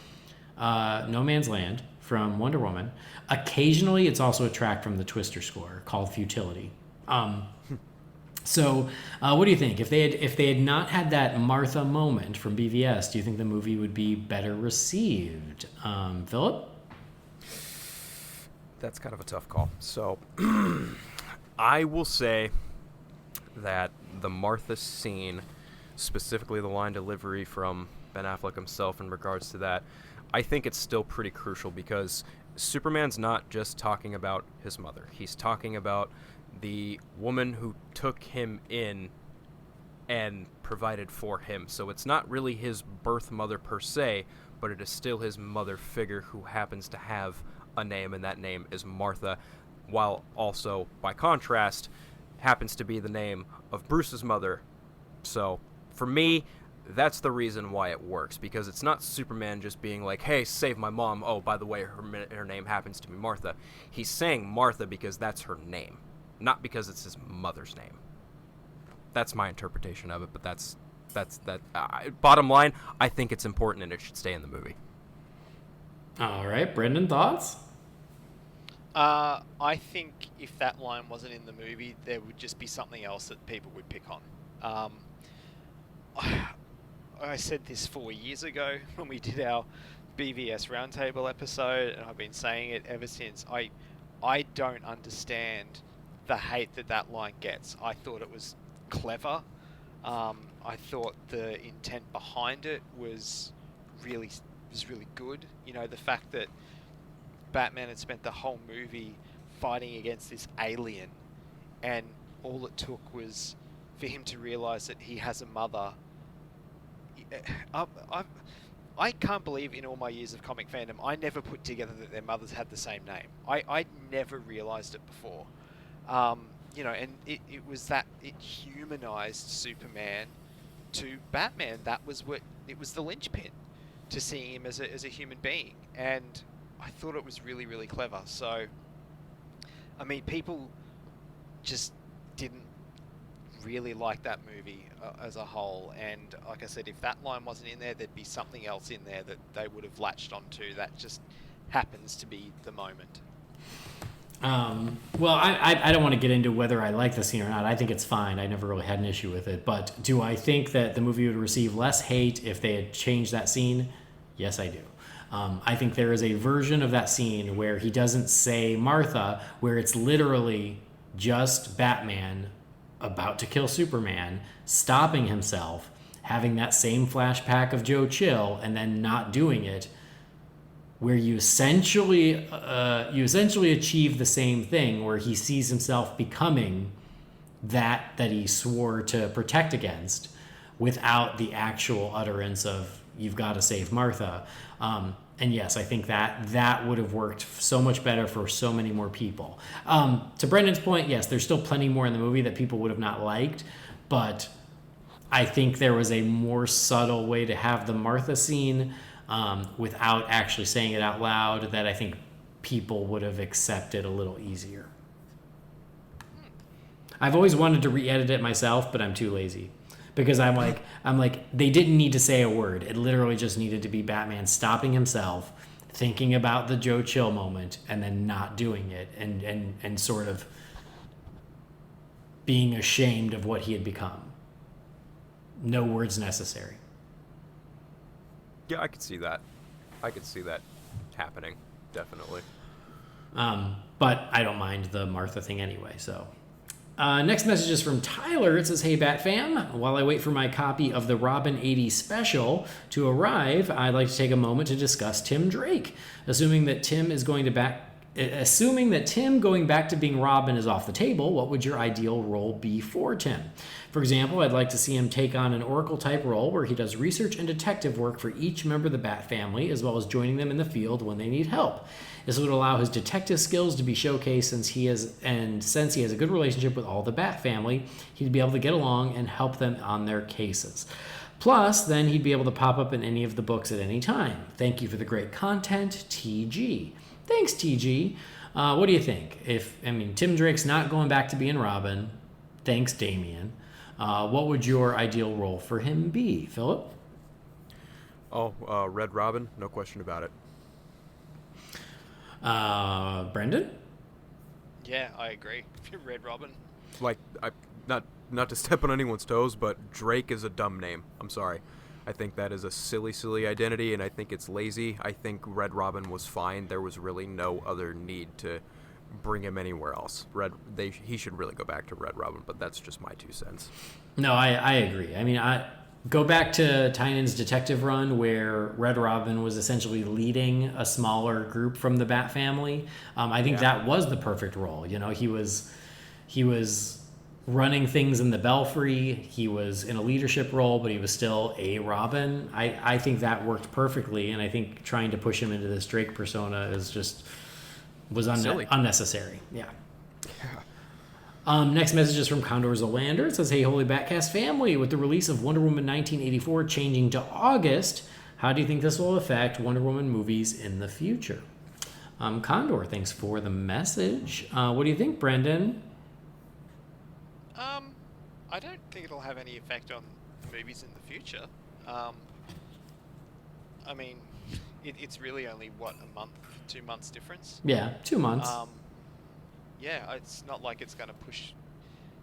No Man's Land from Wonder Woman. Occasionally, it's also a track from the Twister score called Futility. So, what do you think? If they had not had that Martha moment from BVS, do you think the movie would be better received? Phillip? That's kind of a tough call. So, I will say that the Martha scene, specifically the line delivery from Ben Affleck himself in regards to that, I think it's still pretty crucial because Superman's not just talking about his mother. He's talking about the woman who took him in and provided for him. So it's not really his birth mother per se, but it is still his mother figure who happens to have a name, and that name is Martha, while also, by contrast, happens to be the name of Bruce's mother. So, for me, that's the reason why it works, because it's not Superman just being like, hey, save my mom, oh, by the way, her name happens to be Martha. He's saying Martha because that's her name, not because it's his mother's name. That's my interpretation of it, but that's bottom line, I think it's important and it should stay in the movie. All right, Brendan, thoughts? I think if that line wasn't in the movie, there would just be something else that people would pick on. I said this 4 years ago when we did our BVS Roundtable episode, and I've been saying it ever since. I don't understand the hate that line gets. I thought it was clever. I thought the intent behind it was really good. You know, the fact that Batman had spent the whole movie fighting against this alien, and all it took was for him to realize that he has a mother. I can't believe in all my years of comic fandom, I never put together that their mothers had the same name. I never realized it before. You know, and it was that it humanized Superman to Batman. That was what it was, the linchpin to seeing him as a human being, and I thought it was really, really clever. So, I mean, people just didn't really like that movie as a whole, and like I said, if that line wasn't in there, there'd be something else in there that they would have latched onto that just happens to be the moment. Well, I don't want to get into whether I like the scene or not. I think it's fine. I never really had an issue with it. But do I think that the movie would receive less hate if they had changed that scene? Yes, I do. I think there is a version of that scene where he doesn't say Martha, where it's literally just Batman about to kill Superman, stopping himself, having that same flashback of Joe Chill, and then not doing it, where you essentially achieve the same thing, where he sees himself becoming that he swore to protect against, without the actual utterance of "you've got to save Martha." And yes, I think that would have worked so much better for so many more people. To Brendan's point, yes, there's still plenty more in the movie that people would have not liked, but I think there was a more subtle way to have the Martha scene without actually saying it out loud that I think people would have accepted a little easier. I've always wanted to re-edit it myself, but I'm too lazy. Because I'm like, they didn't need to say a word. It literally just needed to be Batman stopping himself, thinking about the Joe Chill moment, and then not doing it, and sort of being ashamed of what he had become. No words necessary. Yeah, I could see that. I could see that happening, definitely. But I don't mind the Martha thing anyway, so... Next message is from Tyler. It says, "Hey, Bat fam. While I wait for my copy of the Robin 80 special to arrive, I'd like to take a moment to discuss Tim Drake. Assuming that Tim going back to being Robin is off the table, what would your ideal role be for Tim? For example, I'd like to see him take on an Oracle-type role where he does research and detective work for each member of the Bat family, as well as joining them in the field when they need help. This would allow his detective skills to be showcased since he has a good relationship with all the Bat family, he'd be able to get along and help them on their cases. Plus, then he'd be able to pop up in any of the books at any time. Thank you for the great content, TG." Thanks, TG. What do you think? Tim Drake's not going back to being Robin. Thanks, Damian. What would your ideal role for him be, Phillip? Red Robin, no question about it. Brendan? Yeah, I agree. Red Robin. Like, not to step on anyone's toes, but Drake is a dumb name. I'm sorry. I think that is a silly identity, and I think it's lazy. I think Red Robin was fine. There was really no other need to bring him anywhere else. He should really go back to Red Robin, but that's just my 2 cents. No, I agree. I go back to Tynion's detective run where Red Robin was essentially leading a smaller group from the Bat family. I think that was the perfect role. You know, he was running things in the Belfry. He was in a leadership role, but he was still a Robin. I think that worked perfectly, and I think trying to push him into this Drake persona was unnecessary. Yeah. Next message is from Condor Zolander. It says, "Hey, Holy BatCast family, with the release of Wonder Woman 1984 changing to August, how do you think this will affect Wonder Woman movies in the future?" Condor, thanks for the message. What do you think, Brendan? I don't think it'll have any effect on movies in the future. It's really only, a month, 2 months difference? Yeah, 2 months. Yeah, it's not like it's going to push,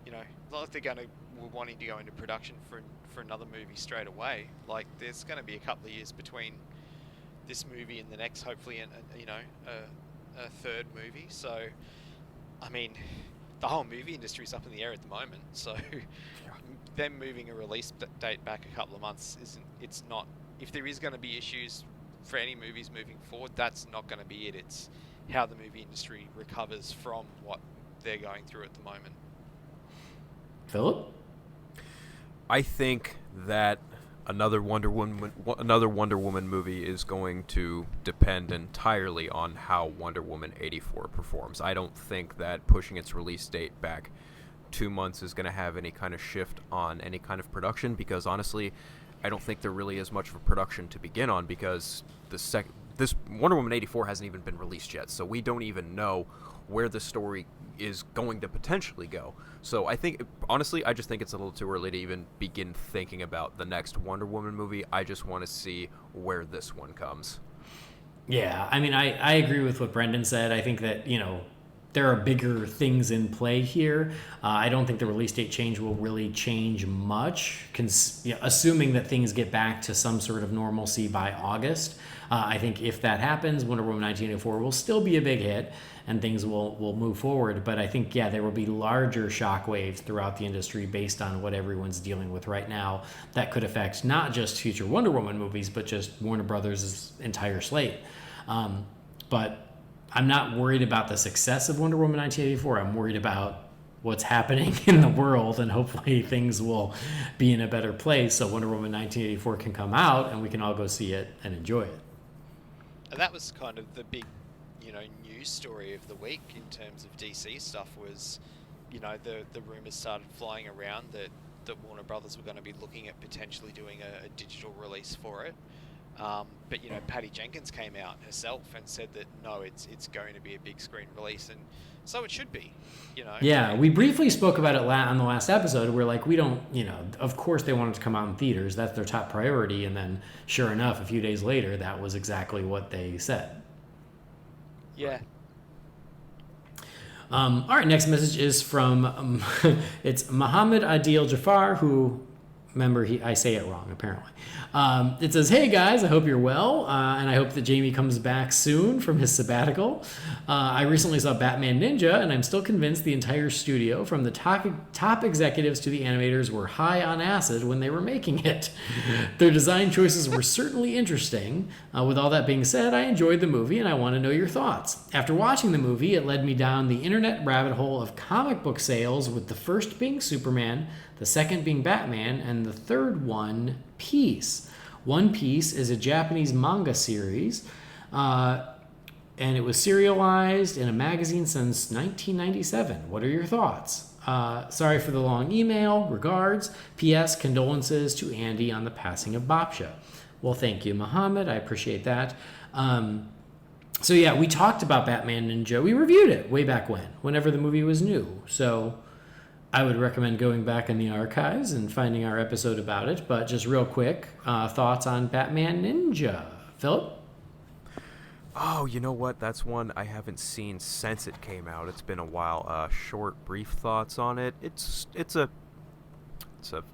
it's not like they're wanting to go into production for another movie straight away. Like, there's going to be a couple of years between this movie and the next, hopefully, and a third movie. So, I mean, the whole movie industry is up in the air at the moment. So, them moving a release date back a couple of months it's not. If there is going to be issues for any movies moving forward, that's not going to be it. It's how the movie industry recovers from what they're going through at the moment. Phillip? I think that another Wonder Woman movie is going to depend entirely on how Wonder Woman 84 performs. I don't think that pushing its release date back 2 months is going to have any kind of shift on any kind of production, because honestly, I don't think there really is much of a production to begin on, because this Wonder Woman 84 hasn't even been released yet, so we don't even know where the story is going to potentially go. So I think, honestly, I just think it's a little too early to even begin thinking about the next Wonder Woman movie. I just want to see where this one comes. Yeah, I mean, I agree with what Brendan said. I think that, there are bigger things in play here. I don't think the release date change will really change much, assuming that things get back to some sort of normalcy by August. I think if that happens, Wonder Woman 1984 will still be a big hit, and things will move forward. But I think, there will be larger shockwaves throughout the industry based on what everyone's dealing with right now that could affect not just future Wonder Woman movies, but just Warner Brothers' entire slate. But I'm not worried about the success of Wonder Woman 1984. I'm worried about what's happening in the world, and hopefully things will be in a better place so Wonder Woman 1984 can come out and we can all go see it and enjoy it. And that was kind of the big, news story of the week in terms of DC stuff was, the rumors started flying around that Warner Brothers were going to be looking at potentially doing a digital release for it. But Patty Jenkins came out herself and said that no, it's going to be a big screen release, and so it should be. Yeah, we briefly spoke about it on the last episode. We're like, we don't, of course they wanted to come out in theaters. That's their top priority. And then, sure enough, a few days later, that was exactly what they said. Yeah. All right, next message is from it's Muhammad Adil Jafar, who. Remember, I say it wrong, apparently. It says, hey, guys, I hope you're well, and I hope that Jamie comes back soon from his sabbatical. I recently saw Batman Ninja, and I'm still convinced the entire studio, from the top executives to the animators, were high on acid when they were making it. Their design choices were certainly interesting. With all that being said, I enjoyed the movie, and I want to know your thoughts. After watching the movie, it led me down the internet rabbit hole of comic book sales, with the first being Superman, the second being Batman, and the third One Piece. One Piece is a Japanese manga series, and it was serialized in a magazine since 1997. What are your thoughts? Sorry for the long email. Regards. P.S. Condolences to Andy on the passing of Bapsha. Well, thank you, Muhammad. I appreciate that. So yeah, we talked about Batman Ninja. We reviewed it way back whenever the movie was new. So I would recommend going back in the archives and finding our episode about it. But just real quick, thoughts on Batman Ninja. Phillip? Oh, you know what? That's one I haven't seen since it came out. It's been a while. Short, brief thoughts on it. It's a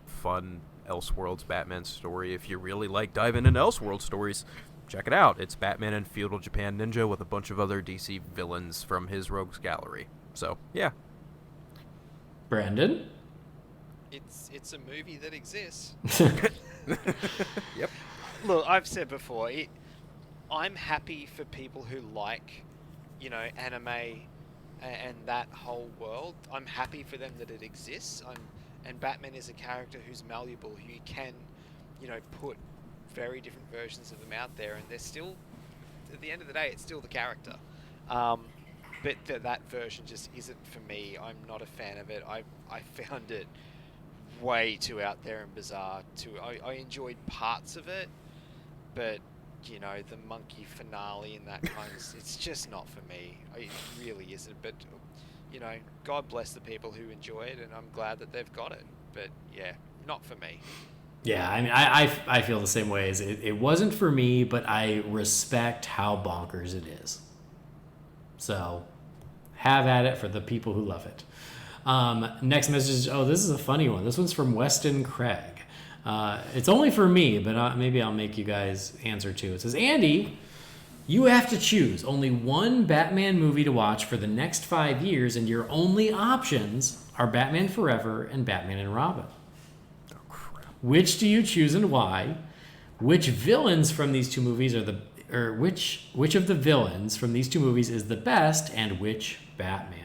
fun Elseworlds Batman story. If you really like diving into Elseworld stories, check it out. It's Batman in feudal Japan Ninja with a bunch of other DC villains from his rogues gallery. So, yeah. Brandon? It's a movie that exists. Yep. Look, I've said before, I'm happy for people who like, anime and that whole world. I'm happy for them that it exists. And Batman is a character who's malleable, who you can, put very different versions of them out there, and they're still, at the end of the day, it's still the character. But that version just isn't for me. I'm not a fan of it. I found it way too out there and bizarre. I enjoyed parts of it, but the monkey finale and that kind of, it's just not for me. It really isn't. But God bless the people who enjoy it, and I'm glad that they've got it. But yeah, not for me. Yeah, I mean, I feel the same way. As it wasn't for me, but I respect how bonkers it is. So, have at it for the people who love it. Next message. Oh, this is a funny one. This one's from Weston Craig. It's only for me, but maybe I'll make you guys answer too. It says, Andy, you have to choose only one Batman movie to watch for the next 5 years, and your only options are Batman Forever and Batman and Robin. Oh, crap. Which do you choose and why? Which villains from these two movies which of the villains from these two movies is the best, and which Batman?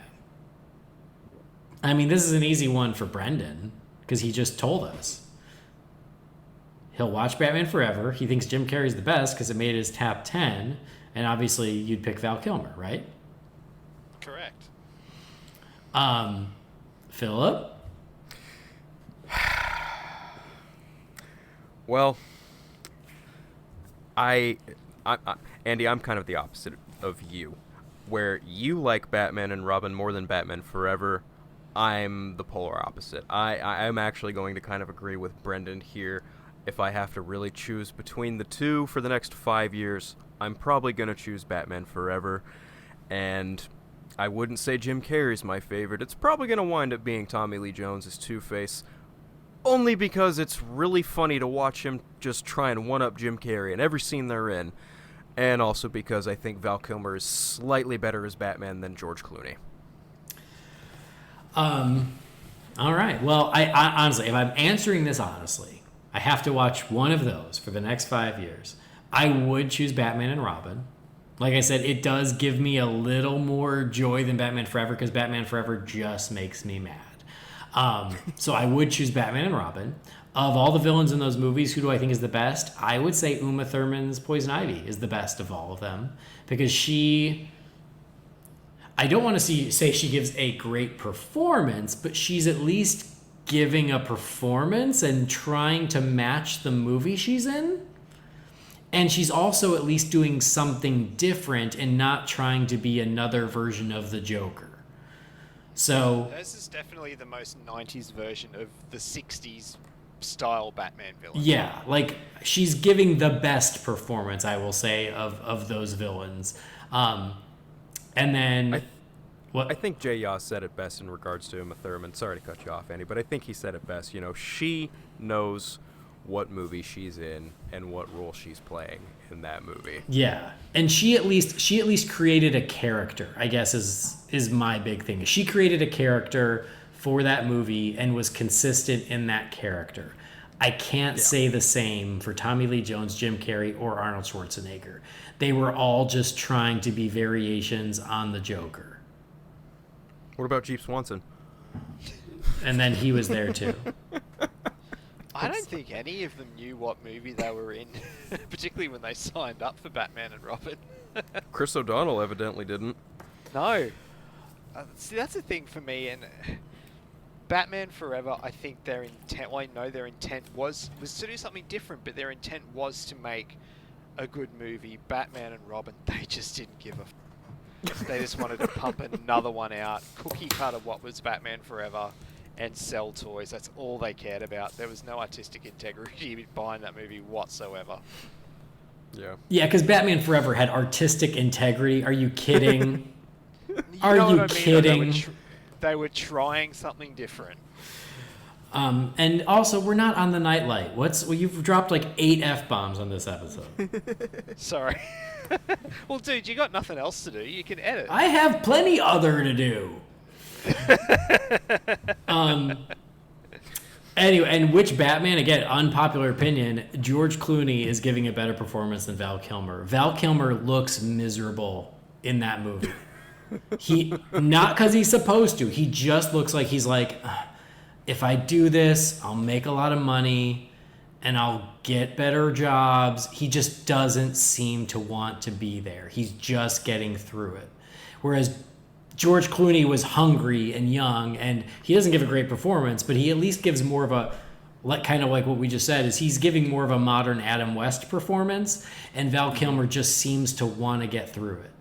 I mean, this is an easy one for Brendan, because he just told us. He'll watch Batman Forever. He thinks Jim Carrey's the best because it made his top 10. And obviously, you'd pick Val Kilmer, right? Correct. Phillip? Well, Andy, I'm kind of the opposite of you. Where you like Batman and Robin more than Batman Forever, I'm the polar opposite. I'm actually going to kind of agree with Brendan here. If I have to really choose between the two for the next 5 years, I'm probably going to choose Batman Forever. And I wouldn't say Jim Carrey's my favorite. It's probably going to wind up being Tommy Lee Jones' Two-Face, only because it's really funny to watch him just try and one-up Jim Carrey in every scene they're in, and also because I think Val Kilmer is slightly better as Batman than George Clooney. All right. Well, I honestly, if I'm answering this honestly, I have to watch one of those for the next 5 years. I would choose Batman and Robin. Like I said, it does give me a little more joy than Batman Forever because Batman Forever just makes me mad. So I would choose Batman and Robin. Of all the villains in those movies, who do I think is the best? I would say Uma Thurman's Poison Ivy is the best of all of them because I don't want to say she gives a great performance, but she's at least giving a performance and trying to match the movie she's in. And she's also at least doing something different and not trying to be another version of the Joker. So This is definitely the most 90s version of the 60s style Batman villain. yeah, like she's giving the best performance, I will say, of those villains. And then I think Jay Yaw said it best in regards to Uma Thurman. Sorry to cut you off, Andy, but I think he said it best. You know, she knows what movie she's in and what role she's playing in that movie. Yeah, and she at least created a character, I guess is my big thing. She created a character for that movie and was consistent in that character. I can't say the same for Tommy Lee Jones, Jim Carrey, or Arnold Schwarzenegger. They were all just trying to be variations on the Joker. What about Jeep Swanson? And then he was there too. I don't think any of them knew what movie they were in, particularly when they signed up for Batman and Robin. Chris O'Donnell evidently didn't. No. See, that's the thing for me. And Batman Forever, I think their intent, well, I know their intent was to do something different, but their intent was to make a good movie. Batman and Robin, they just didn't give a They just wanted to pump another one out, cookie cutter what was Batman Forever, and sell toys. That's all they cared about. There was no artistic integrity behind that movie whatsoever. Yeah. Yeah, because Batman Forever had artistic integrity. Are you kidding? Are you kidding? They were trying something different. And also, we're not on the nightlight. You've dropped like 8 F-bombs on this episode. Sorry. Well, dude, you got nothing else to do. You can edit. I have plenty other to do. Anyway, and which Batman? Again, unpopular opinion. George Clooney is giving a better performance than Val Kilmer. Val Kilmer looks miserable in that movie. Not because he's supposed to. He just looks like he's like, if I do this, I'll make a lot of money and I'll get better jobs. He just doesn't seem to want to be there. He's just getting through it. Whereas George Clooney was hungry and young, and he doesn't give a great performance, but he at least gives more of a, kind of like what we just said, is he's giving more of a modern Adam West performance, and Val Kilmer just seems to want to get through it.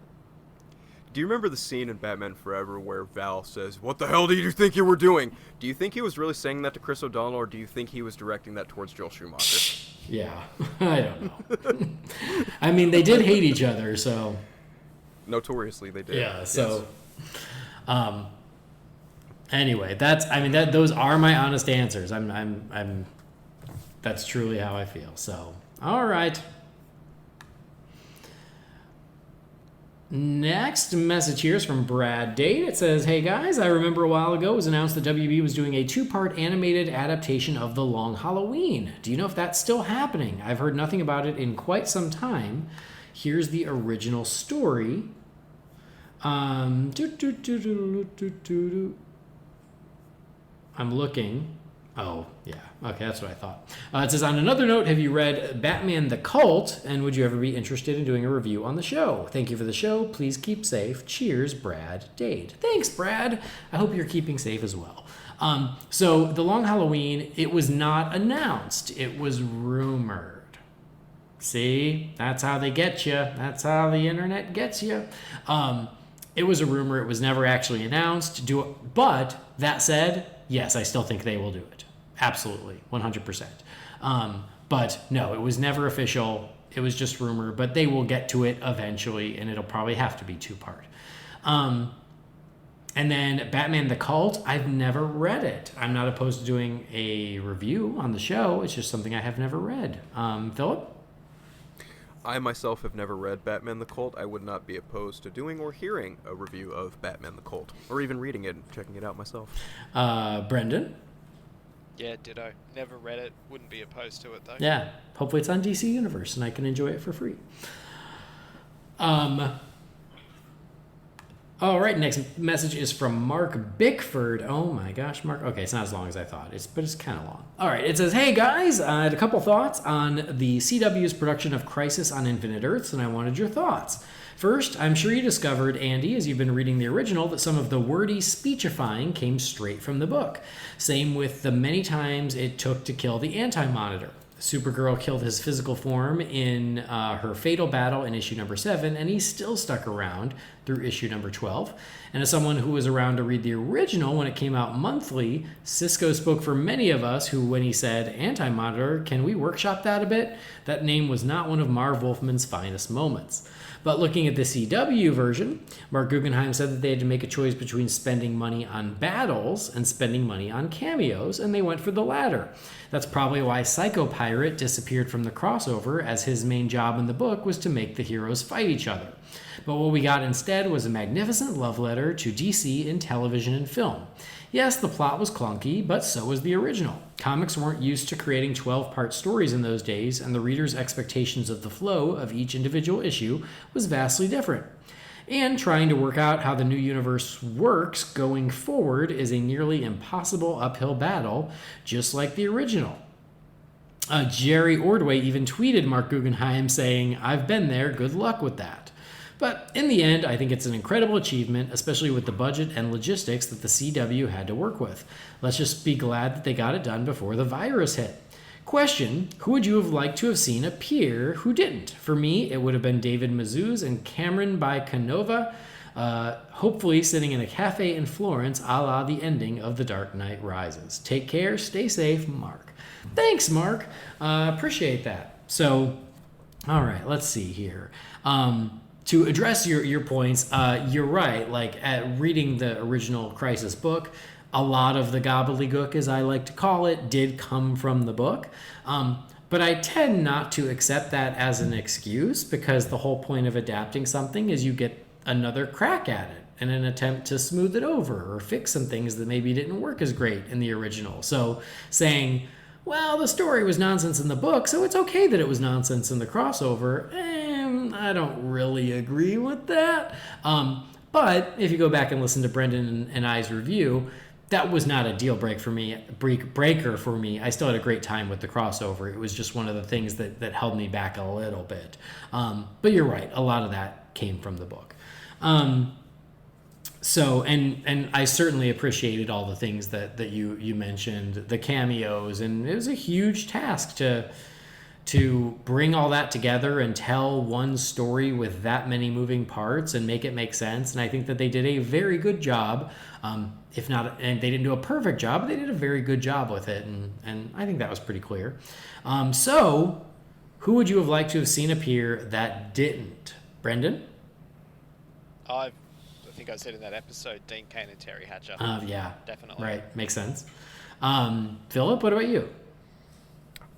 Do you remember the scene in Batman Forever where Val says, "What the hell do you think you were doing?" Do you think he was really saying that to Chris O'Donnell, or do you think he was directing that towards Joel Schumacher? Yeah, I don't know. I mean, they did hate each other, so... Notoriously, they did. Yeah, so... Yes. Anyway, those are my honest answers. That's truly how I feel. So, all right. Next message here is from Brad Date. It says, "Hey guys, I remember a while ago it was announced that WB was doing a 2-part animated adaptation of The Long Halloween. Do you know if that's still happening? I've heard nothing about it in quite some time. Here's the original story." I'm looking. Oh, yeah. Okay, that's what I thought. It says, "On another note, have you read Batman the Cult? And would you ever be interested in doing a review on the show? Thank you for the show. Please keep safe. Cheers, Brad Dade." Thanks, Brad. I hope you're keeping safe as well. So, The Long Halloween, it was not announced. It was rumored. See? That's how they get you. That's how the internet gets you. It was a rumor. It was never actually announced. But, that said, yes, I still think they will do it. Absolutely, 100%. But no, it was never official. It was just rumor, but they will get to it eventually, and it'll probably have to be 2-part. And then Batman the Cult, I've never read it. I'm not opposed to doing a review on the show. It's just something I have never read. Philip? I myself have never read Batman the Cult. I would not be opposed to doing or hearing a review of Batman the Cult, or even reading it and checking it out myself. Brendan? Yeah, ditto. Never read it. Wouldn't be opposed to it, though. Yeah. Hopefully it's on DC Universe and I can enjoy it for free. All right, next message is from Mark Bickford. Oh my gosh, Mark. Okay, it's not as long as I thought, but it's kind of long. All right, it says, "Hey guys, I had a couple thoughts on the CW's production of Crisis on Infinite Earths, and I wanted your thoughts. First, I'm sure you discovered, Andy, as you've been reading the original, that some of the wordy speechifying came straight from the book. Same with the many times it took to kill the Anti-Monitor. Supergirl killed his physical form in her fatal battle in issue number 7, and he still stuck around through issue number 12. And as someone who was around to read the original when it came out monthly, Cisco spoke for many of us who, when he said, 'Anti-Monitor, can we workshop that a bit?' That name was not one of Marv Wolfman's finest moments. But looking at the CW version, Mark Guggenheim said that they had to make a choice between spending money on battles and spending money on cameos, and they went for the latter. That's probably why Psycho Pirate disappeared from the crossover, as his main job in the book was to make the heroes fight each other. But what we got instead was a magnificent love letter to DC in television and film. Yes, the plot was clunky, but so was the original. Comics weren't used to creating 12-part stories in those days, and the reader's expectations of the flow of each individual issue was vastly different. And trying to work out how the new universe works going forward is a nearly impossible uphill battle, just like the original. Jerry Ordway even tweeted Mark Guggenheim saying, "I've been there, good luck with that." But in the end, I think it's an incredible achievement, especially with the budget and logistics that the CW had to work with. Let's just be glad that they got it done before the virus hit. Question, who would you have liked to have seen appear who didn't? For me, it would have been David Mazouz and Cameron Baikonova, hopefully sitting in a cafe in Florence, a la the ending of The Dark Knight Rises. Take care, stay safe, Mark. Thanks, Mark. Appreciate that. So, all right, let's see here. To address your points, you're right. Like, at reading the original Crisis book, a lot of the gobbledygook, as I like to call it, did come from the book. But I tend not to accept that as an excuse, because the whole point of adapting something is you get another crack at it in an attempt to smooth it over or fix some things that maybe didn't work as great in the original. So saying, well, the story was nonsense in the book, so it's okay that it was nonsense in the crossover, I don't really agree with that. But if you go back and listen to Brendan and I's review, that was not a deal breaker for me. I still had a great time with the crossover. It was just one of the things that held me back a little bit. But you're right, a lot of that came from the book. So, and I certainly appreciated all the things that you mentioned, the cameos, and it was a huge task to bring all that together and tell one story with that many moving parts and make it make sense. And I think that they did a very good job. If not, and they didn't do a perfect job, but they did a very good job with it. And I think that was pretty clear. So who would you have liked to have seen appear that didn't? Brendan? I think I said in that episode, Dean Cain and Terry Hatcher. Yeah. Definitely. Right. Makes sense. Philip, what about you?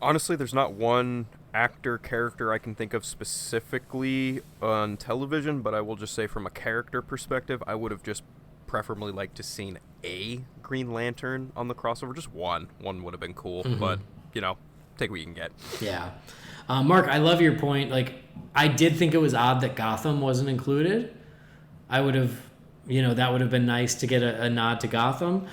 Honestly, there's not one actor character I can think of specifically on television, but I will just say from a character perspective, I would have just preferably liked to seen a Green Lantern on the crossover. Just one. One would have been cool, but, take what you can get. Yeah. Mark, I love your point. Like, I did think it was odd that Gotham wasn't included. I would have, that would have been nice to get a nod to Gotham.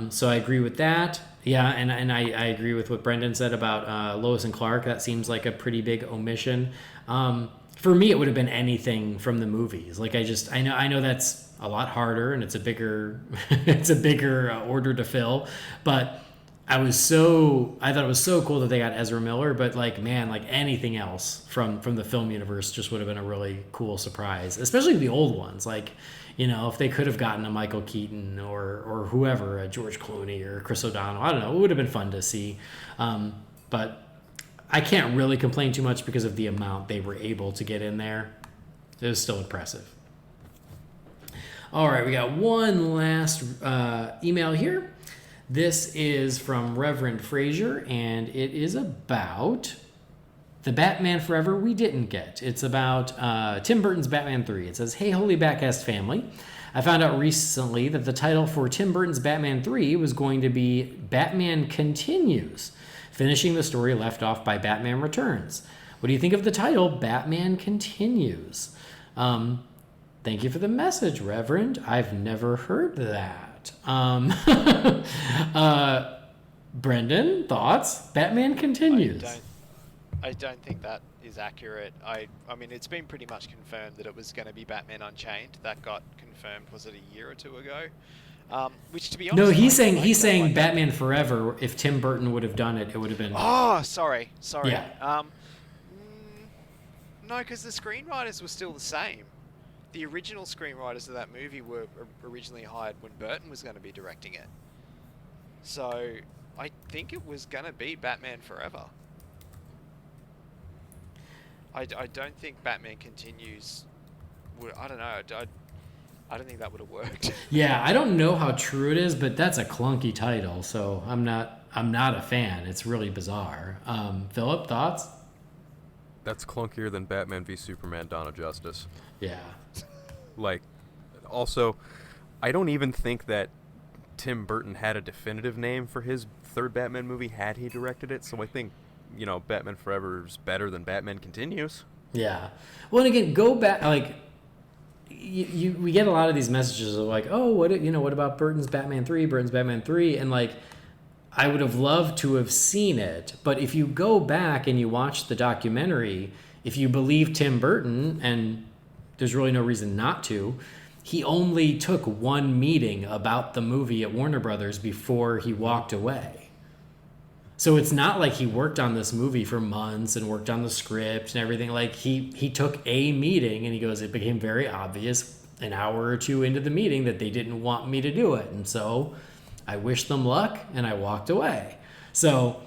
So I agree with that. Yeah, and I agree with what Brendan said about Lois and Clark. That seems like a pretty big omission. For me, it would have been anything from the movies. Like, I know that's a lot harder and it's a bigger order to fill, but I thought it was so cool that they got Ezra Miller, but anything else from the film universe just would have been a really cool surprise, especially the old ones. If they could have gotten a Michael Keaton or whoever, a George Clooney or Chris O'Donnell, I don't know, it would have been fun to see. But I can't really complain too much because of the amount they were able to get in there. It was still impressive. All right, we got one last email here. This is from Reverend Frazier, and it is about the Batman Forever we didn't get. It's about Tim Burton's Batman 3. It says, "Hey, Holy BatCast family. I found out recently that the title for Tim Burton's Batman 3 was going to be Batman Continues, finishing the story left off by Batman Returns. What do you think of the title Batman Continues?" Thank you for the message, Reverend. I've never heard that. Brendan, thoughts? Batman Continues. I don't think that is accurate. I mean, it's been pretty much confirmed that it was going to be Batman Unchained. That got confirmed, was it a year or two ago? Which, to be honest, no, he's saying Batman Forever. If Tim Burton would have done it, it would have been. Oh, sorry. Yeah. No, because the screenwriters were still the same. The original screenwriters of that movie were originally hired when Burton was going to be directing it. So I think it was going to be Batman Forever. I don't think Batman Continues. I don't know. I don't think that would have worked. Yeah, I don't know how true it is, but that's a clunky title, so I'm not a fan. It's really bizarre. Phillip, thoughts? That's clunkier than Batman v Superman: Dawn of Justice. Yeah. Also, I don't even think that Tim Burton had a definitive name for his third Batman movie had he directed it, so I think, Batman Forever is better than Batman Continues. Yeah. Well, and again, go back, we get a lot of these messages of what about Burton's Batman 3, and I would have loved to have seen it, but if you go back and you watch the documentary, if you believe Tim Burton, and there's really no reason not to, he only took one meeting about the movie at Warner Brothers before he walked away. So it's not like he worked on this movie for months and worked on the script and everything. He took a meeting, and he goes, it became very obvious an hour or two into the meeting that they didn't want me to do it. And so I wished them luck and I walked away. So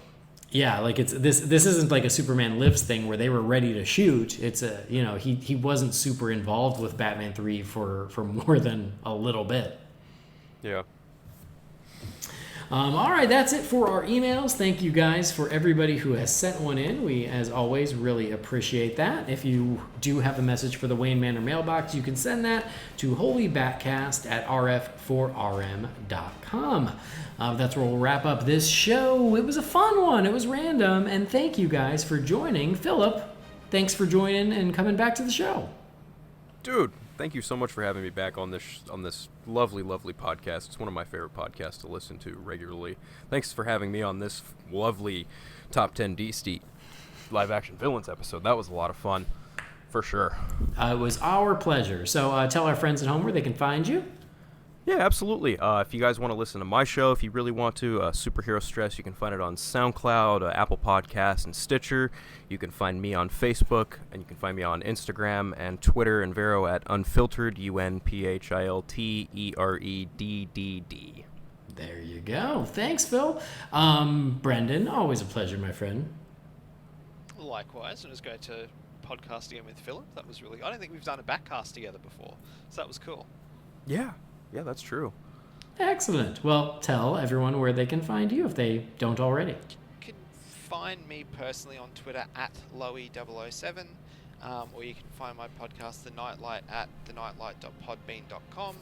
yeah, it's this isn't like a Superman Lives thing where they were ready to shoot. It's he wasn't super involved with Batman 3 for more than a little bit. Yeah. All right, that's it for our emails. Thank you guys for everybody who has sent one in. We, as always, really appreciate that. If you do have a message for the Wayne Manor Mailbox, you can send that to holybatcast@rf4rm.com. That's where we'll wrap up this show. It was a fun one. It was random. And thank you guys for joining. Phillip, thanks for joining and coming back to the show. Dude, thank you so much for having me back on this lovely, lovely podcast. It's one of my favorite podcasts to listen to regularly. Thanks for having me on this lovely Top 10 D-Steet live-action villains episode. That was a lot of fun, for sure. It was our pleasure. So tell our friends at home where they can find you. Yeah, absolutely. If you guys want to listen to my show, if you really want to, Superhero Stress, you can find it on SoundCloud, Apple Podcasts, and Stitcher. You can find me on Facebook, and you can find me on Instagram and Twitter and Vero at Unfiltered, UNPHILTEREDDD. There you go. Thanks, Phil. Brendan, always a pleasure, my friend. Likewise, it was great to podcast again with Phillip. That was really... I don't think we've done a backcast together before, so that was cool. Yeah, that's true. Excellent. Well, tell everyone where they can find you if they don't already. You can find me personally on Twitter at Loey007, or you can find my podcast, The Nightlight, at thenightlight.podbean.com,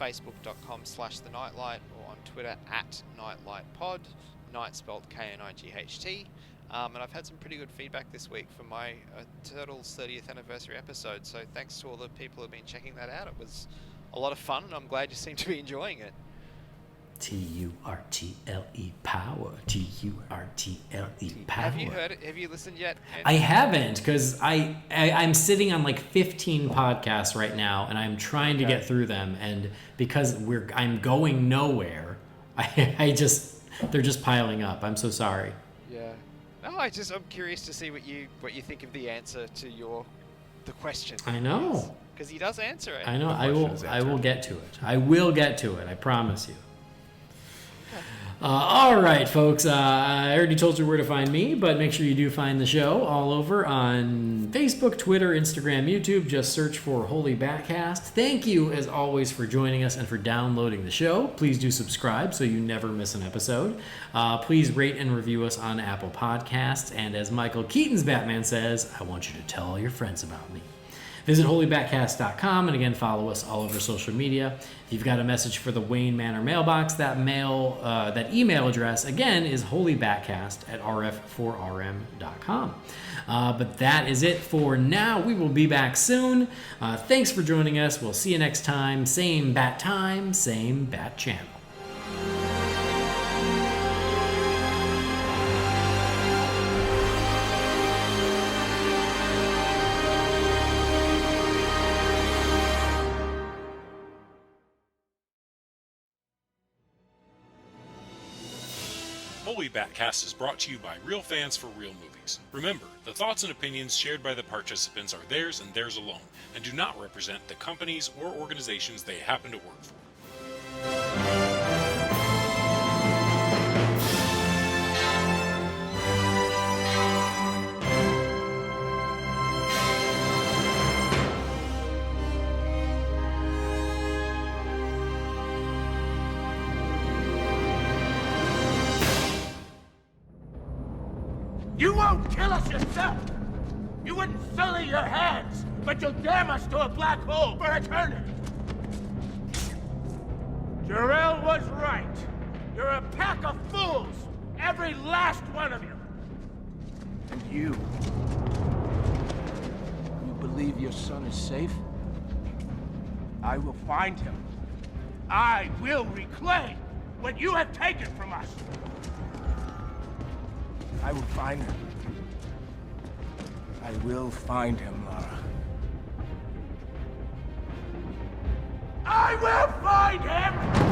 facebook.com/thenightlight, or on Twitter at nightlightpod, night spelled KNIGHT. And I've had some pretty good feedback this week for my Turtles 30th anniversary episode, so thanks to all the people who have been checking that out. It was a lot of fun, and I'm glad you seem to be enjoying it. Turtle power. Turtle power. Have you heard it? Have you listened yet? I haven't, because I'm sitting on like 15 podcasts right now, and I'm trying to get through them, and because I'm going nowhere, they're just piling up. I'm so sorry. Yeah. No, I'm curious to see what you think of the answer to the question. I know. Because he does answer it. I know. I will get to it. I will get to it. I promise you. All right, folks. I already told you where to find me, but make sure you do find the show all over on Facebook, Twitter, Instagram, YouTube. Just search for Holy BatCast. Thank you, as always, for joining us and for downloading the show. Please do subscribe so you never miss an episode. Please rate and review us on Apple Podcasts. And as Michael Keaton's Batman says, I want you to tell all your friends about me. Visit holybatcast.com, and again, follow us all over social media. If you've got a message for the Wayne Manor Mailbox, that email address, again, is holybatcast@rf4rm.com. But that is it for now. We will be back soon. Thanks for joining us. We'll see you next time. Same bat time, same bat channel. Holy BatCast is brought to you by real fans for real movies. Remember, the thoughts and opinions shared by the participants are theirs and theirs alone, and do not represent the companies or organizations they happen to work for. You won't kill us yourself! You wouldn't sully your hands, but you'll damn us to a black hole for eternity! Jor-El was right. You're a pack of fools! Every last one of you! And you believe your son is safe? I will find him. I will reclaim what you have taken from us! I will find him. I will find him, Lara. I will find him!